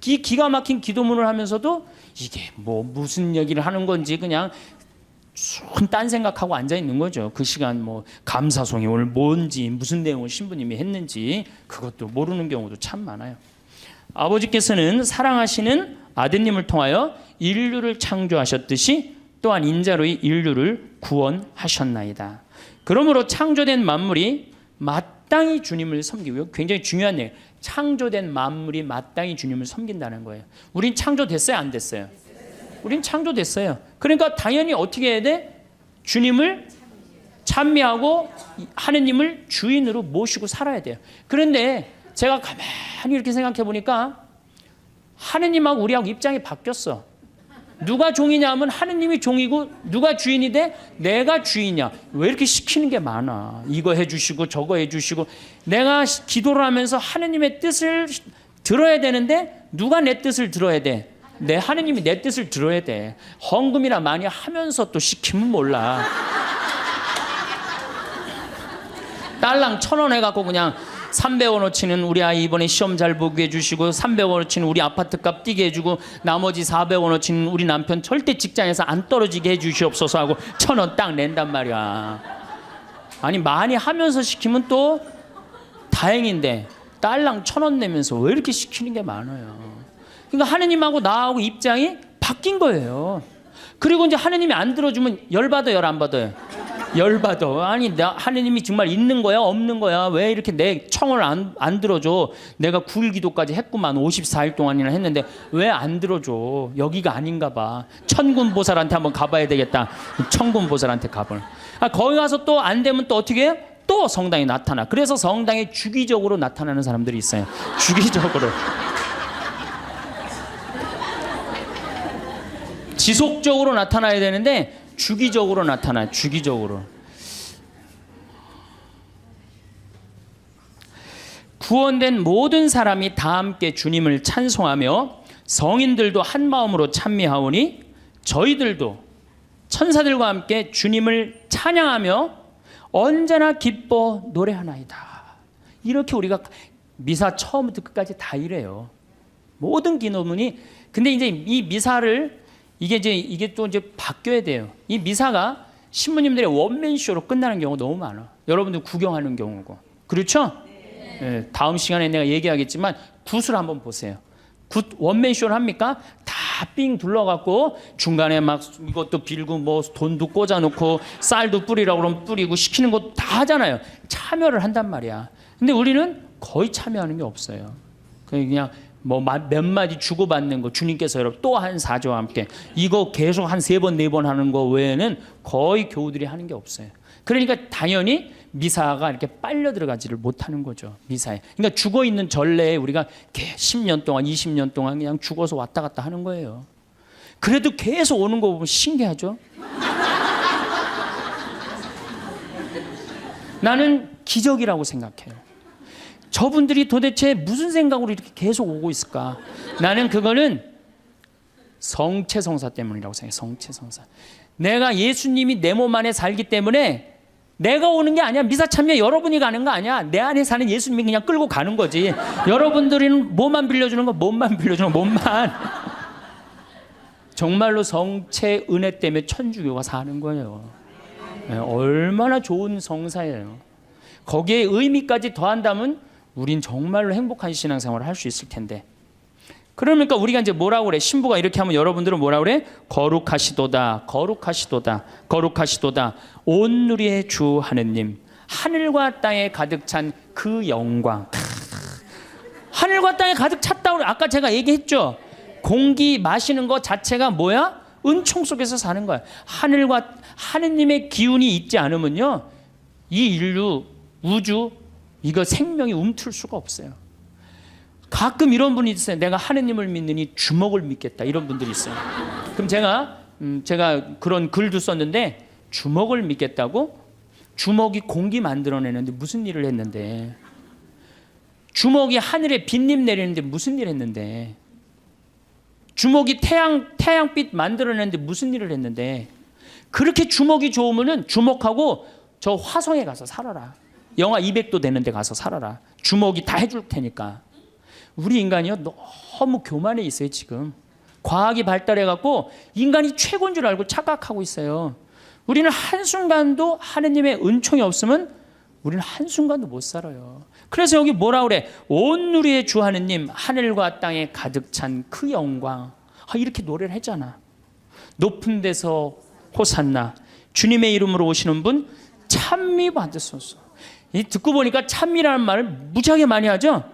기가 막힌 기도문을 하면서도 이게 뭐 무슨 얘기를 하는 건지 그냥 딴 생각하고 앉아 있는 거죠. 그 시간 뭐 감사송이 오늘 뭔지, 무슨 내용을 신부님이 했는지 그것도 모르는 경우도 참 많아요. 아버지께서는 사랑하시는 아드님을 통하여 인류를 창조하셨듯이 또한 인자로 인류를 구원하셨나이다. 그러므로 창조된 만물이 마땅히 주님을 섬기고요. 굉장히 중요한 얘기예요. 창조된 만물이 마땅히 주님을 섬긴다는 거예요. 우린 창조됐어요? 안 됐어요? 우린 창조됐어요. 그러니까 당연히 어떻게 해야 돼? 주님을 찬미하고 하느님을 주인으로 모시고 살아야 돼요. 그런데 제가 가만히 이렇게 생각해 보니까 하느님하고 우리하고 입장이 바뀌었어. 누가 종이냐 하면 하느님이 종이고 누가 주인이 돼? 내가 주인이야. 왜 이렇게 시키는 게 많아? 이거 해주시고 저거 해주시고. 내가 기도를 하면서 하느님의 뜻을 들어야 되는데 누가 내 뜻을 들어야 돼? 내 하느님이 내 뜻을 들어야 돼. 헌금이나 많이 하면서 또 시키면 몰라. 딸랑 1,000원 해갖고 그냥 300원어치는 우리 아이 이번에 시험 잘 보게 해주시고 300원어치는 우리 아파트값 뛰게 해주고 나머지 400원어치는 우리 남편 절대 직장에서 안 떨어지게 해주시옵소서 하고 1,000원 딱 낸단 말이야. 아니 많이 하면서 시키면 또 다행인데 딸랑 1,000원 내면서 왜 이렇게 시키는 게 많아요. 그러니까 하느님하고 나하고 입장이 바뀐 거예요. 그리고 이제 하느님이 안 들어주면 열받아 열 안 받아요? 열받아. 아니 하느님이 정말 있는 거야 없는 거야? 왜 이렇게 내 청을 안 들어줘? 내가 9일 기도까지 했구만. 54일 동안이나 했는데 왜 안 들어줘? 여기가 아닌가 봐. 천군보살한테 한번 가봐야 되겠다. 천군보살한테 가봐. 거기 가서 또 안 되면 또 어떻게 해요? 또 성당에 나타나. 그래서 성당에 주기적으로 나타나는 사람들이 있어요. 주기적으로. 지속적으로 나타나야 되는데 주기적으로 나타나요. 주기적으로. 구원된 모든 사람이 다 함께 주님을 찬송하며 성인들도 한 마음으로 찬미하오니 저희들도 천사들과 함께 주님을 찬양하며 언제나 기뻐 노래하나이다. 이렇게 우리가 미사 처음부터 끝까지 다 이래요. 모든 기도문이. 근데 이제 이 미사를 이게 또 이제 바뀌어야 돼요. 이 미사가 신부님들의 원맨쇼로 끝나는 경우가 너무 많아. 여러분들 구경하는 경우고. 그렇죠? 네, 다음 시간에 내가 얘기하겠지만 굿을 한번 보세요. 굿 원맨쇼를 합니까? 다 삥 둘러갖고 중간에 막 이것도 빌고 뭐 돈도 꽂아놓고 쌀도 뿌리라고 그러면 뿌리고 시키는 거 다 하잖아요. 참여를 한단 말이야. 근데 우리는 거의 참여하는 게 없어요. 그냥 뭐 몇 마디 주고받는 거 주님께서 여러분 또 한 사조와 함께 이거 계속 한 3번 4번 하는 거 외에는 거의 교우들이 하는 게 없어요. 그러니까 당연히 미사가 이렇게 빨려 들어가지를 못하는 거죠. 미사에. 그러니까 죽어 있는 전례에 우리가 10년 동안 20년 동안 그냥 죽어서 왔다 갔다 하는 거예요. 그래도 계속 오는 거 보면 신기하죠. 나는 기적이라고 생각해요. 저분들이 도대체 무슨 생각으로 이렇게 계속 오고 있을까? 나는 그거는 성체성사 때문이라고 생각해요. 성체성사. 내가 예수님이 내 몸 안에 살기 때문에 내가 오는 게 아니야. 미사 참여 여러분이 가는 거 아니야. 내 안에 사는 예수님이 그냥 끌고 가는 거지. 여러분들은 뭐만 빌려주는 거, 몸만 빌려주는 거, 몸만. 정말로 성체 은혜 때문에 천주교가 사는 거예요. 얼마나 좋은 성사예요. 거기에 의미까지 더한다면 우린 정말로 행복한 신앙생활을 할 수 있을 텐데. 그러니까 우리가 이제 뭐라고 그래? 신부가 이렇게 하면 여러분들은 뭐라고 그래? 거룩하시도다, 거룩하시도다, 거룩하시도다. 온 누리의 주 하느님, 하늘과 땅에 가득 찬 그 영광. 하늘과 땅에 가득 찼다고 아까 제가 얘기했죠. 공기 마시는 것 자체가 뭐야? 은총 속에서 사는 거야. 하늘과 하느님의 기운이 있지 않으면요, 이 인류, 우주, 이거 생명이 움틀 수가 없어요. 가끔 이런 분이 있어요. 내가 하느님을 믿느니 주먹을 믿겠다. 이런 분들이 있어요. 그럼 제가 그런 글도 썼는데, 주먹을 믿겠다고? 주먹이 공기 만들어내는데 무슨 일을 했는데? 주먹이 하늘에 빗님 내리는데 무슨 일을 했는데? 주먹이 태양빛 만들어내는데 무슨 일을 했는데? 그렇게 주먹이 좋으면은 주먹하고 저 화성에 가서 살아라. 영하 200도 되는 데 가서 살아라. 주먹이 다 해줄 테니까. 우리 인간이요, 너무 교만해 있어요. 지금 과학이 발달해갖고 인간이 최고인 줄 알고 착각하고 있어요. 우리는 한순간도 하느님의 은총이 없으면 우리는 한순간도 못 살아요. 그래서 여기 뭐라 그래? 온 누리의 주 하느님, 하늘과 땅에 가득 찬 그 영광. 이렇게 노래를 했잖아. 높은 데서 호산나, 주님의 이름으로 오시는 분 찬미 받으소서. 듣고 보니까 찬미라는 말을 무지하게 많이 하죠.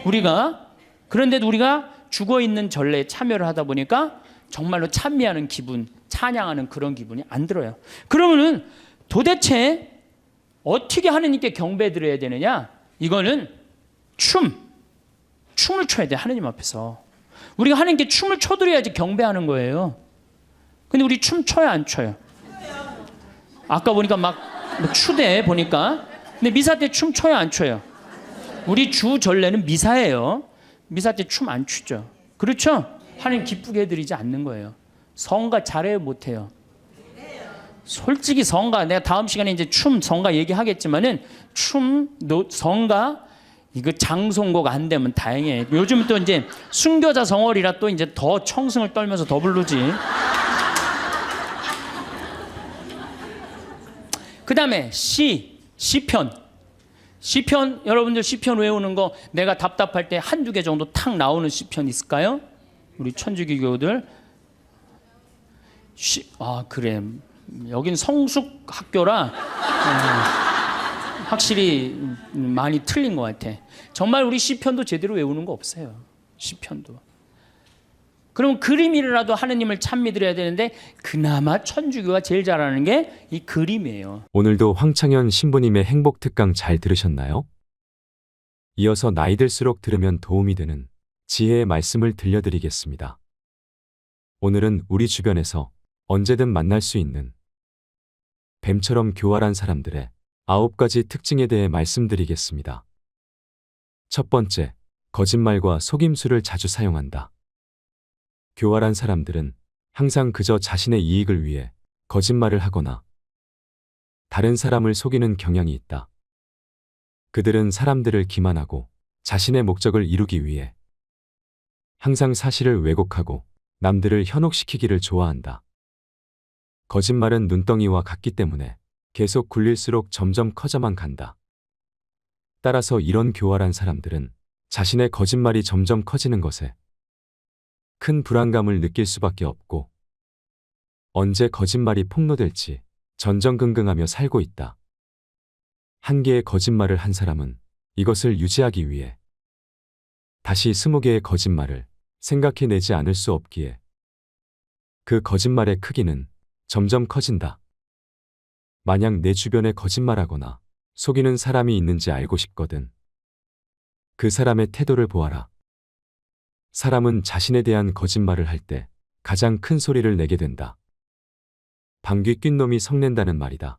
우리가. 그런데도 우리가 죽어있는 전례에 참여를 하다 보니까 정말로 찬미하는 기분, 찬양하는 그런 기분이 안 들어요. 그러면은 도대체 어떻게 하느님께 경배 드려야 되느냐? 이거는 춤을 춰야 돼. 하느님 앞에서 우리가 하느님께 춤을 춰드려야지 경배하는 거예요. 근데 우리 춤 춰요 안 춰요? 아까 보니까 막 추대 보니까. 근데 미사 때 춤 춰요 안 춰요? 우리 주 전례는 미사예요. 미사 때 춤 안 추죠. 그렇죠? 하나님 기쁘게 해드리지 않는 거예요. 성가 잘해요 못해요? 솔직히 성가, 내가 다음 시간에 이제 성가 얘기하겠지만은 성가 이거 장송곡 안 되면 다행이에요. 요즘 또 이제 순교자 성월이라 또 이제 더 청승을 떨면서 더 부르지. 그 다음에 시편 여러분들 시편 외우는 거 내가 답답할 때 한두 개 정도 탁 나오는 시편 있을까요? 우리 천주교 교우들 그래 여긴 성숙 학교라 확실히 많이 틀린 것 같아. 정말 우리 시편도 제대로 외우는 거 없어요. 시편도. 그럼 그림이라도 하느님을 참 믿으려야 되는데 그나마 천주교가 제일 잘하는 게 이 그림이에요. 오늘도 황창현 신부님의 행복 특강 잘 들으셨나요? 이어서 나이 들수록 들으면 도움이 되는 지혜의 말씀을 들려드리겠습니다. 오늘은 우리 주변에서 언제든 만날 수 있는 뱀처럼 교활한 사람들의 9가지 특징에 대해 말씀드리겠습니다. 첫 번째, 거짓말과 속임수를 자주 사용한다. 교활한 사람들은 항상 그저 자신의 이익을 위해 거짓말을 하거나 다른 사람을 속이는 경향이 있다. 그들은 사람들을 기만하고 자신의 목적을 이루기 위해 항상 사실을 왜곡하고 남들을 현혹시키기를 좋아한다. 거짓말은 눈덩이와 같기 때문에 계속 굴릴수록 점점 커져만 간다. 따라서 이런 교활한 사람들은 자신의 거짓말이 점점 커지는 것에 큰 불안감을 느낄 수밖에 없고 언제 거짓말이 폭로될지 전전긍긍하며 살고 있다. 한 개의 거짓말을 한 사람은 이것을 유지하기 위해 다시 20개의 거짓말을 생각해내지 않을 수 없기에 그 거짓말의 크기는 점점 커진다. 만약 내 주변에 거짓말하거나 속이는 사람이 있는지 알고 싶거든. 그 사람의 태도를 보아라. 사람은 자신에 대한 거짓말을 할 때 가장 큰 소리를 내게 된다. 방귀 낀 놈이 성낸다는 말이다.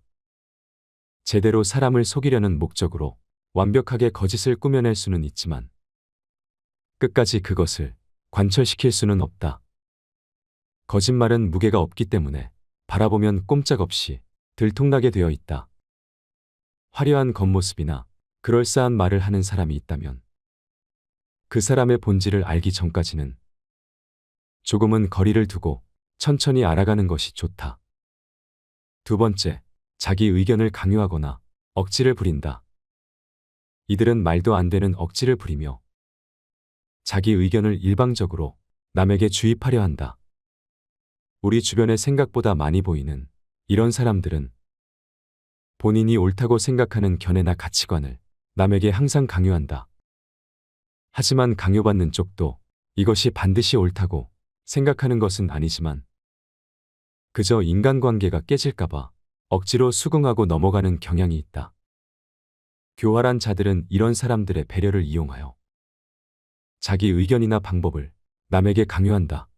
제대로 사람을 속이려는 목적으로 완벽하게 거짓을 꾸며낼 수는 있지만 끝까지 그것을 관철시킬 수는 없다. 거짓말은 무게가 없기 때문에 바라보면 꼼짝없이 들통나게 되어 있다. 화려한 겉모습이나 그럴싸한 말을 하는 사람이 있다면 그 사람의 본질을 알기 전까지는 조금은 거리를 두고 천천히 알아가는 것이 좋다. 두 번째, 자기 의견을 강요하거나 억지를 부린다. 이들은 말도 안 되는 억지를 부리며 자기 의견을 일방적으로 남에게 주입하려 한다. 우리 주변에 생각보다 많이 보이는 이런 사람들은 본인이 옳다고 생각하는 견해나 가치관을 남에게 항상 강요한다. 하지만 강요받는 쪽도 이것이 반드시 옳다고 생각하는 것은 아니지만 그저 인간관계가 깨질까봐 억지로 수긍하고 넘어가는 경향이 있다. 교활한 자들은 이런 사람들의 배려를 이용하여 자기 의견이나 방법을 남에게 강요한다.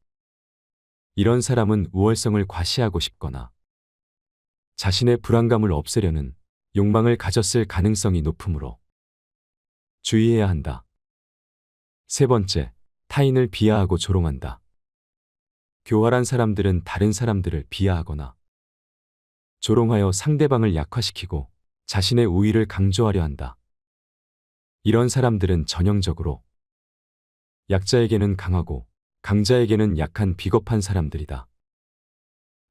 이런 사람은 우월성을 과시하고 싶거나 자신의 불안감을 없애려는 욕망을 가졌을 가능성이 높으므로 주의해야 한다. 세 번째, 타인을 비하하고 조롱한다. 교활한 사람들은 다른 사람들을 비하하거나 조롱하여 상대방을 약화시키고 자신의 우위를 강조하려 한다. 이런 사람들은 전형적으로 약자에게는 강하고 강자에게는 약한 비겁한 사람들이다.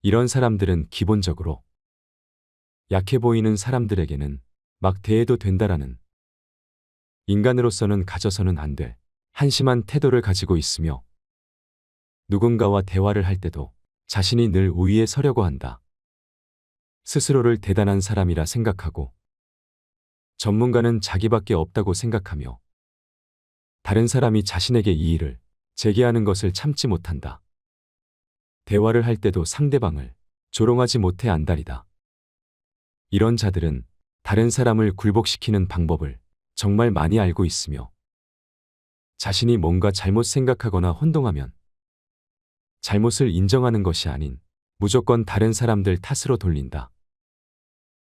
이런 사람들은 기본적으로 약해 보이는 사람들에게는 막 대해도 된다라는 인간으로서는 가져서는 안 될 한심한 태도를 가지고 있으며 누군가와 대화를 할 때도 자신이 늘 우위에 서려고 한다. 스스로를 대단한 사람이라 생각하고 전문가는 자기밖에 없다고 생각하며 다른 사람이 자신에게 이의를 제기하는 것을 참지 못한다. 대화를 할 때도 상대방을 조롱하지 못해 안달이다. 이런 자들은 다른 사람을 굴복시키는 방법을 정말 많이 알고 있으며 자신이 뭔가 잘못 생각하거나 혼동하면 잘못을 인정하는 것이 아닌 무조건 다른 사람들 탓으로 돌린다.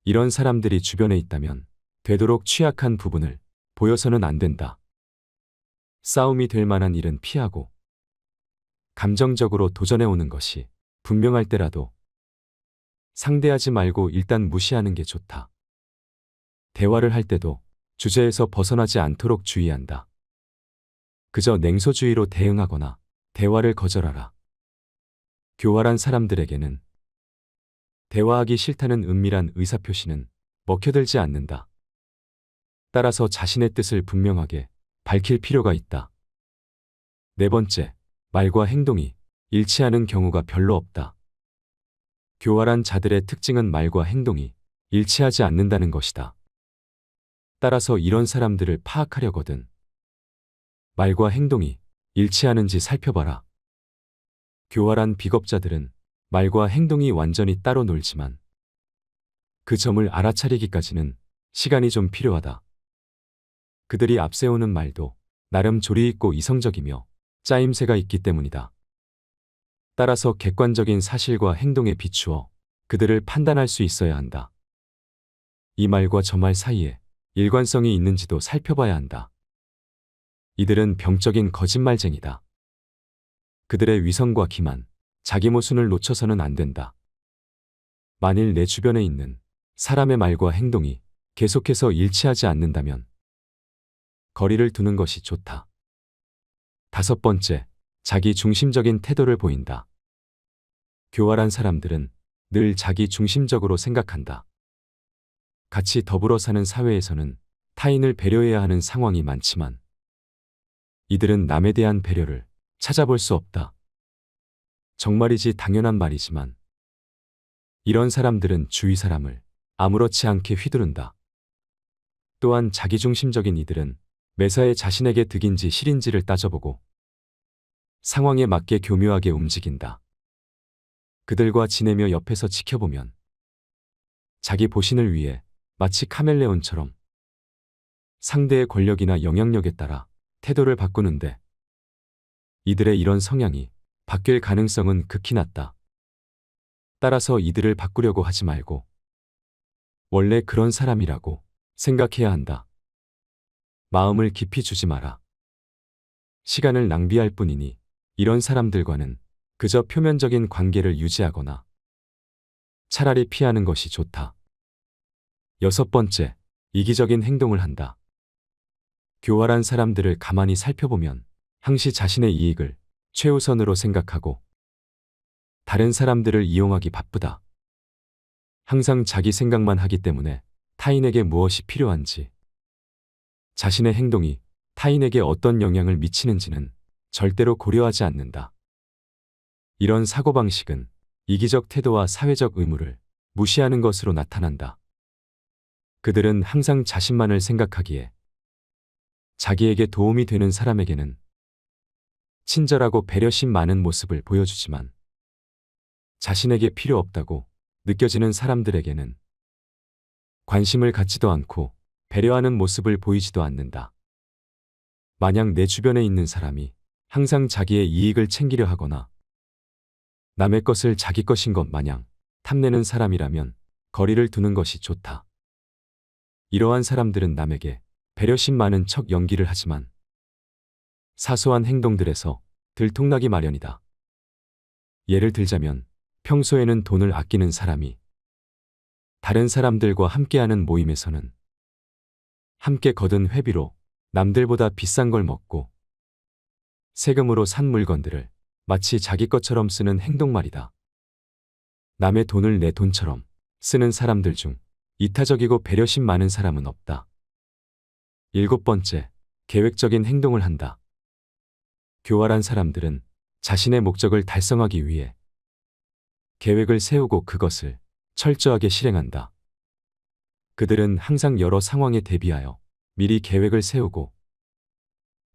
이런 사람들이 주변에 있다면 되도록 취약한 부분을 보여서는 안 된다. 싸움이 될 만한 일은 피하고 감정적으로 도전해 오는 것이 분명할 때라도 상대하지 말고 일단 무시하는 게 좋다. 대화를 할 때도 주제에서 벗어나지 않도록 주의한다. 그저 냉소주의로 대응하거나 대화를 거절하라. 교활한 사람들에게는 대화하기 싫다는 은밀한 의사표시는 먹혀들지 않는다. 따라서 자신의 뜻을 분명하게 밝힐 필요가 있다. 네 번째, 말과 행동이 일치하는 경우가 별로 없다. 교활한 자들의 특징은 말과 행동이 일치하지 않는다는 것이다. 따라서 이런 사람들을 파악하려거든 말과 행동이 일치하는지 살펴봐라. 교활한 비겁자들은 말과 행동이 완전히 따로 놀지만 그 점을 알아차리기까지는 시간이 좀 필요하다. 그들이 앞세우는 말도 나름 조리 있고 이성적이며 짜임새가 있기 때문이다. 따라서 객관적인 사실과 행동에 비추어 그들을 판단할 수 있어야 한다. 이 말과 저 말 사이에 일관성이 있는지도 살펴봐야 한다. 이들은 병적인 거짓말쟁이다. 그들의 위선과 기만, 자기 모순을 놓쳐서는 안 된다. 만일 내 주변에 있는 사람의 말과 행동이 계속해서 일치하지 않는다면 거리를 두는 것이 좋다. 다섯 번째, 자기 중심적인 태도를 보인다. 교활한 사람들은 늘 자기 중심적으로 생각한다. 같이 더불어 사는 사회에서는 타인을 배려해야 하는 상황이 많지만 이들은 남에 대한 배려를 찾아볼 수 없다. 정말이지 당연한 말이지만 이런 사람들은 주위 사람을 아무렇지 않게 휘두른다. 또한 자기중심적인 이들은 매사에 자신에게 득인지 실인지를 따져보고 상황에 맞게 교묘하게 움직인다. 그들과 지내며 옆에서 지켜보면 자기 보신을 위해 마치 카멜레온처럼 상대의 권력이나 영향력에 따라 태도를 바꾸는데 이들의 이런 성향이 바뀔 가능성은 극히 낮다. 따라서 이들을 바꾸려고 하지 말고 원래 그런 사람이라고 생각해야 한다. 마음을 깊이 주지 마라. 시간을 낭비할 뿐이니 이런 사람들과는 그저 표면적인 관계를 유지하거나 차라리 피하는 것이 좋다. 여섯 번째, 이기적인 행동을 한다. 교활한 사람들을 가만히 살펴보면 항시 자신의 이익을 최우선으로 생각하고 다른 사람들을 이용하기 바쁘다. 항상 자기 생각만 하기 때문에 타인에게 무엇이 필요한지, 자신의 행동이 타인에게 어떤 영향을 미치는지는 절대로 고려하지 않는다. 이런 사고방식은 이기적 태도와 사회적 의무를 무시하는 것으로 나타난다. 그들은 항상 자신만을 생각하기에 자기에게 도움이 되는 사람에게는 친절하고 배려심 많은 모습을 보여주지만 자신에게 필요 없다고 느껴지는 사람들에게는 관심을 갖지도 않고 배려하는 모습을 보이지도 않는다. 만약 내 주변에 있는 사람이 항상 자기의 이익을 챙기려 하거나 남의 것을 자기 것인 것 마냥 탐내는 사람이라면 거리를 두는 것이 좋다. 이러한 사람들은 남에게 배려심 많은 척 연기를 하지만 사소한 행동들에서 들통나기 마련이다. 예를 들자면 평소에는 돈을 아끼는 사람이 다른 사람들과 함께하는 모임에서는 함께 거둔 회비로 남들보다 비싼 걸 먹고 세금으로 산 물건들을 마치 자기 것처럼 쓰는 행동 말이다. 남의 돈을 내 돈처럼 쓰는 사람들 중 이타적이고 배려심 많은 사람은 없다. 일곱 번째, 계획적인 행동을 한다. 교활한 사람들은 자신의 목적을 달성하기 위해 계획을 세우고 그것을 철저하게 실행한다. 그들은 항상 여러 상황에 대비하여 미리 계획을 세우고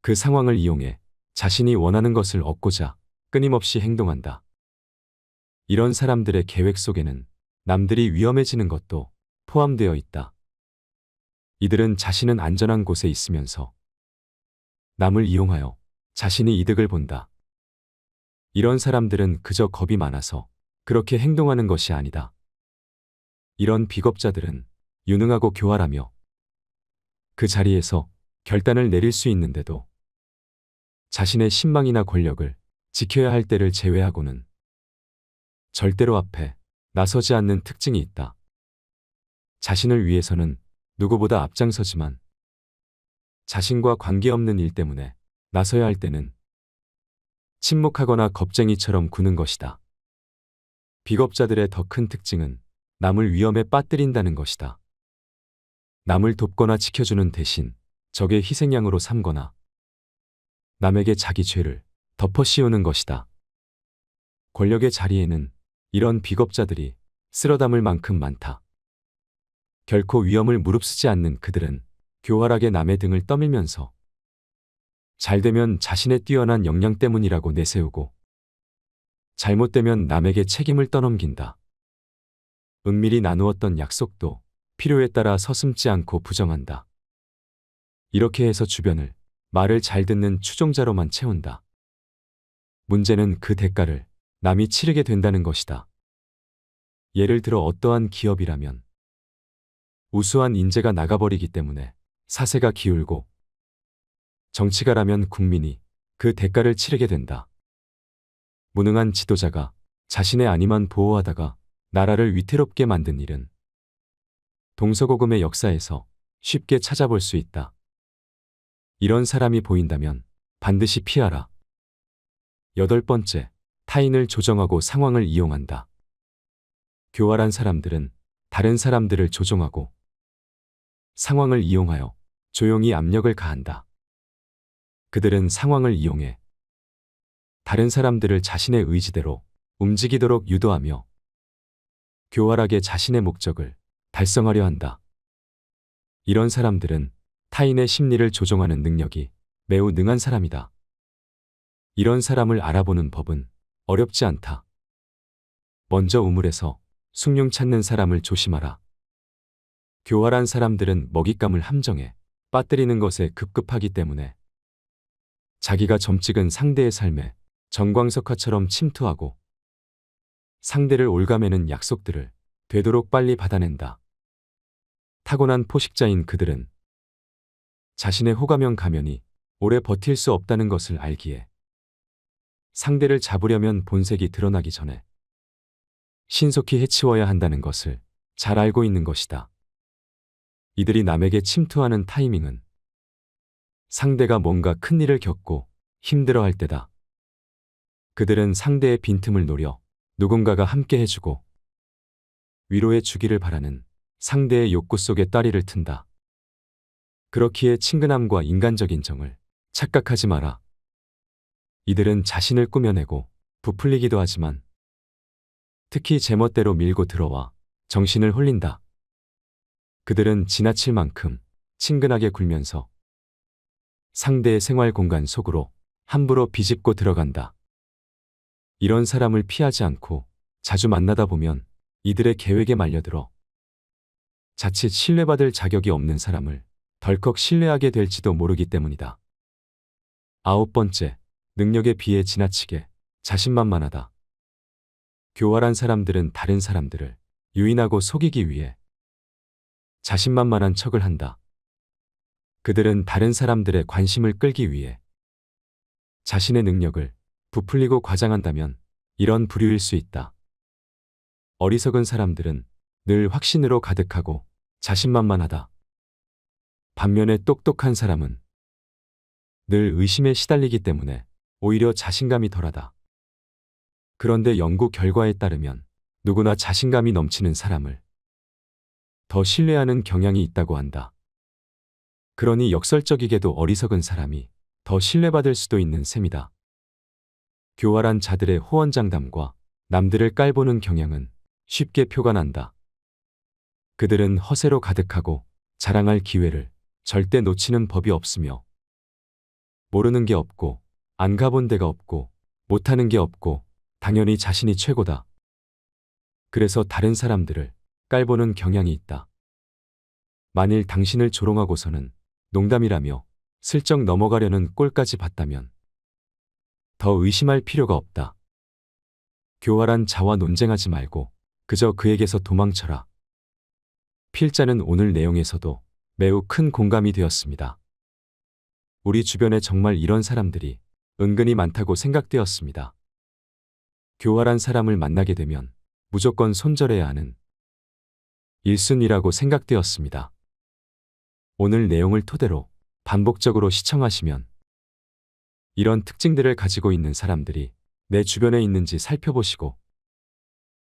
그 상황을 이용해 자신이 원하는 것을 얻고자 끊임없이 행동한다. 이런 사람들의 계획 속에는 남들이 위험해지는 것도 포함되어 있다. 이들은 자신은 안전한 곳에 있으면서 남을 이용하여 자신이 이득을 본다. 이런 사람들은 그저 겁이 많아서 그렇게 행동하는 것이 아니다. 이런 비겁자들은 유능하고 교활하며 그 자리에서 결단을 내릴 수 있는데도 자신의 신망이나 권력을 지켜야 할 때를 제외하고는 절대로 앞에 나서지 않는 특징이 있다. 자신을 위해서는 누구보다 앞장서지만 자신과 관계없는 일 때문에 나서야 할 때는 침묵하거나 겁쟁이처럼 구는 것이다. 비겁자들의 더 큰 특징은 남을 위험에 빠뜨린다는 것이다. 남을 돕거나 지켜주는 대신 적의 희생양으로 삼거나 남에게 자기 죄를 덮어씌우는 것이다. 권력의 자리에는 이런 비겁자들이 쓸어담을 만큼 많다. 결코 위험을 무릅쓰지 않는 그들은 교활하게 남의 등을 떠밀면서 잘되면 자신의 뛰어난 역량 때문이라고 내세우고 잘못되면 남에게 책임을 떠넘긴다. 은밀히 나누었던 약속도 필요에 따라 서슴지 않고 부정한다. 이렇게 해서 주변을 말을 잘 듣는 추종자로만 채운다. 문제는 그 대가를 남이 치르게 된다는 것이다. 예를 들어 어떠한 기업이라면 우수한 인재가 나가버리기 때문에 사세가 기울고 정치가라면 국민이 그 대가를 치르게 된다. 무능한 지도자가 자신의 안위만 보호하다가 나라를 위태롭게 만든 일은 동서고금의 역사에서 쉽게 찾아볼 수 있다. 이런 사람이 보인다면 반드시 피하라. 8번째, 타인을 조정하고 상황을 이용한다. 교활한 사람들은 다른 사람들을 조종하고 상황을 이용하여 조용히 압력을 가한다. 그들은 상황을 이용해 다른 사람들을 자신의 의지대로 움직이도록 유도하며 교활하게 자신의 목적을 달성하려 한다. 이런 사람들은 타인의 심리를 조종하는 능력이 매우 능한 사람이다. 이런 사람을 알아보는 법은 어렵지 않다. 먼저 우물에서 숭늉 찾는 사람을 조심하라. 교활한 사람들은 먹잇감을 함정에 빠뜨리는 것에 급급하기 때문에 자기가 점 찍은 상대의 삶에 정광석화처럼 침투하고 상대를 올가매는 약속들을 되도록 빨리 받아낸다. 타고난 포식자인 그들은 자신의 호감형 가면이 오래 버틸 수 없다는 것을 알기에 상대를 잡으려면 본색이 드러나기 전에 신속히 해치워야 한다는 것을 잘 알고 있는 것이다. 이들이 남에게 침투하는 타이밍은 상대가 뭔가 큰일을 겪고 힘들어할 때다. 그들은 상대의 빈틈을 노려 누군가가 함께 해주고 위로해 주기를 바라는 상대의 욕구 속에 따리를 튼다. 그렇기에 친근함과 인간적인 정을 착각하지 마라. 이들은 자신을 꾸며내고 부풀리기도 하지만 특히 제멋대로 밀고 들어와 정신을 홀린다. 그들은 지나칠 만큼 친근하게 굴면서 상대의 생활 공간 속으로 함부로 비집고 들어간다. 이런 사람을 피하지 않고 자주 만나다 보면 이들의 계획에 말려들어 자칫 신뢰받을 자격이 없는 사람을 덜컥 신뢰하게 될지도 모르기 때문이다. 9번째, 능력에 비해 지나치게 자신만만하다. 교활한 사람들은 다른 사람들을 유인하고 속이기 위해 자신만만한 척을 한다. 그들은 다른 사람들의 관심을 끌기 위해 자신의 능력을 부풀리고 과장한다면 이런 부류일 수 있다. 어리석은 사람들은 늘 확신으로 가득하고 자신만만하다. 반면에 똑똑한 사람은 늘 의심에 시달리기 때문에 오히려 자신감이 덜하다. 그런데 연구 결과에 따르면 누구나 자신감이 넘치는 사람을 더 신뢰하는 경향이 있다고 한다. 그러니 역설적이게도 어리석은 사람이 더 신뢰받을 수도 있는 셈이다. 교활한 자들의 호언장담과 남들을 깔보는 경향은 쉽게 표가 난다. 그들은 허세로 가득하고 자랑할 기회를 절대 놓치는 법이 없으며 모르는 게 없고 안 가본 데가 없고 못하는 게 없고 당연히 자신이 최고다. 그래서 다른 사람들을 깔보는 경향이 있다. 만일 당신을 조롱하고서는 농담이라며 슬쩍 넘어가려는 꼴까지 봤다면 더 의심할 필요가 없다. 교활한 자와 논쟁하지 말고 그저 그에게서 도망쳐라. 필자는 오늘 내용에서도 매우 큰 공감이 되었습니다. 우리 주변에 정말 이런 사람들이 은근히 많다고 생각되었습니다. 교활한 사람을 만나게 되면 무조건 손절해야 하는 1순위라고 생각되었습니다. 오늘 내용을 토대로 반복적으로 시청하시면 이런 특징들을 가지고 있는 사람들이 내 주변에 있는지 살펴보시고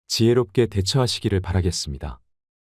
지혜롭게 대처하시기를 바라겠습니다.